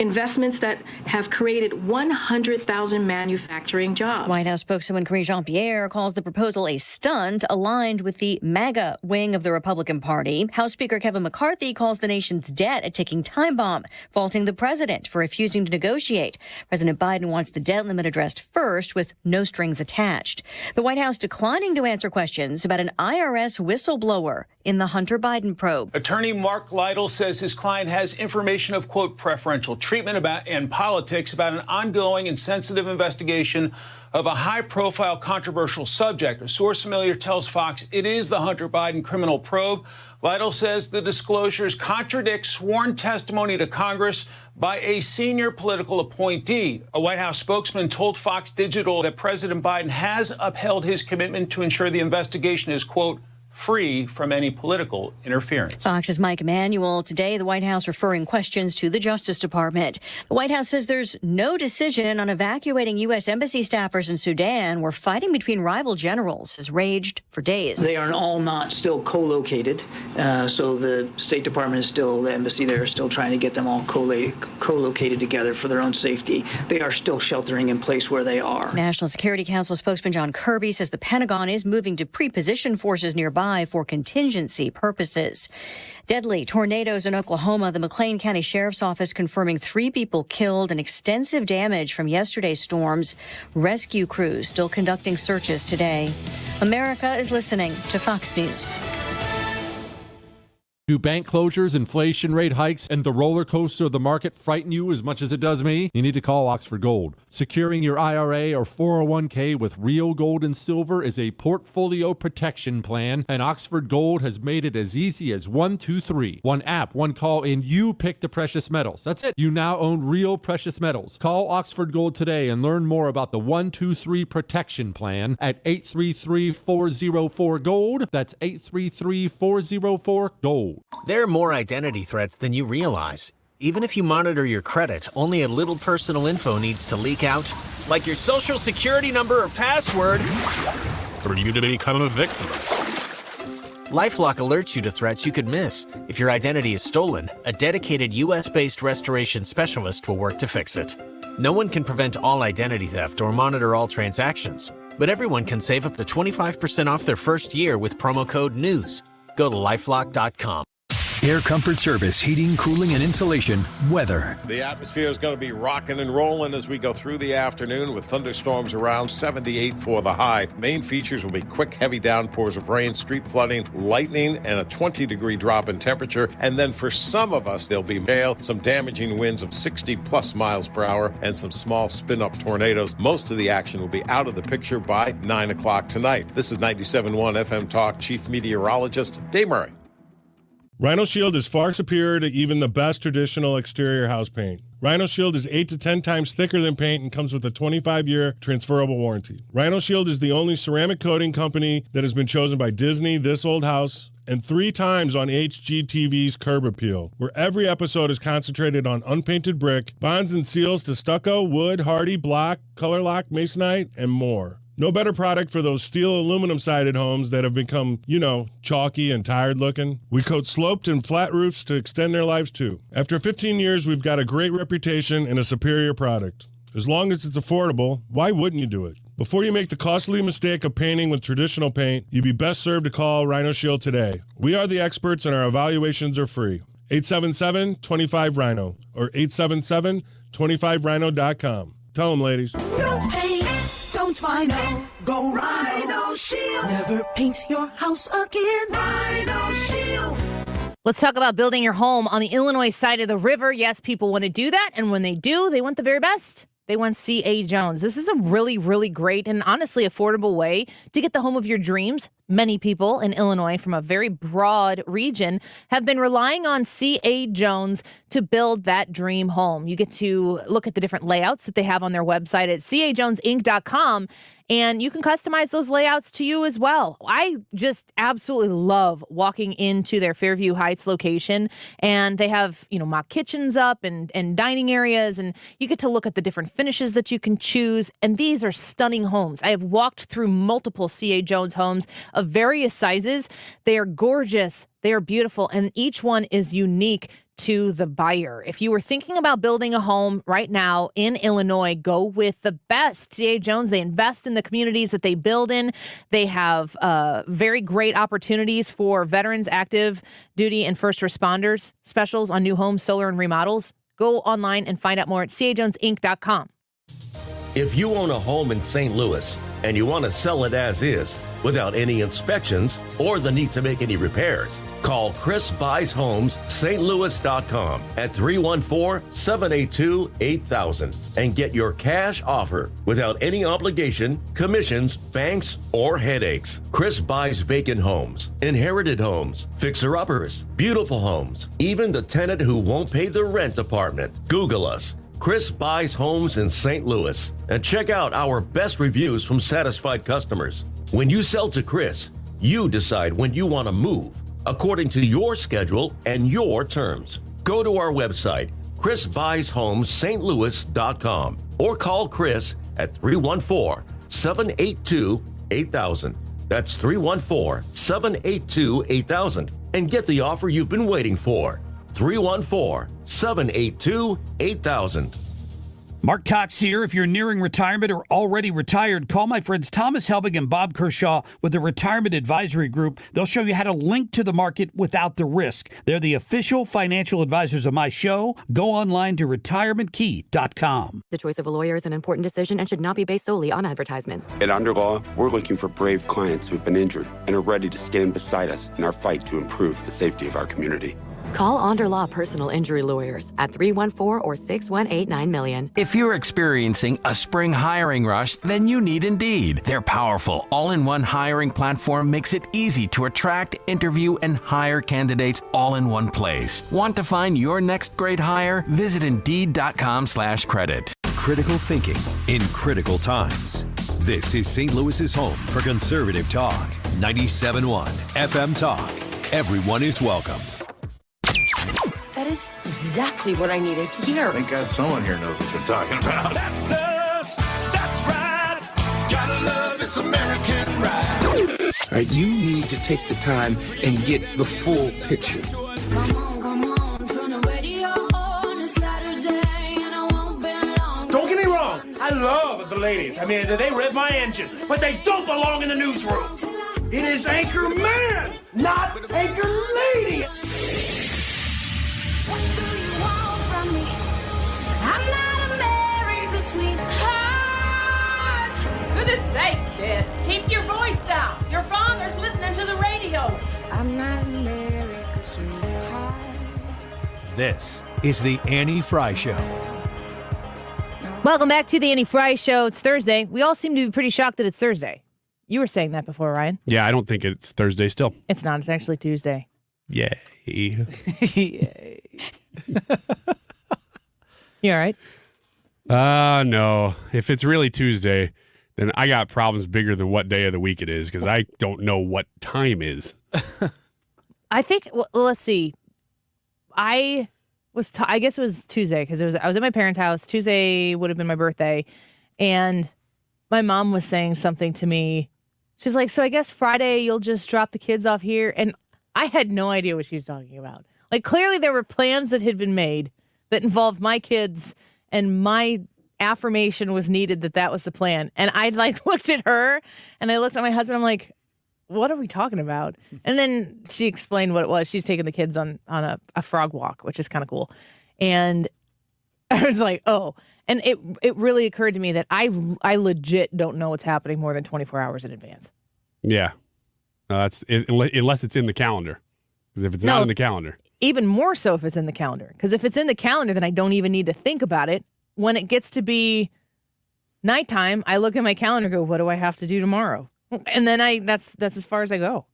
investments that have created 100,000 manufacturing jobs. White House spokeswoman Karine Jean-Pierre calls the proposal a stunt aligned with the MAGA wing of the Republican Party. House Speaker Kevin McCarthy calls the nation's debt a ticking time bomb, faulting the president for refusing to negotiate. President Biden wants the debt limit addressed first with no strings attached. The White House declining to answer questions about an IRS whistleblower in the Hunter Biden probe. Attorney Mark Lytle says his client has information of, quote, preferential treatment and politics about an ongoing and sensitive investigation of a high-profile controversial subject. A source familiar tells Fox it is the Hunter Biden criminal probe. Lytle says the disclosures contradict sworn testimony to Congress by a senior political appointee. A White House spokesman told Fox Digital that President Biden has upheld his commitment to ensure the investigation is, quote, free from any political interference. Fox's Mike Emanuel. Today, the White House referring questions to the Justice Department. The White House says there's no decision on evacuating U.S. embassy staffers in Sudan, where fighting between rival generals has raged for days. They are all not still co-located, so the State Department is still, the embassy there is still trying to get them all co-located together for their own safety. They are still sheltering in place where they are. National Security Council spokesman John Kirby says the Pentagon is moving to pre-position forces nearby for contingency purposes. Deadly tornadoes in Oklahoma. The McLean County Sheriff's Office confirming 3 people killed and extensive damage from yesterday's storms. Rescue crews still conducting searches today. America is listening to Fox News. Do bank closures, inflation rate hikes, and the roller coaster of the market frighten you as much as it does me? You need to call Oxford Gold. Securing your IRA or 401k with real gold and silver is a portfolio protection plan, and Oxford Gold has made it as easy as 1, 2, 3. One app, one call, and you pick the precious metals. That's it. You now own real precious metals. Call Oxford Gold today and learn more about the 1, 2, 3 protection plan at 833-404-GOLD. That's 833-404-GOLD. There are more identity threats than you realize. Even if you monitor your credit, only a little personal info needs to leak out, like your social security number or password. For you to become a victim. LifeLock alerts you to threats you could miss. If your identity is stolen, a dedicated U.S.-based restoration specialist will work to fix it. No one can prevent all identity theft or monitor all transactions, but everyone can save up to 25% off their first year with promo code NEWS. Go to LifeLock.com. Air Comfort Service, heating, cooling, and insulation, weather. The atmosphere is going to be rocking and rolling as we go through the afternoon with thunderstorms around 78 for the high. Main features will be quick, heavy downpours of rain, street flooding, lightning, and a 20-degree drop in temperature. And then for some of us, there'll be hail, some damaging winds of 60-plus miles per hour, and some small spin-up tornadoes. Most of the action will be out of the picture by 9 o'clock tonight. This is 97.1 FM Talk Chief Meteorologist Dave Murray. Rhino Shield is far superior to even the best traditional exterior house paint. Rhino Shield is 8 to 10 times thicker than paint and comes with a 25-year transferable warranty. Rhino Shield is the only ceramic coating company that has been chosen by Disney, This Old House, and 3 times on HGTV's Curb Appeal, where every episode is concentrated on unpainted brick, bonds and seals to stucco, wood, hardy, block, color lock, masonite, and more. No better product for those steel aluminum-sided homes that have become, chalky and tired looking. We coat sloped and flat roofs to extend their lives too. After 15 years, we've got a great reputation and a superior product. As long as it's affordable, why wouldn't you do it? Before you make the costly mistake of painting with traditional paint, you'd be best served to call Rhino Shield today. We are the experts and our evaluations are free. 877-25-RHINO or 877-25rhino.com. Tell them, ladies. No paint, don't Rhino. Go Rhino Shield. Never paint your house again. Rhino Shield. Let's talk about building your home on the Illinois side of the river. Yes, people want to do that. And when they do, they want the very best. They want C.A. Jones. This is a really, really great and honestly affordable way to get the home of your dreams. Many people in Illinois from a very broad region have been relying on C.A. Jones to build that dream home. You get to look at the different layouts that they have on their website at cajonesinc.com, and you can customize those layouts to you as well. I just absolutely love walking into their Fairview Heights location, and they have, mock kitchens up and dining areas, and you get to look at the different finishes that you can choose, and these are stunning homes. I have walked through multiple C.A. Jones homes of various sizes. They are gorgeous. They are beautiful, and each one is unique to the buyer. If you were thinking about building a home right now in Illinois, go with the best. C.A. Jones, they invest in the communities that they build in. They have very great opportunities for veterans, active duty, and first responders, specials on new homes, solar, and remodels. Go online and find out more at cajonesinc.com. If you own a home in St. Louis and you want to sell it as is, without any inspections or the need to make any repairs, call Chris Buys Homes, stlouis.com at 314-782-8000 and get your cash offer without any obligation, commissions, banks, or headaches. Chris buys vacant homes, inherited homes, fixer-uppers, beautiful homes, even the tenant who won't pay the rent apartment. Google us. Chris Buys Homes in St. Louis, and check out our best reviews from satisfied customers. When you sell to Chris, you decide when you want to move, according to your schedule and your terms. Go to our website, chrisbuyshomes.stlouis.com, or call Chris at 314-782-8000. That's 314-782-8000, and get the offer you've been waiting for. 314-782-8000. Mark Cox here. If you're nearing retirement or already retired, call my friends Thomas Helbig and Bob Kershaw with the Retirement Advisory Group. They'll show you how to link to the market without the risk. They're the official financial advisors of my show. Go online to retirementkey.com. The choice of a lawyer is an important decision and should not be based solely on advertisements. At Underlaw, we're looking for brave clients who've been injured and are ready to stand beside us in our fight to improve the safety of our community. Call Underlaw Personal Injury Lawyers at 314 or 618-9 million. If you're experiencing a spring hiring rush, then you need Indeed. Their powerful all-in-one hiring platform makes it easy to attract, interview, and hire candidates all in one place. Want to find your next great hire? Visit Indeed.com/credit. Critical thinking in critical times. This is St. Louis's home for conservative talk. 97.1 FM Talk. Everyone is welcome. That is exactly what I needed to hear. Thank God someone here knows what they're talking about. That's us. That's right. Gotta love this American ride. Right? You need to take the time and get the full picture. Don't get me wrong, I love the ladies. I mean, they rev my engine, but they don't belong in the newsroom. It is Anchor Man, not Anchor Lady. What do you want from me? I'm not America's sweetheart. Goodness sake, kid. Keep your voice down. Your father's listening to the radio. I'm not America's sweetheart. This is the Annie Frey Show. Welcome back to the Annie Frey Show. It's Thursday. We all seem to be pretty shocked that it's Thursday. You were saying that before, Ryan. Yeah, I don't think it's Thursday still. It's not. It's actually Tuesday. Yay. Yay. You all right? No. If it's really Tuesday, then I got problems bigger than what day of the week it is because I don't know what time is. I think, well, let's see. I guess it was Tuesday because I was at my parents' house. Tuesday would have been my birthday. And my mom was saying something to me. She's like, so I guess Friday you'll just drop the kids off here. And I had no idea what she was talking about. Like, clearly there were plans that had been made that involved my kids, and my affirmation was needed that was the plan. And I looked at her and I looked at my husband. I'm like, what are we talking about? And then she explained what it was. She's taking the kids on a frog walk, which is kind of cool. And I was like, oh. And it really occurred to me that I legit don't know what's happening more than 24 hours in advance. Yeah. That's it, unless it's in the calendar. Because if it's not in the calendar. Even more so if it's in the calendar. Because if it's in the calendar, then I don't even need to think about it. When it gets to be nighttime, I look at my calendar and go, what do I have to do tomorrow? And then that's as far as I go.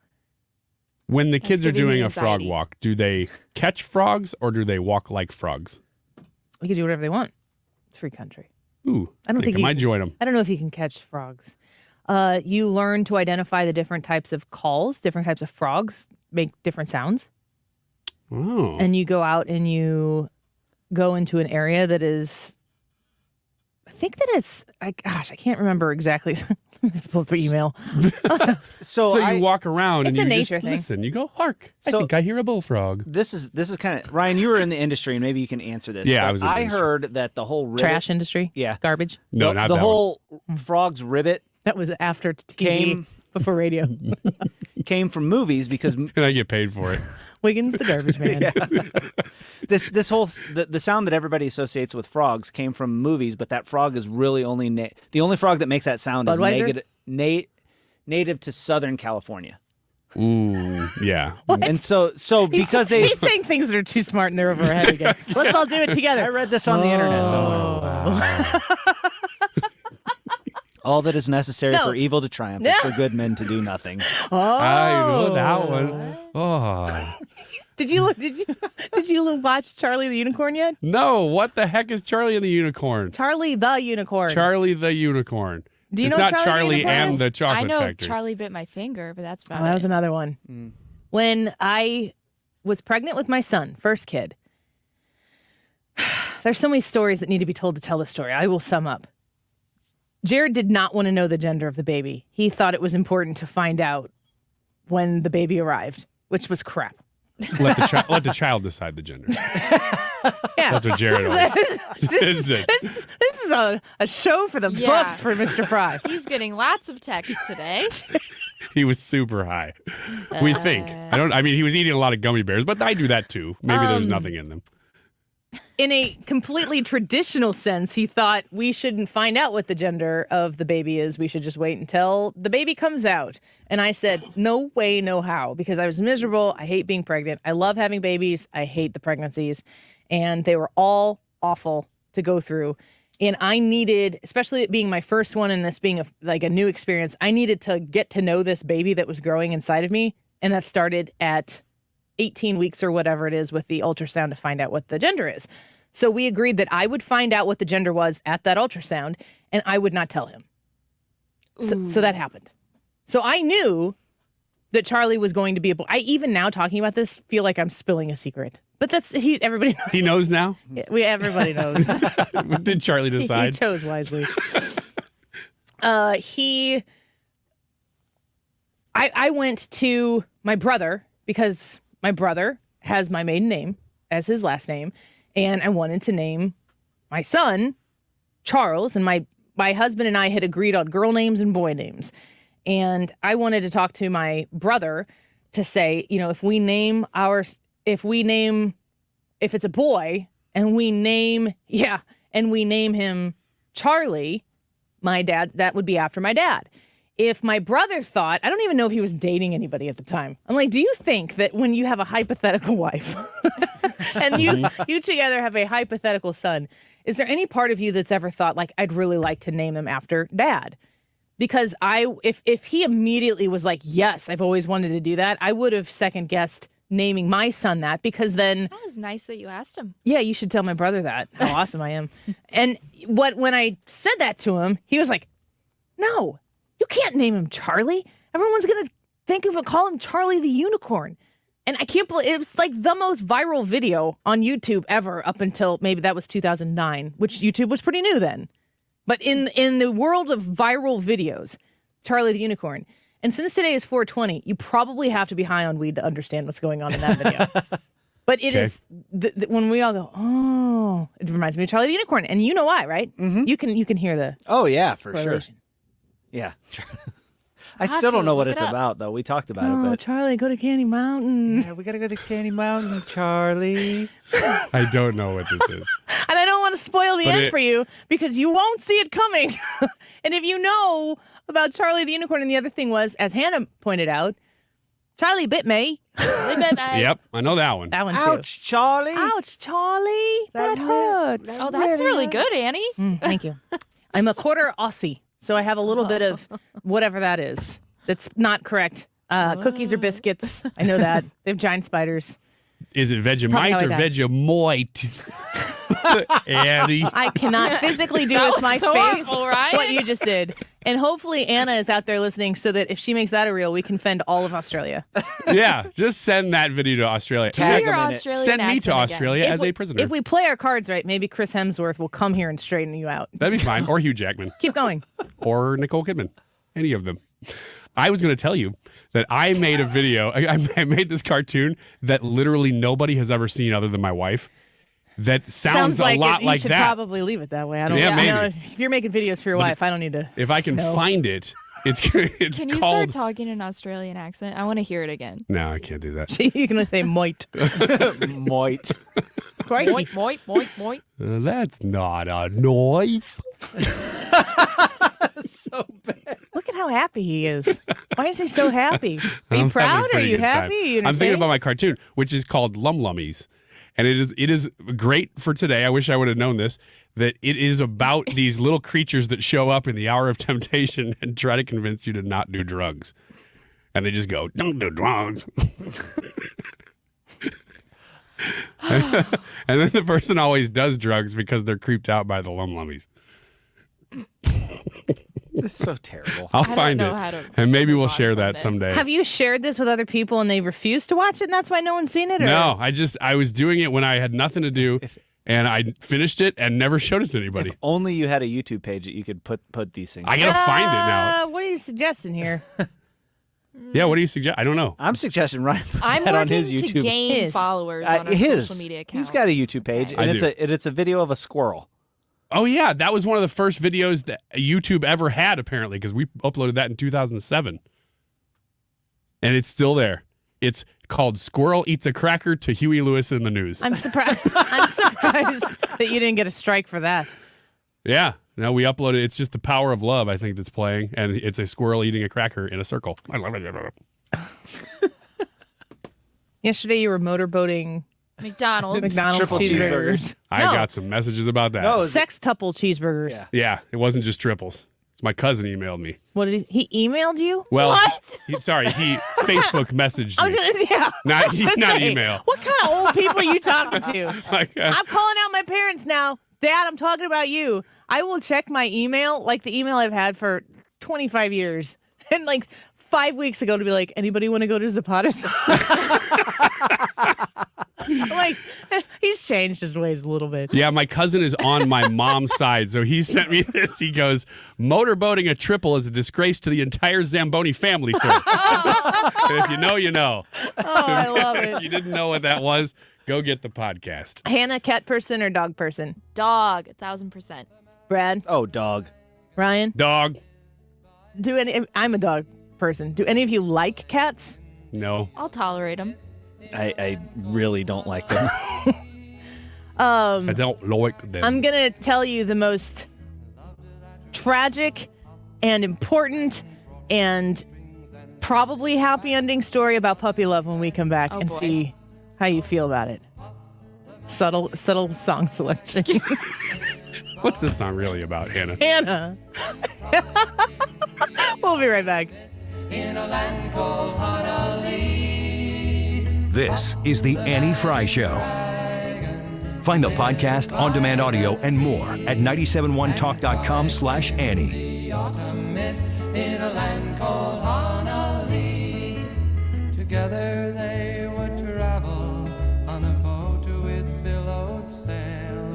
When the kids are doing a frog walk, do they catch frogs or do they walk like frogs? You can do whatever they want. It's free country. Ooh, I might join them. I don't know if you can catch frogs. You learn to identify the different types of calls, different types of frogs make different sounds. Oh. And you go out and you go into an area that is, I think that it's, I can't remember exactly. Let me pull up the email. So you walk around and it's a you nature just thing. listen. You go, hark. I think I hear a bullfrog. This is kind of, Ryan, you were in the industry and maybe you can answer this. Yeah, but I was in the industry. heard that the whole ribbit, Trash industry? Yeah. Garbage? No, not the that whole frog's ribbit. That was after TV, came before radio. Came from movies because and I get paid for it. Wiggins the garbage man. This whole the sound that everybody associates with frogs came from movies, but that frog is really only the only frog that makes that sound Budweiser? is native to Southern California. Ooh, yeah. And so because he's saying things that are too smart and they're over our head again. Let's all do it together. I read this on the internet somewhere. All that is necessary for evil to triumph is for good men to do nothing. Oh, I know that one. Oh. Did you watch Charlie the Unicorn yet? No, what the heck is Charlie and the Unicorn? Charlie the Unicorn. Charlie the Unicorn. Do you it's know not Charlie Charlie the Unicorn and is? the Chocolate I know Factory. Charlie bit my finger, but that's about that it. was another one. When I was pregnant with my son, first kid, there's so many stories that need to be told to tell the story. I will sum up. Jared did not want to know the gender of the baby. He thought it was important to find out when the baby arrived, which was crap. Let the child decide the gender. Yeah. That's what Jared This is a show for the books for Mr. Fry. He's getting lots of texts today. He was super high. We think. I mean, he was eating a lot of gummy bears, but I do that too. Maybe there's nothing in them. In a completely traditional sense, he thought we shouldn't find out what the gender of the baby is. We should just wait until the baby comes out. And I said, no way, no how, because I was miserable. I hate being pregnant. I love having babies. I hate the pregnancies. And they were all awful to go through. And I needed, especially it being my first one and this being a new experience, I needed to get to know this baby that was growing inside of me. And that started at 18 weeks or whatever it is with the ultrasound to find out what the gender is. So we agreed that I would find out what the gender was at that ultrasound and I would not tell him. So that happened. So I knew that Charlie was going to be a boy. I even now talking about this feel like I'm spilling a secret. But everybody knows. He knows now? Everybody knows. Did Charlie decide? He chose wisely. I went to my brother because my brother has my maiden name as his last name, and I wanted to name my son Charles, and my husband and I had agreed on girl names and boy names. And I wanted to talk to my brother to say, if it's a boy and we name him Charlie, my dad, that would be after my dad. If my brother thought, I don't even know if he was dating anybody at the time. I'm like, do you think that when you have a hypothetical wife and you together have a hypothetical son, is there any part of you that's ever thought, like, I'd really like to name him after dad? Because if he immediately was like, yes, I've always wanted to do that, I would have second guessed naming my son that, because then That was nice that you asked him. yeah, you should tell my brother that, how awesome I am. And when I said that to him, he was like, no, you can't name him Charlie. Everyone's going to call him Charlie the Unicorn. And I can't believe it was like the most viral video on YouTube ever up until maybe that was 2009, which YouTube was pretty new then. But in the world of viral videos, Charlie the Unicorn. And since today is 420, you probably have to be high on weed to understand what's going on in that video. But it is when we all go, oh, it reminds me of Charlie the Unicorn, and you know why, right? Mm-hmm. You can hear the for correlation. sure. Yeah. I still don't know what it's about, though. We talked about it. But Charlie, go to Candy Mountain. Yeah, we got to go to Candy Mountain, Charlie. I don't know what this is. And I don't want to spoil the end for you because you won't see it coming. And if you know about Charlie the Unicorn, and the other thing was, as Hannah pointed out, Charlie bit me. Yep, I know that one. That one too. Ouch, Charlie. Ouch, Charlie. That hurts. Oh, that's really good, Annie. Thank you. I'm a quarter Aussie, so I have a little bit of whatever that is. That's not correct. Cookies or biscuits. I know that. They have giant spiders. Is it Vegemite or Vegemoite? Annie. I cannot physically do with my face what you just did. And hopefully Anna is out there listening so that if she makes that a reel, we can fend all of Australia. Yeah, just send that video to Australia. Send me to Australia as a prisoner. If we play our cards right, maybe Chris Hemsworth will come here and straighten you out. That'd be fine. Or Hugh Jackman. Keep going. Or Nicole Kidman. Any of them. I was going to tell you that I made a video. I made this cartoon that literally nobody has ever seen other than my wife. That sounds like a lot you like should that. probably leave it that way. I don't Yeah, know. maybe. If you're making videos for your wife, I don't need to. If I can find it, it's Can you called. start talking in an Australian accent? I want to hear it again. No, I can't do that. You're going to say moit. Moit. Right? Moit. That's not a knife. So bad. Look at how happy he is. Why is he so happy? Are you I'm having a proud? Are pretty you good time. happy? Are you I'm thinking entertained? about my cartoon, which is called Lum Lummies. And it is great for today. I wish I would have known this, that it is about these little creatures that show up in the hour of temptation and try to convince you to not do drugs. And they just go, don't do drugs. And then the person always does drugs because they're creeped out by the Lum Lummies. It's so terrible. I'll find it. And maybe we'll share that someday. Have you shared this with other people and they refuse to watch it and that's why no one's seen it? Or? No, I was doing it when I had nothing to do, and I finished it and never showed it to anybody. If only you had a YouTube page that you could put these things. I gotta find it now. What are you suggesting here? Yeah, what do you suggest? I don't know. I'm suggesting Ryan put I'm that on working his YouTube. to gain followers on our social media account. He's got a YouTube page, and it's a video of a squirrel. Oh yeah, that was one of the first videos that YouTube ever had, apparently, because we uploaded that in 2007, and it's still there. It's called "Squirrel Eats a Cracker" to Huey Lewis in the News. I'm surprised. I'm surprised that you didn't get a strike for that. Yeah, no, we uploaded. It's just the power of love, I think, that's playing, and it's a squirrel eating a cracker in a circle. I love it. Yesterday, you were motorboating McDonald's triple cheeseburgers. I got some messages about that. Sextuple cheeseburgers. Yeah, it wasn't just triples. My cousin emailed me. What did he emailed you? Well, what? He Facebook messaged I was me. gonna, yeah. Not, I was gonna not say, email. What kind of old people are you talking to? I'm calling out my parents now. Dad, I'm talking about you. I will check my email, like the email I've had for 25 years. And like 5 weeks ago to be like, anybody want to go to Zapatas? Like, he's changed his ways a little bit. Yeah, my cousin is on my mom's side, so he sent me this. He goes, motorboating a triple is a disgrace to the entire Zamboni family, sir. If you know, you know. Oh, I love it. If you didn't know what that was, go get the podcast. Hannah, cat person or dog person? Dog, 1,000%. Brad? Oh, dog. Ryan? Dog. I'm a dog person. Do any of you like cats? No. I'll tolerate them. I really don't like them. I don't like them. I'm going to tell you the most tragic and important and probably happy ending story about puppy love when we come back and see how you feel about it. Subtle song selection. What's this song really about, Hannah? Hannah. We'll be right back. In a land called Honolulu. This is The Annie Frey Show. Find the podcast, on-demand audio, and more at 971talk.com/Annie. Autumn mist in a land called Honolulu. Together they would travel on a boat with billowed sail.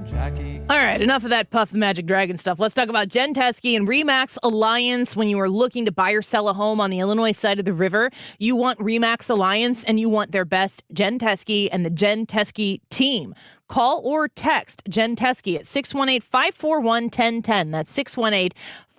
Jackie. All right, enough of that Puff the Magic Dragon stuff. Let's talk about Jen Teskey and RE/MAX Alliance. When you are looking to buy or sell a home on the Illinois side of the river, you want RE/MAX Alliance and you want their best Jen Teskey and the Jen Teskey team. Call or text Jen Teskey at 618-541-1010. That's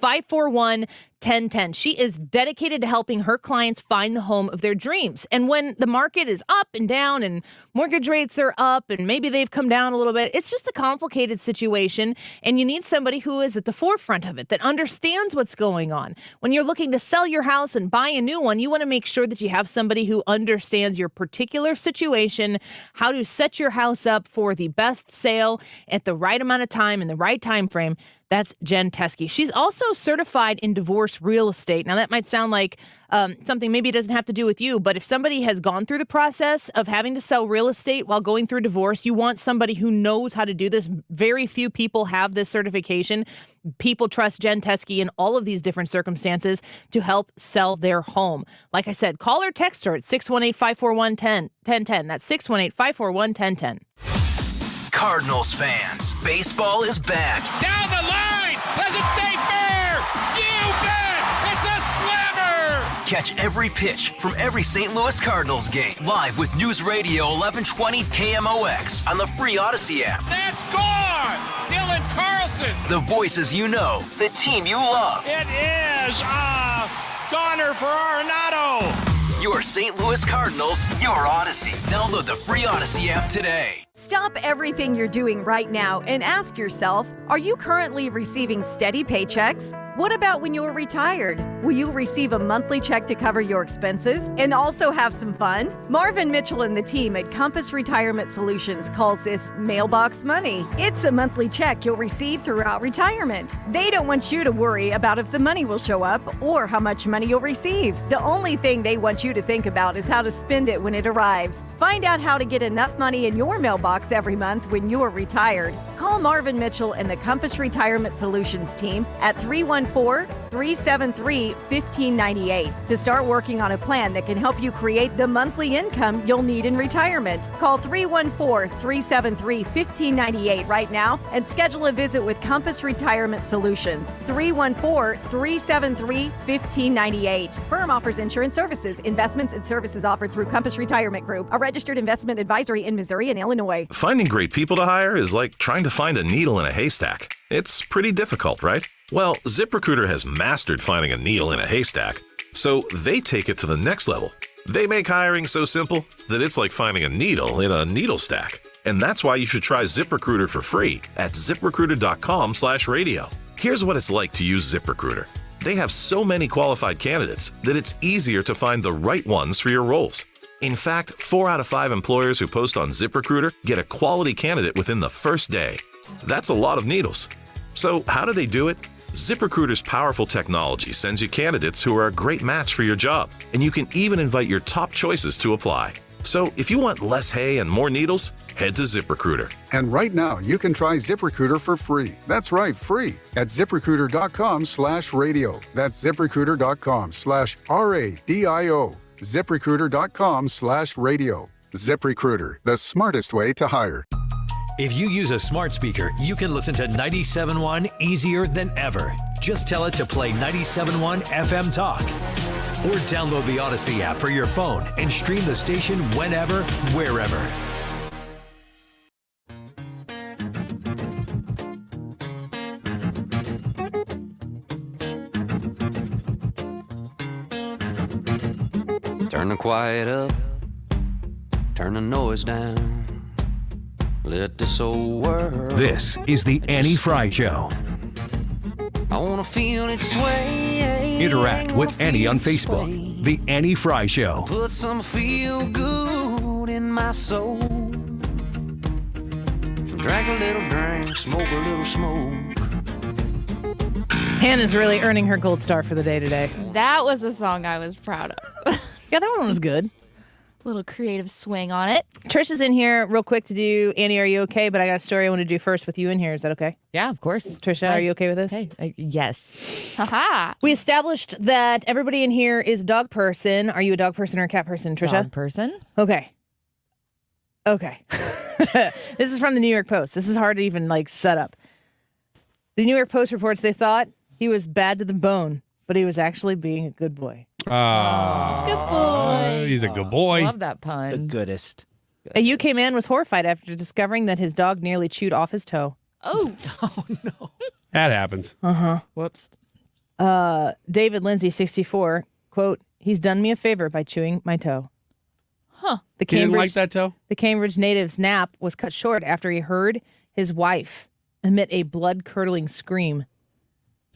618-541-1010. She is dedicated to helping her clients find the home of their dreams. And when the market is up and down and mortgage rates are up and maybe they've come down a little bit, it's just a complicated situation. And you need somebody who is at the forefront of it, that understands what's going on. When you're looking to sell your house and buy a new one, you want to make sure that you have somebody who understands your particular situation, how to set your house up for the best sale at the right amount of time in the right time frame. That's Jen Teskey. She's also certified in divorce real estate. Now, that might sound like something maybe it doesn't have to do with you, but if somebody has gone through the process of having to sell real estate while going through divorce, you want somebody who knows how to do this. Very few people have this certification. People trust Jen Teskey in all of these different circumstances to help sell their home. Like I said, call or text her at 618-541-1010. That's 618-541-1010. Cardinals fans, baseball is back. Down the line! Does it stay fair? You bet! It's a slammer! Catch every pitch from every St. Louis Cardinals game live with News Radio 1120 KMOX on the free Odyssey app. That's gone! Dylan Carlson! The voices you know, the team you love. It is a goner for Arenado! Your St. Louis Cardinals, your Odyssey. Download the free Odyssey app today. Stop everything you're doing right now and ask yourself, are you currently receiving steady paychecks? What about when you're retired? Will you receive a monthly check to cover your expenses and also have some fun? Marvin Mitchell and the team at Compass Retirement Solutions calls this mailbox money. It's a monthly check you'll receive throughout retirement. They don't want you to worry about if the money will show up or how much money you'll receive. The only thing they want you to think about is how to spend it when it arrives. Find out how to get enough money in your mailbox every month when you're retired. Call Marvin Mitchell and the Compass Retirement Solutions team at 314-373-1598 to start working on a plan that can help you create the monthly income you'll need in retirement. Call 314-373-1598 right now and schedule a visit with Compass Retirement Solutions. 314-373-1598. Firm offers insurance services, investments, and services offered through Compass Retirement Group, a registered investment advisory in Missouri and Illinois. Finding great people to hire is like trying to find a needle in a haystack. It's pretty difficult, right? Well, ZipRecruiter has mastered finding a needle in a haystack, so they take it to the next level. They make hiring so simple that it's like finding a needle in a needle stack. And that's why you should try ZipRecruiter for free at ZipRecruiter.com/radio. Here's what it's like to use ZipRecruiter. They have so many qualified candidates that it's easier to find the right ones for your roles. In fact, 4 out of 5 employers who post on ZipRecruiter get a quality candidate within the first day. That's a lot of needles. So how do they do it? ZipRecruiter's powerful technology sends you candidates who are a great match for your job, and you can even invite your top choices to apply. So if you want less hay and more needles, head to ZipRecruiter. And right now, you can try ZipRecruiter for free. That's right, free at ZipRecruiter.com/radio. That's ZipRecruiter.com/RADIO. ZipRecruiter.com/radio. ZipRecruiter, the smartest way to hire. If you use a smart speaker, you can listen to 97.1 easier than ever. Just tell it to play 97.1 FM Talk. Or download the Odyssey app for your phone and stream the station whenever, wherever. Turn the quiet up, turn the noise down, let this old world. This is the Annie Frey Show. I wanna feel it sway. Interact with Annie on Facebook. The Annie Frey Show. Put some feel good in my soul. Drink a little drink, smoke a little smoke. Hannah's really earning her gold star for the day today. That was a song I was proud of. Yeah, that one was good. Little creative swing on it. Trish is in here real quick to do Annie, are you okay? But I got a story I want to do first with you in here. Is that okay? Yeah, of course. Trisha, are you okay with this? Hey, yes. Haha. We established that everybody in here is a dog person. Are you a dog person or a cat person, Trisha? Dog person. Okay. This is from the New York Post. This is hard to even set up. The New York Post reports they thought he was bad to the bone, but he was actually being a good boy. Good boy. He's a good boy. Love that pun. The goodest. A UK man was horrified after discovering that his dog nearly chewed off his toe. Oh. Oh, no. That happens. Uh-huh. Whoops. David Lindsay, 64, quote, he's done me a favor by chewing my toe. Huh. The He didn't like that toe? The Cambridge native's nap was cut short after he heard his wife emit a blood-curdling scream.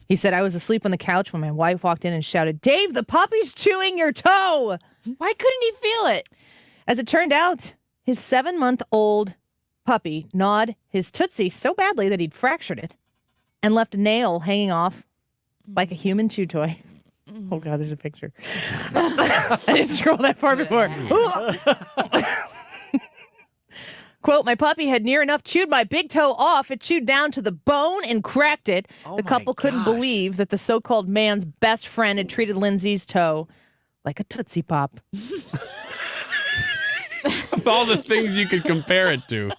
He said, I was asleep on the couch when my wife walked in and shouted, Dave, the puppy's chewing your toe. Why couldn't he feel it? As it turned out, his 7-month-old puppy gnawed his Tootsie so badly that he'd fractured it and left a nail hanging off like a human chew toy. Oh, God, there's a picture. I didn't scroll that far before. Quote, my puppy had near enough chewed my big toe off. It chewed down to the bone and cracked it. The couple couldn't believe that the so-called man's best friend had treated Lindsay's toe like a Tootsie Pop. Of all the things you could compare it to,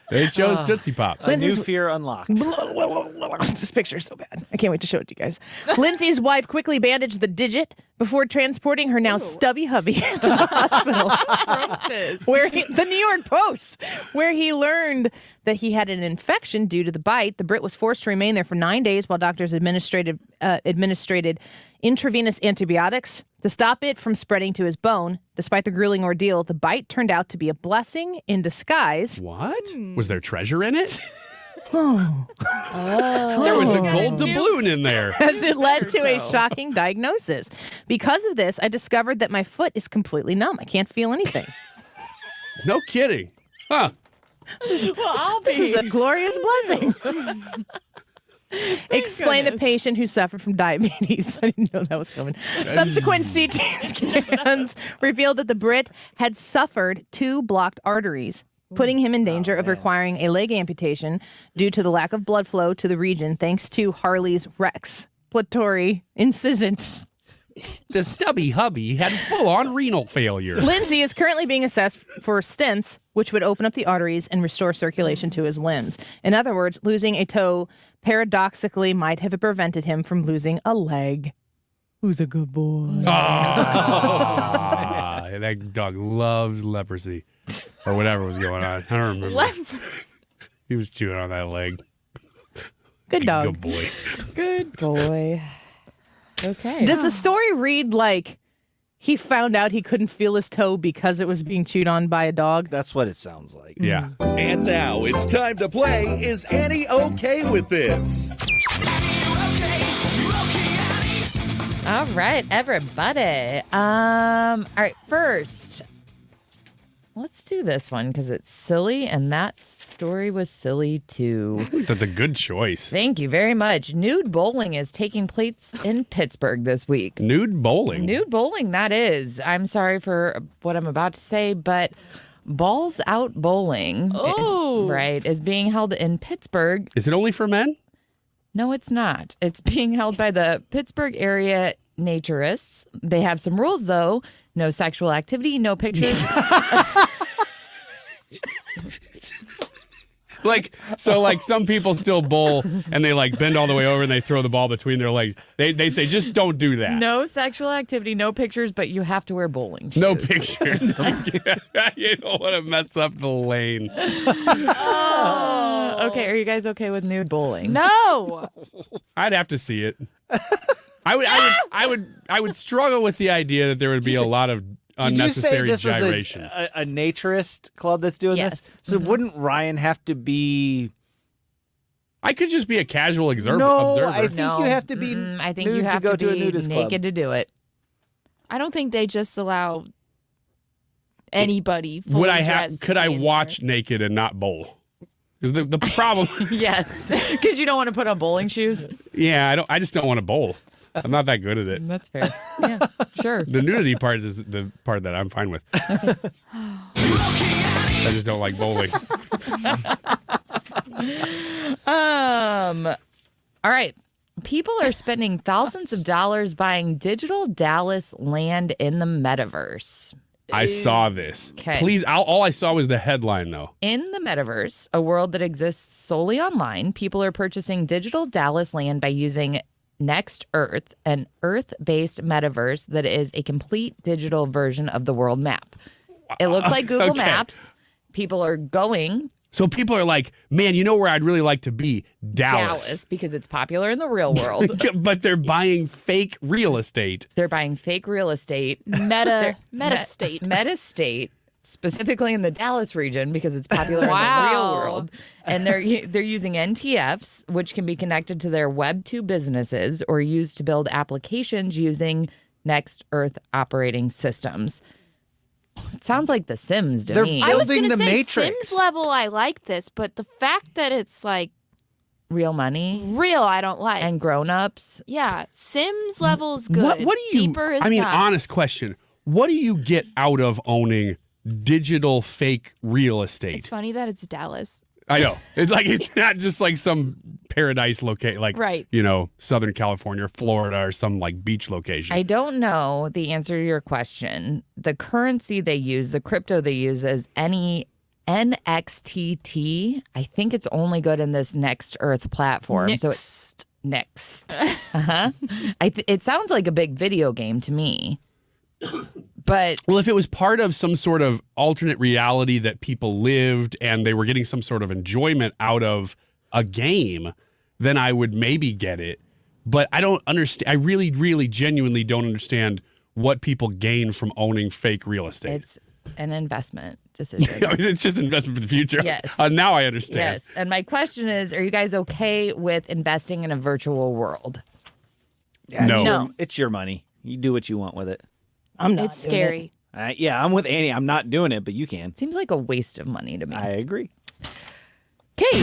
they chose Tootsie Pop. A new fear unlocked. This picture is so bad. I can't wait to show it to you guys. Lindsay's wife quickly bandaged the digit before transporting her now stubby hubby to the hospital. The New York Post, where he learned that he had an infection due to the bite. The Brit was forced to remain there for 9 days while doctors administered intravenous antibiotics to stop it from spreading to his bone. Despite the grueling ordeal, the bite turned out to be a blessing in disguise. What? Was there treasure in it? Oh. There was a gold doubloon in there. As it led to a shocking diagnosis. Because of this, I discovered that my foot is completely numb. I can't feel anything. No kidding. Huh. This is a glorious blessing. Explained a patient who suffered from diabetes. I didn't know that was coming. Subsequent CT scans revealed that the Brit had suffered 2 blocked arteries, putting him in danger of requiring a leg amputation due to the lack of blood flow to the region thanks to Harley's respiratory incisions. The stubby hubby had full-on renal failure. Lindsay is currently being assessed for stents, which would open up the arteries and restore circulation to his limbs. In other words, losing a toe paradoxically might have prevented him from losing a leg. Who's a good boy? That dog loves leprosy. Or whatever was going on. I don't remember. He was chewing on that leg. Good dog. Good boy. Good boy. Okay. Does the story read like he found out he couldn't feel his toe because it was being chewed on by a dog? That's what it sounds like. Yeah. And now it's time to play Is Annie Okay With This? All right, everybody. All right, first, let's do this one because it's silly, and that story was silly too. That's a good choice. Thank you very much. Nude bowling is taking place in Pittsburgh this week. Nude bowling? Nude bowling, that is. I'm sorry for what I'm about to say, but Balls Out Bowling is being held in Pittsburgh. Is it only for men? No, it's not. It's being held by the Pittsburgh area naturists. They have some rules, though. No sexual activity, no pictures. like some people still bowl and they like bend all the way over and they throw the ball between their legs. They say just don't do that. No sexual activity, no pictures, but you have to wear bowling shoes. No pictures. You don't want to mess up the lane. Okay, are you guys okay with nude bowling? No. I'd have to see it. I would struggle with the idea that there would be a lot of unnecessary Did you say this gyrations. was a naturist club that's doing this? So wouldn't Ryan have to be? I could just be a casual observer. I think you have to be I think nude you have to go to to a be nudist club. naked to do it. I don't think they just allow anybody fully Would I dressed could I in watch naked and not bowl? Because the problem. Yes, because you don't want to put on bowling shoes. Yeah, I just don't want to bowl. I'm not that good at it. That's fair. Yeah, sure. The nudity part is the part that I'm fine with. I just don't like bowling. All right. People are spending thousands of dollars buying digital Dallas land in the metaverse. I saw this. 'Kay. Please, all I saw was the headline, though. In the metaverse, a world that exists solely online, people are purchasing digital Dallas land by using Next Earth, an Earth-based metaverse that is a complete digital version of the world map. It looks like Google Okay. Maps. People are going So people are like, man, you know where I'd really like to be? Dallas. because it's popular in the real world. But they're buying fake real estate. They're buying fake real estate. Meta state, specifically in the Dallas region because it's popular in the real world. And they're using NTFs, which can be connected to their Web 2 businesses or used to build applications using Next Earth operating systems. It sounds like The Sims to me. I was going to say Sims level, I like this, but the fact that it's like real money, I don't like. And grown-ups. Yeah, Sims level's good. What do you? Deeper is I mean, not. honest question. What do you get out of owning digital fake real estate? It's funny that it's Dallas. I know. It's not just like some paradise location, like Right. Southern California, or Florida, or some like beach location. I don't know the answer to your question. The currency they use, the crypto they use is NXTT. I think it's only good in this Next Earth platform. Next. So it's Next. Uh-huh. It sounds like a big video game to me. But well, if it was part of some sort of alternate reality that people lived and they were getting some sort of enjoyment out of a game, then I would maybe get it. But I don't understand. I really, really genuinely don't understand what people gain from owning fake real estate. it's an investment decision. It's just investment for the future. Yes. Now I understand. Yes. And my question is, are you guys okay with investing in a virtual world? Yeah, No. It's your money. You do what you want with it. I'm not. It's doing scary. Yeah, I'm with Annie. I'm not doing it, but you can. Seems like a waste of money to me. I agree. Okay,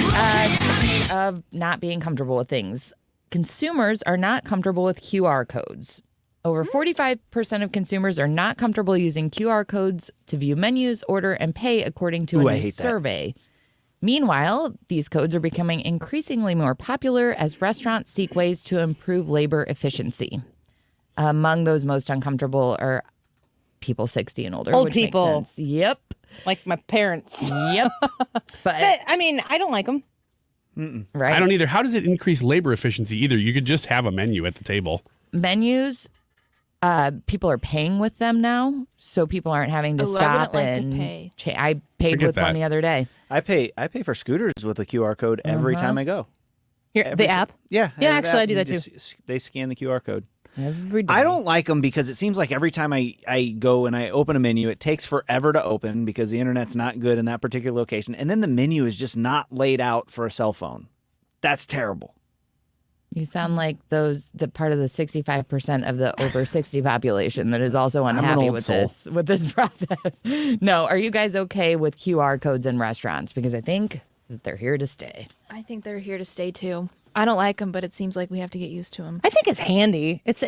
speaking of not being comfortable with things, consumers are not comfortable with QR codes. Over 45% of consumers are not comfortable using QR codes to view menus, order, and pay, according to a I new hate that. survey. Meanwhile, these codes are becoming increasingly more popular as restaurants seek ways to improve labor efficiency. Among those most uncomfortable are people 60 and older. Old which makes people. sense. Yep. Like my parents. Yep. But I mean, I don't like them. right. I don't either. How does it increase labor efficiency either? You could just have a menu at the table. Menus, people are paying with them now, so people aren't having to Oh, I stop wouldn't like to and pay. I paid get with one that. the other day. I pay for scooters with a QR code every time I go. The app? Yeah. Yeah, the actually, app, I do you that too. They scan the QR code. Every day. I don't like them because it seems like every time I go and I open a menu, it takes forever to open because the internet's not good in that particular location. And then the menu is just not laid out for a cell phone. That's terrible. You sound like the part of the 65% of the over 60 population that is also an unhappy old with soul. this process. No, are you guys okay with QR codes in restaurants? Because I think that they're here to stay. I think they're here to stay too. I don't like them, but it seems like we have to get used to them. I think it's handy. It's.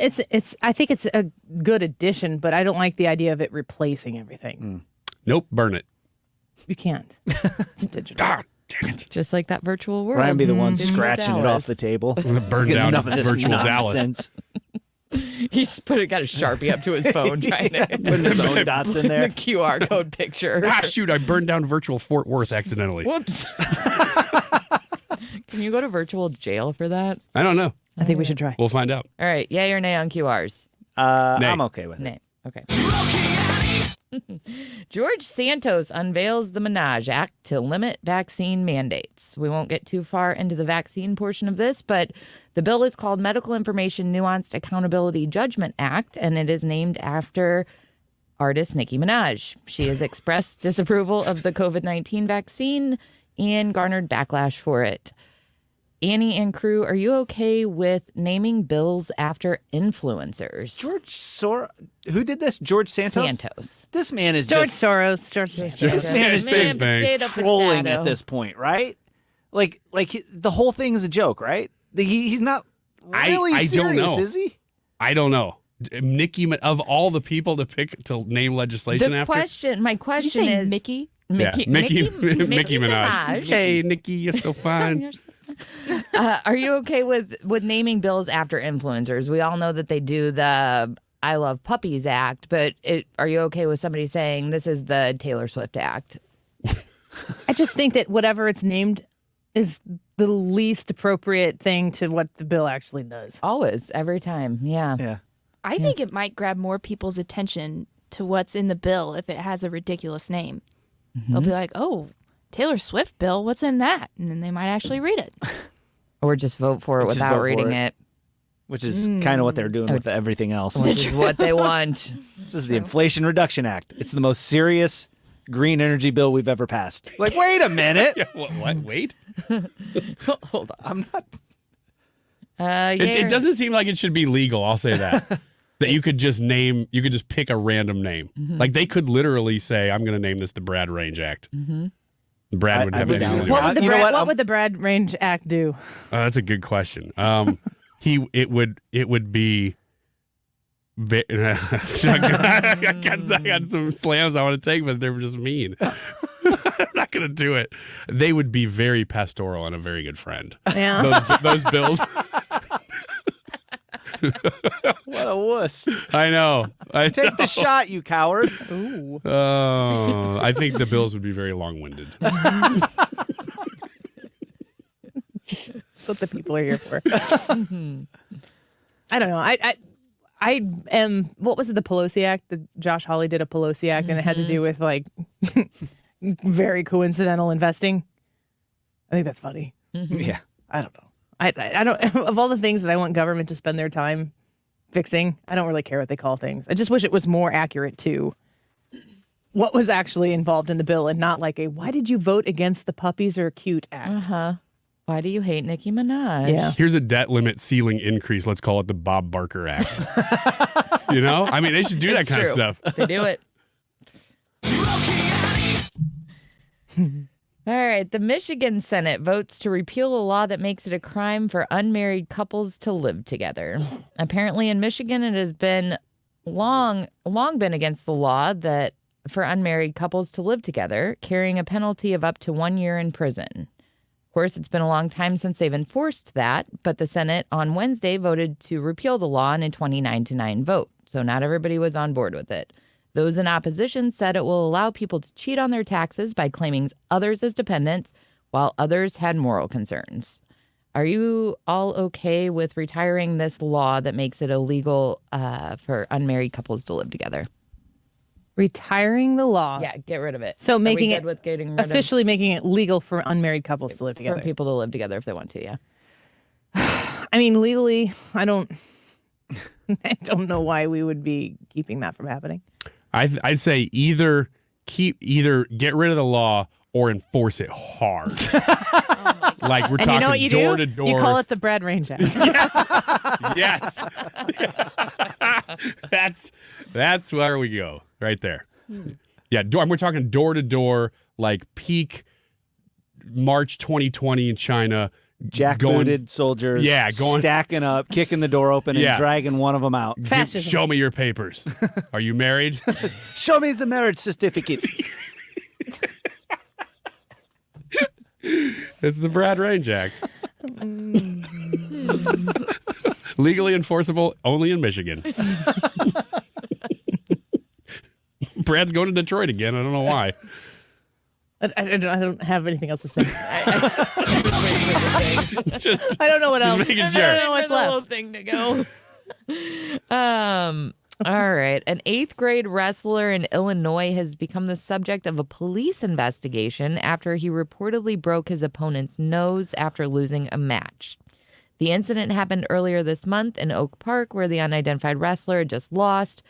I think it's a good addition, but I don't like the idea of it replacing everything. Nope, burn it. You can't. It's digital. Ah, damn it. Just like that virtual world. Ryan be the one in scratching it Dallas. off the table. I'm going to burn Get down enough of this virtual nonsense. Dallas. He's got a Sharpie up to his phone trying to put his own dots in there. The QR code picture. Ah, shoot, I burned down virtual Fort Worth accidentally. Whoops. Can you go to virtual jail for that? I don't know. I think we should try. We'll find out. All right. Yay or nay on QRs? Nay. I'm okay with it. Nay. Okay. George Santos unveils the Menage Act to limit vaccine mandates. We won't get too far into the vaccine portion of this, but the bill is called Medical Information Nuanced Accountability Judgment Act, and it is named after artist Nicki Minaj. She has expressed disapproval of the COVID-19 vaccine and garnered backlash for it. Annie and crew, are you okay with naming bills after influencers? Who did this? George Santos? Santos. This man is George just... Soros. George Santos. This man is just Potato, trolling potato. at this point, right? Like the whole thing is a joke, right? He's not really I serious, don't know. is he? I don't know. Nikki, of all the people to pick to name legislation My question Did you say is Mickey? Mickey Minaj. Hey, Nikki, you're so fun. Are you okay with naming bills after influencers? We all know that they do the I Love Puppies Act, but are you okay with somebody saying this is the Taylor Swift Act? I just think that whatever it's named is the least appropriate thing to what the bill actually does. Always, every time. Yeah. Yeah. I think it might grab more people's attention to what's in the bill if it has a ridiculous name. They'll be like, oh, Taylor Swift bill, what's in that? And then they might actually read it. Or just vote for it without reading it. Which is kind of what they're doing with everything else. Which is what they want. This is the Inflation Reduction Act. It's the most serious green energy bill we've ever passed. Like, wait a minute. What? Wait? Hold on. I'm not. It doesn't seem like it should be legal. I'll say that. That you could just pick a random name. Like they could literally say, I'm going to name this the Brad Range Act. Brad would have anything. What would the Brad Range Act do? That's a good question. It would be. I got some slams I want to take, but they were just mean. I'm not going to do it. They would be very pastoral and a very good friend. Yeah. Those bills. What a wuss. I know. Take the shot, you coward. Ooh. Oh, I think the bills would be very long-winded. That's what the people are here for. I don't know. I am. What was it? The Pelosi Act? Josh Hawley did a Pelosi Act, and it had to do with like very coincidental investing. I think that's funny. Yeah. I don't know. I don't. Of all the things that I want government to spend their time fixing, I don't really care what they call things. I just wish it was more accurate to what was actually involved in the bill, and not like a "Why did you vote against the puppies are cute" act. Why do you hate Nicki Minaj? Yeah. Here's a debt limit ceiling increase. Let's call it the Bob Barker Act. You know? I mean, they should do that kind of stuff. They do it. All right. The Michigan Senate votes to repeal a law that makes it a crime for unmarried couples to live together. Apparently in Michigan, it has been long been against the law that for unmarried couples to live together, carrying a penalty of up to 1 year in prison. Of course, it's been a long time since they've enforced that, but the Senate on Wednesday voted to repeal the law in a 29-9 vote. So not everybody was on board with it. Those in opposition said it will allow people to cheat on their taxes by claiming others as dependents, while others had moral concerns. Are you all okay with retiring this law that makes it illegal for unmarried couples to live together? Retiring the law. Yeah, get rid of it. So Are we making good it with getting rid officially making it legal for unmarried couples to live together. for people to live together if they want to, yeah. I mean, legally, I don't know why we would be keeping that from happening. I'd say either get rid of the law or enforce it hard. Like we're And talking you know what you door do? to door. You call it the Brad Range Act. Yes. That's where we go. Right there. Yeah, we're talking door to door, like peak March 2020 in China. Jack-booted soldiers, stacking up, kicking the door open, and dragging one of them out. Show me your papers. Are you married? Show me the marriage certificate. It's the Brad Range Act. Legally enforceable only in Michigan. Brad's going to Detroit again. I don't know why. I don't have anything else to say. Just, I don't know what else. making I sure. don't know what's the left. little thing to go. All right. An 8th grade wrestler in Illinois has become the subject of a police investigation after he reportedly broke his opponent's nose after losing a match. The incident happened earlier this month in Oak Park, where the unidentified wrestler had just lost.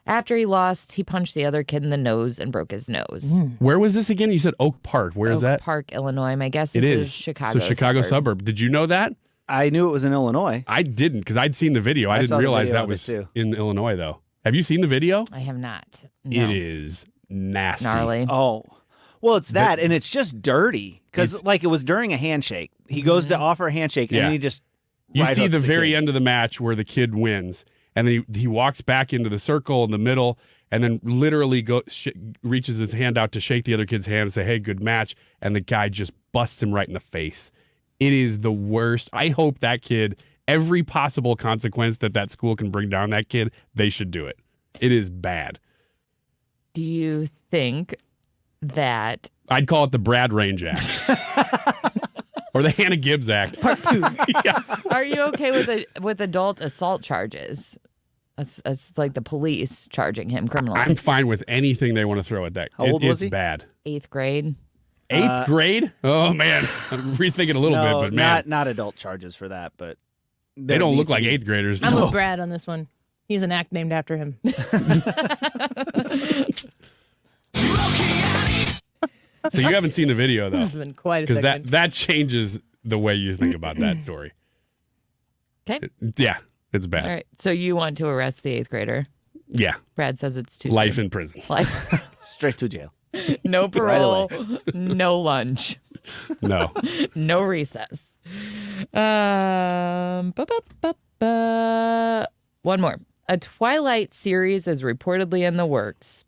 After he lost, he punched the other kid in the nose and broke his nose. Where was this again? You said Oak Park. Where is that? Oak Park, Illinois. My guess It is is. Chicago. So Chicago suburb. Did you know that? I knew it was in Illinois. I didn't because I'd seen the video. I I didn't saw the realize video that of it, was too. in Illinois, though. Have you seen the video? I have not. No. It is nasty. Gnarly. Oh. Well, it's that, and it's just dirty because, like, it was during a handshake. He goes to offer a handshake, and Yeah. then he just You right see hooks the very kid. end of the match where the kid wins, and then he walks back into the circle in the middle, and then literally reaches his hand out to shake the other kid's hand and say, "Hey, good match," and the guy just busts him right in the face. It is the worst. I hope that kid, every possible consequence that school can bring down that kid, they should do it. It is bad. Do you think that I'd call it the Brad Range Act. Or the Hannah Gibbs Act. Part 2. Yeah. Are you okay with adult assault charges? That's like the police charging him criminally. I'm fine with anything they want to throw at that. How old was he? It's bad. 8th grade. 8th grade? Oh, man. I'm rethinking a little bit, but man. not adult charges for that, but They don't look like 8th graders. I'm No. with Brad on this one. He's an act named after him. So you haven't seen the video, though. This has been quite a Because second. that changes the way you think about that story. Okay. Yeah, it's bad. All right. So you want to arrest the 8th grader? Yeah. Brad says it's too Life soon. in prison. Life. Straight to jail. No Right parole. away. No lunch. No. No recess. One more. A Twilight series is reportedly in the works.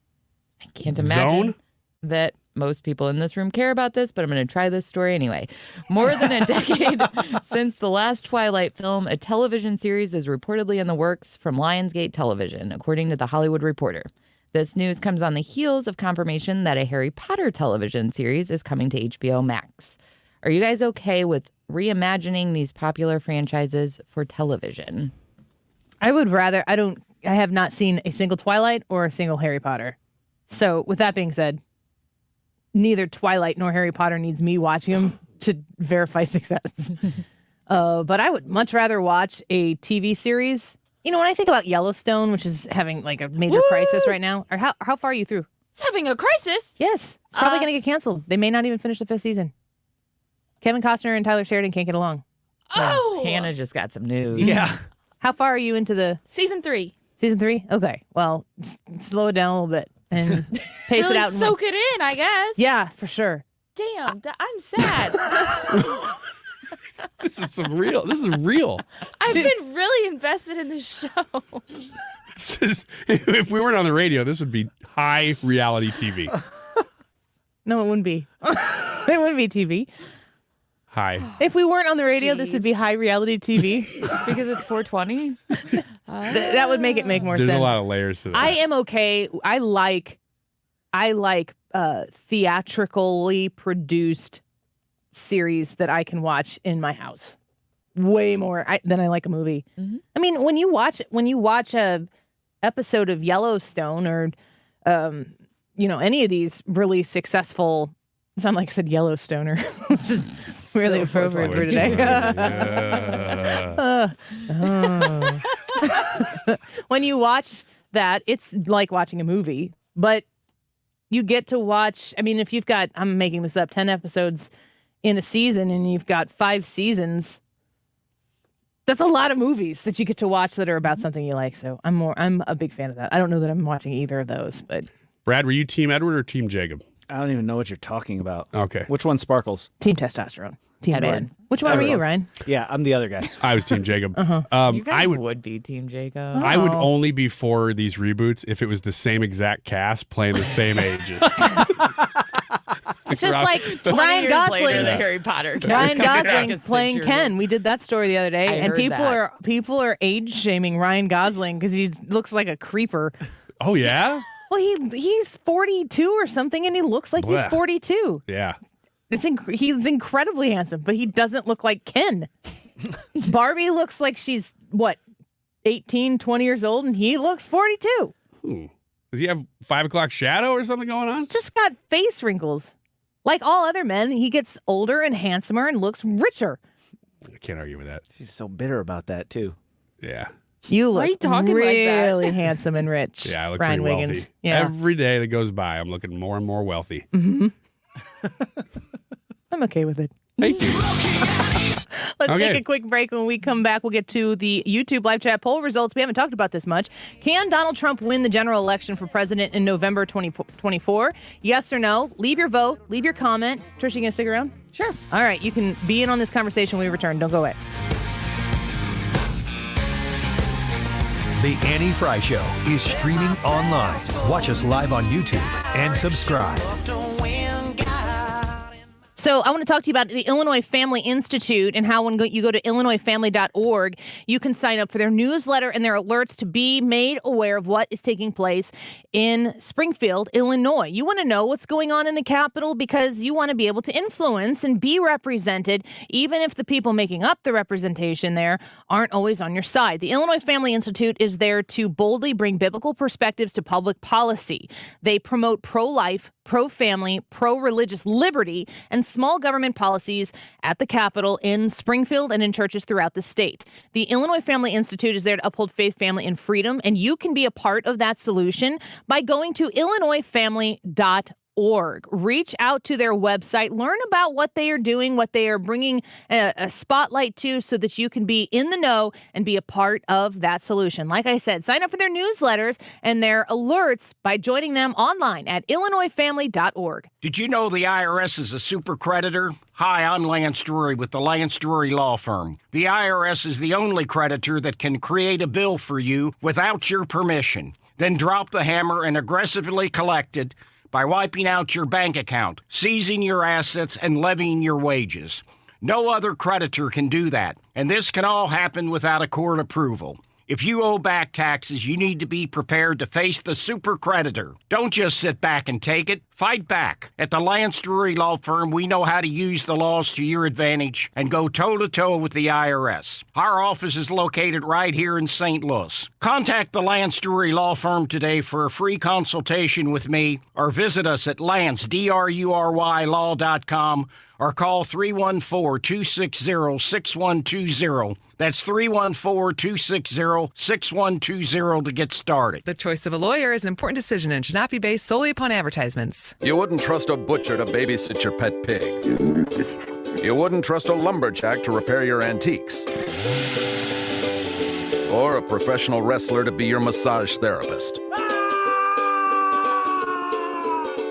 I can't imagine Zone? that most people in this room care about this, but I'm going to try this story anyway. More than a decade since the last Twilight film, a television series is reportedly in the works from Lionsgate Television, according to The Hollywood Reporter. This news comes on the heels of confirmation that a Harry Potter television series is coming to HBO Max. Are you guys okay with reimagining these popular franchises for television? I would rather. I have not seen a single Twilight or a single Harry Potter. So, with that being said, neither Twilight nor Harry Potter needs me watching them to verify success. But I would much rather watch a TV series. You know, when I think about Yellowstone, which is having like a major crisis right now, or how far are you through? It's having a crisis. Yes, it's probably going to get canceled. They may not even finish the 5th season. Kevin Costner and Tyler Sheridan can't get along. Oh, Hannah just got some news. Yeah. How far are you into the season 3. season 3? Okay, well, slow it down a little bit and pace Really it out. And soak it in, I guess. Yeah, for sure. Damn, I'm sad. This is real. I've been really invested in this show. If we weren't on the radio, this would be high reality TV. No, it wouldn't be. It wouldn't be TV. High. If we weren't on the radio, this would be high reality TV. It's because it's 420? That would make it make more There's sense. a lot of layers to that. I am okay. I like theatrically produced series that I can watch in my house. Way more than I like a movie. Mm-hmm. I mean, when you watch a episode of Yellowstone or any of these really successful, sound like I said Yellowstoner, which is really appropriate for today. When you watch that, it's like watching a movie, but you get to watch, I mean, if you've got, I'm making this up, 10 episodes in a season and you've got 5 seasons, that's a lot of movies that you get to watch that are about something you like. So I'm a big fan of that. I don't know that I'm watching either of those, but Brad, were you Team Edward or Team Jacob? I don't even know what you're talking about. Okay. Which one sparkles? Team Testosterone. Team Edward. Man. Which one were you, Ryan? Yeah, I'm the other guy. I was Team Jacob. You guys would be Team Jacob. I would only be for these reboots if it was the same exact cast playing the same ages. It's just like 20 Ryan years Gosling. later, the Harry Potter. Ryan character comes back Gosling as playing 6 years Ken. old. We did that story the other day, I and heard that. people are age shaming Ryan Gosling because he looks like a creeper. Oh yeah. Well, he's 42 or something, and he looks like he's Blech. 42. Yeah. He's incredibly handsome, but he doesn't look like Ken. Barbie looks like she's, 18, 20 years old, and he looks 42. Does he have 5 o'clock shadow or something going on? He's just got face wrinkles. Like all other men, he gets older and handsomer and looks richer. I can't argue with that. She's so bitter about that, too. Yeah. You Why look are you talking like that? really handsome and rich. Yeah, I look Ryan pretty Wiggins. wealthy. Yeah. Every day that goes by, I'm looking more and more wealthy. Mm-hmm. I'm okay with it. Thank you. Let's Okay. take a quick break. When we come back, we'll get to the YouTube live chat poll results. We haven't talked about this much. Can Donald Trump win the general election for president in November 2024? Yes or no? Leave your vote. Leave your comment. Trish, you going to stick around? Sure. All right. You can be in on this conversation when we return. Don't go away. The Annie Frey Show is streaming online. Watch us live on YouTube and subscribe. So I want to talk to you about the Illinois Family Institute and how when you go to illinoisfamily.org, you can sign up for their newsletter and their alerts to be made aware of what is taking place in Springfield, Illinois. You want to know what's going on in the Capitol because you want to be able to influence and be represented, even if the people making up the representation there aren't always on your side. The Illinois Family Institute is there to boldly bring biblical perspectives to public policy. They promote pro-life, pro-family, pro-religious liberty, and small government policies at the Capitol, in Springfield, and in churches throughout the state. The Illinois Family Institute is there to uphold faith, family, and freedom, and you can be a part of that solution by going to illinoisfamily.org. Reach out to their website, learn about what they are doing, what they are bringing a spotlight to, so that you can be in the know and be a part of that solution. Like I said, sign up for their newsletters and their alerts by joining them online at illinoisfamily.org. Did you know the IRS is a super creditor? Hi, I'm Lance Drury with the Lance Drury Law Firm. The IRS is the only creditor that can create a bill for you without your permission, then drop the hammer and aggressively collect it by wiping out your bank account, seizing your assets, and levying your wages. No other creditor can do that, and this can all happen without a court approval. If you owe back taxes, you need to be prepared to face the super creditor. Don't just sit back and take it. Fight back. At the Lance Drury Law Firm, we know how to use the laws to your advantage and go toe-to-toe with the IRS. Our office is located right here in St. Louis. Contact the Lance Drury Law Firm today for a free consultation with me, or visit us at lancedrurylaw.com, or call 314-260-6120. That's 314-260-6120 to get started. The choice of a lawyer is an important decision and should not be based solely upon advertisements. You wouldn't trust a butcher to babysit your pet pig. You wouldn't trust a lumberjack to repair your antiques. Or a professional wrestler to be your massage therapist.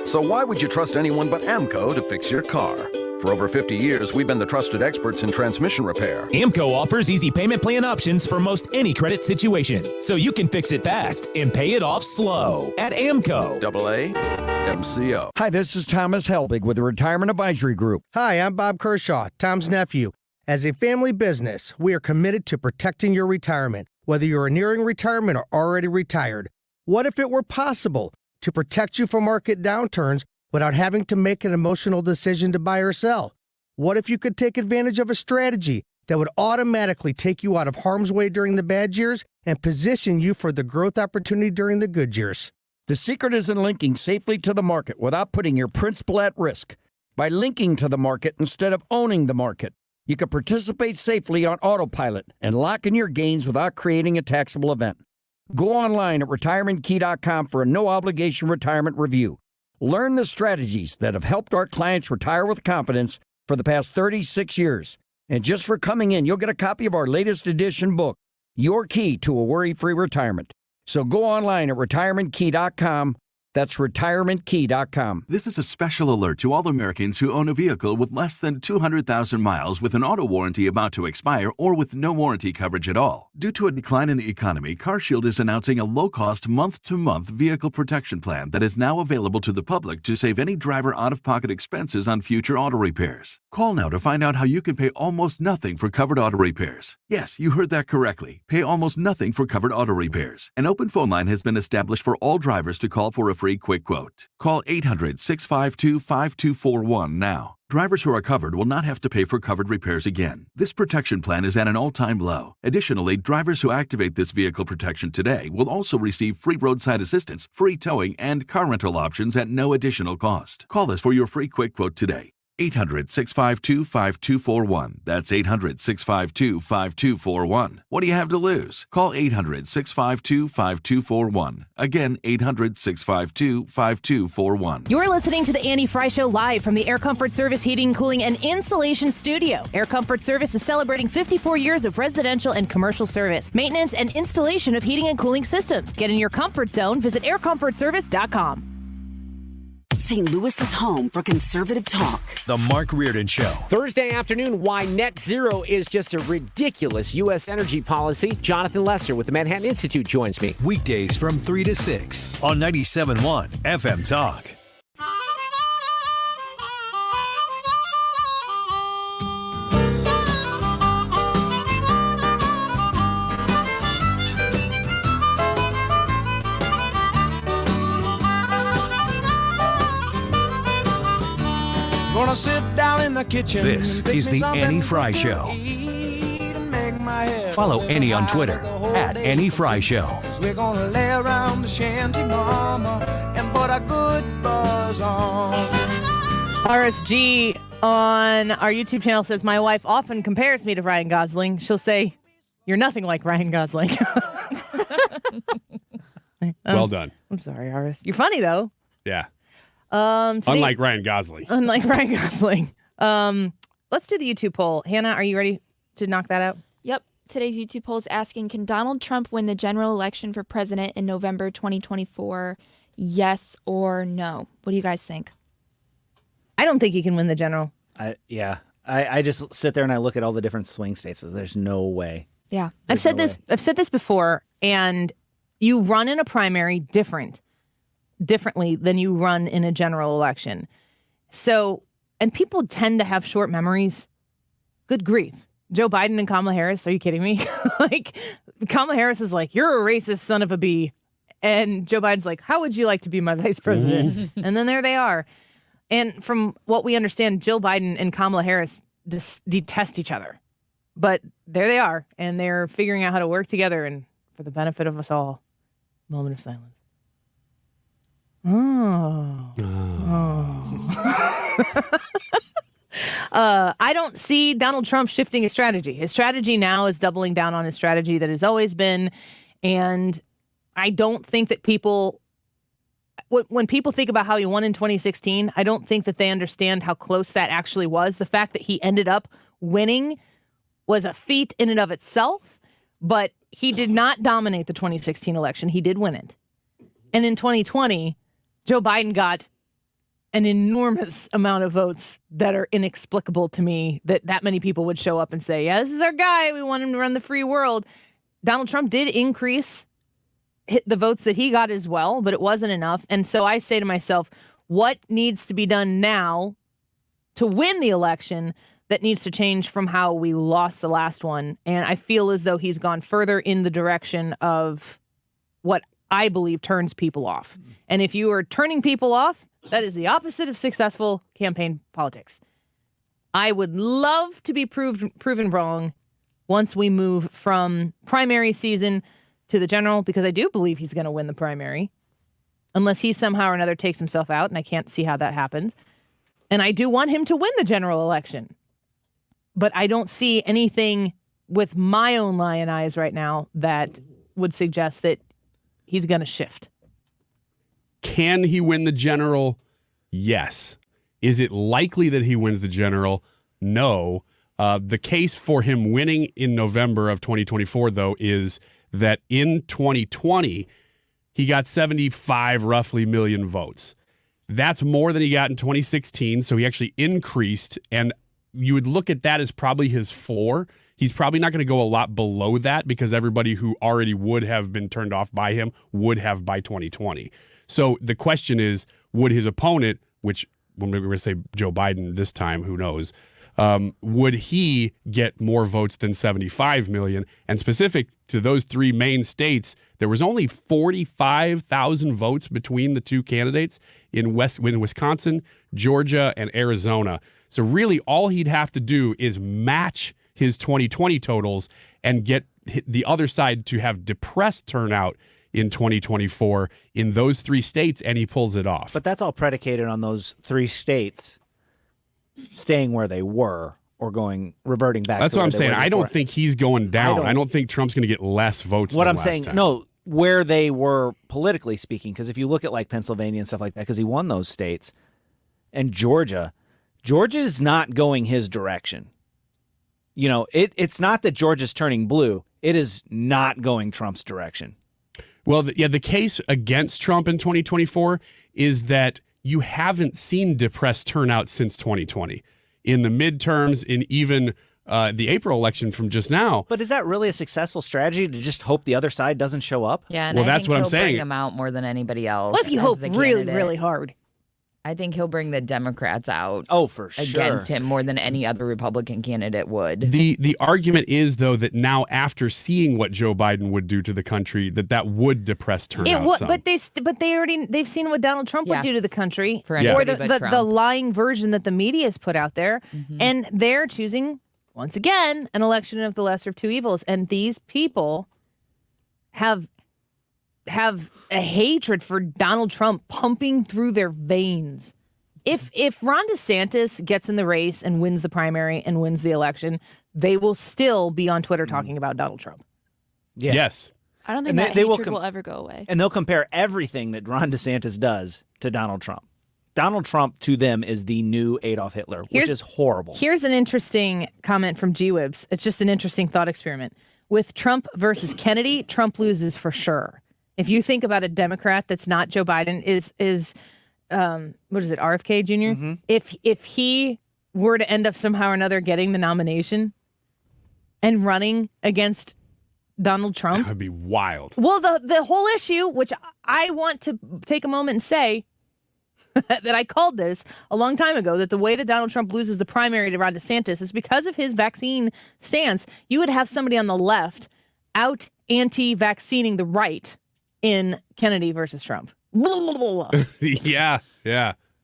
So why would you trust anyone but AMCO to fix your car? For over 50 years, we've been the trusted experts in transmission repair. AMCO offers easy payment plan options for most any credit situation, so you can fix it fast and pay it off slow at AMCO. AAMCO. Hi, this is Thomas Helbig with the Retirement Advisory Group. Hi, I'm Bob Kershaw, Tom's nephew. As a family business, we are committed to protecting your retirement, whether you're nearing retirement or already retired. What if it were possible to protect you from market downturns without having to make an emotional decision to buy or sell? What if you could take advantage of a strategy that would automatically take you out of harm's way during the bad years and position you for the growth opportunity during the good years? The secret is in linking safely to the market without putting your principal at risk. By linking to the market instead of owning the market, you can participate safely on autopilot and lock in your gains without creating a taxable event. Go online at retirementkey.com for a no-obligation retirement review. Learn the strategies that have helped our clients retire with confidence for the past 36 years. And just for coming in, you'll get a copy of our latest edition book, Your Key to a Worry-Free Retirement. So go online at retirementkey.com That's retirementkey.com. This is a special alert to all Americans who own a vehicle with less than 200,000 miles with an auto warranty about to expire or with no warranty coverage at all. Due to a decline in the economy, CarShield is announcing a low-cost month-to-month vehicle protection plan that is now available to the public to save any driver out-of-pocket expenses on future auto repairs. Call now to find out how you can pay almost nothing for covered auto repairs. Yes, you heard that correctly. Pay almost nothing for covered auto repairs. An open phone line has been established for all drivers to call for a free quick quote. Call 800-652-5241 now. Drivers who are covered will not have to pay for covered repairs again. This protection plan is at an all-time low. Additionally, drivers who activate this vehicle protection today will also receive free roadside assistance, free towing, and car rental options at no additional cost. Call us for your free quick quote today. 800-652-5241. That's 800-652-5241. What do you have to lose? Call 800-652-5241. Again, 800-652-5241. You're listening to the Annie Frey Show live from the Air Comfort Service Heating, Cooling, and Insulation Studio. Air Comfort Service is celebrating 54 years of residential and commercial service, maintenance, and installation of heating and cooling systems. Get in your comfort zone. Visit aircomfortservice.com. St. Louis's home for conservative talk. The Mark Reardon Show. Thursday afternoon, why net zero is just a ridiculous U.S. energy policy. Jonathan Lester with the Manhattan Institute joins me. Weekdays from 3 to 6 on 97.1 FM Talk. Gonna sit down in the kitchen. This is the Annie Frey Show. Follow Annie on Twitter at Annie Frey Show. We're gonna lay around the shanty mama and put a good buzz on. RSG on our YouTube channel says, my wife often compares me to Ryan Gosling. She'll say, you're nothing like Ryan Gosling. Well done. I'm sorry, RS. You're funny, though. Yeah. Today, Unlike Ryan Gosling. Unlike Ryan Gosling. Let's do the YouTube poll. Hannah, are you ready to knock that out? Yep. Today's YouTube poll is asking, can Donald Trump win the general election for president in November 2024? Yes or no? What do you guys think? I don't think he can win the general. I just sit there and I look at all the different swing states. There's no way. Yeah. I've said this before, and you run in a primary differently than you run in a general election. So, and people tend to have short memories. Good grief. Joe Biden and Kamala Harris, are you kidding me? Like, Kamala Harris is like, you're a racist son of a bee. And Joe Biden's like, how would you like to be my vice president? And then there they are. And from what we understand, Jill Biden and Kamala Harris detest each other. But there they are, and they're figuring out how to work together, and for the benefit of us all. Moment of silence. I don't see Donald Trump shifting his strategy. His strategy now is doubling down on his strategy that has always been. And I don't think that when people think about how he won in 2016, I don't think that they understand how close that actually was. The fact that he ended up winning was a feat in and of itself, but he did not dominate the 2016 election. He did win it. And in 2020, Joe Biden got an enormous amount of votes that are inexplicable to me, that many people would show up and say, yeah, this is our guy. We want him to run the free world. Donald Trump did increase the votes that he got as well, but it wasn't enough. And so I say to myself, what needs to be done now to win the election that needs to change from how we lost the last one? And I feel as though he's gone further in the direction of what I believe turns people off. And if you are turning people off, that is the opposite of successful campaign politics. I would love to be proven wrong once we move from primary season to the general, because I do believe he's going to win the primary, unless he somehow or another takes himself out, and I can't see how that happens. And I do want him to win the general election. But I don't see anything with my own lion eyes right now that would suggest that he's going to shift. Can he win the general? Yes. Is it likely that he wins the general? No. The case for him winning in November of 2024, though, is that in 2020, he got 75 roughly million votes. That's more than he got in 2016, so he actually increased, and you would look at that as probably his floor. He's probably not going to go a lot below that because everybody who already would have been turned off by him would have by 2020. So the question is, would his opponent, which when we're going to say Joe Biden this time, who knows, would he get more votes than 75 million? And specific to those three main states, there was only 45,000 votes between the two candidates in Wisconsin, Georgia, and Arizona. So really all he'd have to do is match his 2020 totals and get the other side to have depressed turnout in 2024 in those three states, and he pulls it off. But that's all predicated on those three states staying where they were or reverting back. That's to what where I'm they saying. were I don't before. think he's going down. I don't think Trump's going to get less votes What than I'm last saying, time. no, where they were politically speaking, because if you look at like Pennsylvania and stuff like that, because he won those states, and Georgia's not going his direction. You know, it's not that Georgia's turning blue. It is not going Trump's direction. Well, the case against Trump in 2024 is that you haven't seen depressed turnout since 2020. In the midterms, in even the April election from just now. But is that really a successful strategy to just hope the other side doesn't show up? Yeah, and well, I that's think what I'm he'll saying. bring them out more than anybody else. What if you as hope the really, candidate. really hard? I think he'll bring the Democrats out. Oh, for sure. Against him more than any other Republican candidate would. The argument is, though, that now after seeing what Joe Biden would do to the country, that would depress turnout. It would, some. but they've seen what Donald Trump would do to the country, For or anybody but the Trump. lying version that the media has put out there, and they're choosing once again an election of the lesser of two evils, and these people have a hatred for Donald Trump pumping through their veins. If Ron DeSantis gets in the race and wins the primary and wins the election, they will still be on Twitter talking about Donald Trump. Yeah. Yes. I don't think And that they will hatred will ever go away. And they'll compare everything that Ron DeSantis does to Donald Trump. Donald Trump to them is the new Adolf Hitler, which is horrible. Here's an interesting comment from G-Wibs. It's just an interesting thought experiment. With Trump versus Kennedy, Trump loses for sure. If you think about a Democrat that's not Joe Biden, is what is it, RFK Jr.? If he were to end up somehow or another getting the nomination and running against Donald Trump, That would be wild. well, the whole issue, which I want to take a moment and say that I called this a long time ago, that the way that Donald Trump loses the primary to Ron DeSantis is because of his vaccine stance. You would have somebody on the left out anti-vaccining the right in Kennedy versus Trump. Yeah.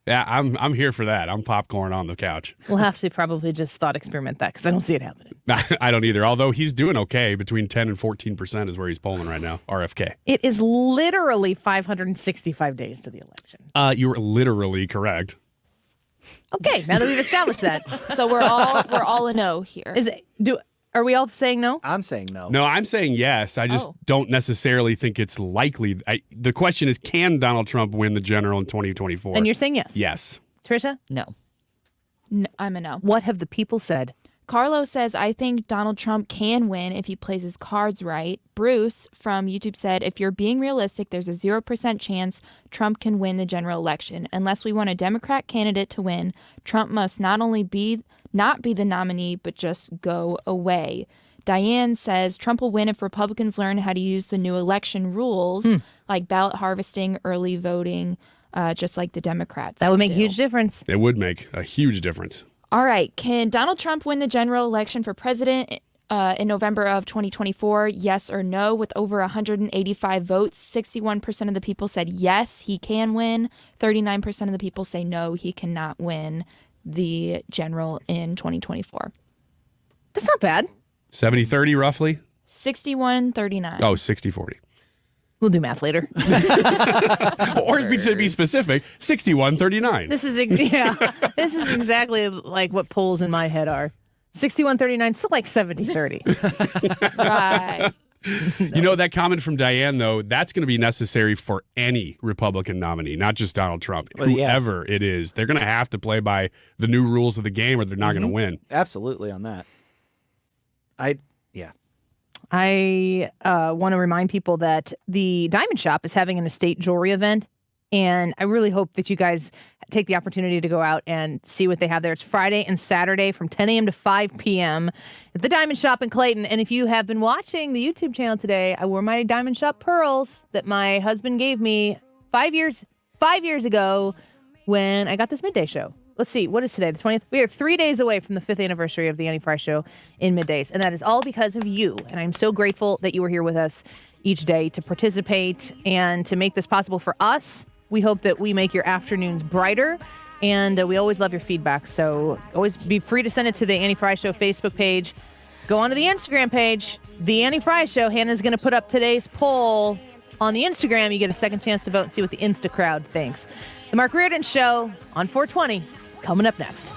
I'm here for that. I'm popcorn on the couch. We'll have to probably just thought experiment that because I don't see it happening. I don't either. Although he's doing okay, between 10 and 14% is where he's polling right now. RFK. It is literally 565 days to the election. You were literally correct. Okay, now that we've established that, So we're all a no here. Are we all saying no? I'm saying no. No, I'm saying yes. I just don't necessarily think it's likely. The question is, can Donald Trump win the general in 2024? And you're saying yes? Yes. Trisha? No. I'm a no. What have the people said? Carlos says, I think Donald Trump can win if he plays his cards right. Bruce from YouTube said, if you're being realistic, there's a 0% chance Trump can win the general election. Unless we want a Democrat candidate to win, Trump must not only not be the nominee, but just go away. Diane says, Trump will win if Republicans learn how to use the new election rules, like ballot harvesting, early voting, just like the Democrats. That would make a do. huge difference. It would make a huge difference. All right. Can Donald Trump win the general election for president in November of 2024? Yes or no? With over 185 votes, 61% of the people said yes, he can win. 39% of the people say no, he cannot win the general in 2024. That's not bad. 70-30 roughly? 61-39. Oh, 60-40. We'll do math later. Or to be specific, 61-39. This is exactly like what polls in my head are. 61-39, still like 70-30. Right. You know, that comment from Diane, though, that's going to be necessary for any Republican nominee, not just Donald Trump. Well, yeah. Whoever it is, they're going to have to play by the new rules of the game or they're not going to win. Absolutely on that. I want to remind people that the Diamond Shop is having an estate jewelry event, and I really hope that you guys take the opportunity to go out and see what they have there. It's Friday and Saturday from 10 a.m. to 5 p.m. at the Diamond Shop in Clayton. And if you have been watching the YouTube channel today, I wore my Diamond Shop pearls that my husband gave me 5 years ago when I got this midday show. Let's see, what is today? The 20th? We are 3 days away from the 5th anniversary of the Annie Frey Show in middays. And that is all because of you. And I'm so grateful that you were here with us each day to participate and to make this possible for us. We hope that we make your afternoons brighter, and we always love your feedback. So always be free to send it to the Annie Frey Show Facebook page. Go on to the Instagram page, The Annie Frey Show. Hannah's going to put up today's poll on the Instagram. You get a second chance to vote and see what the Insta crowd thinks. The Mark Reardon Show on 420, coming up next.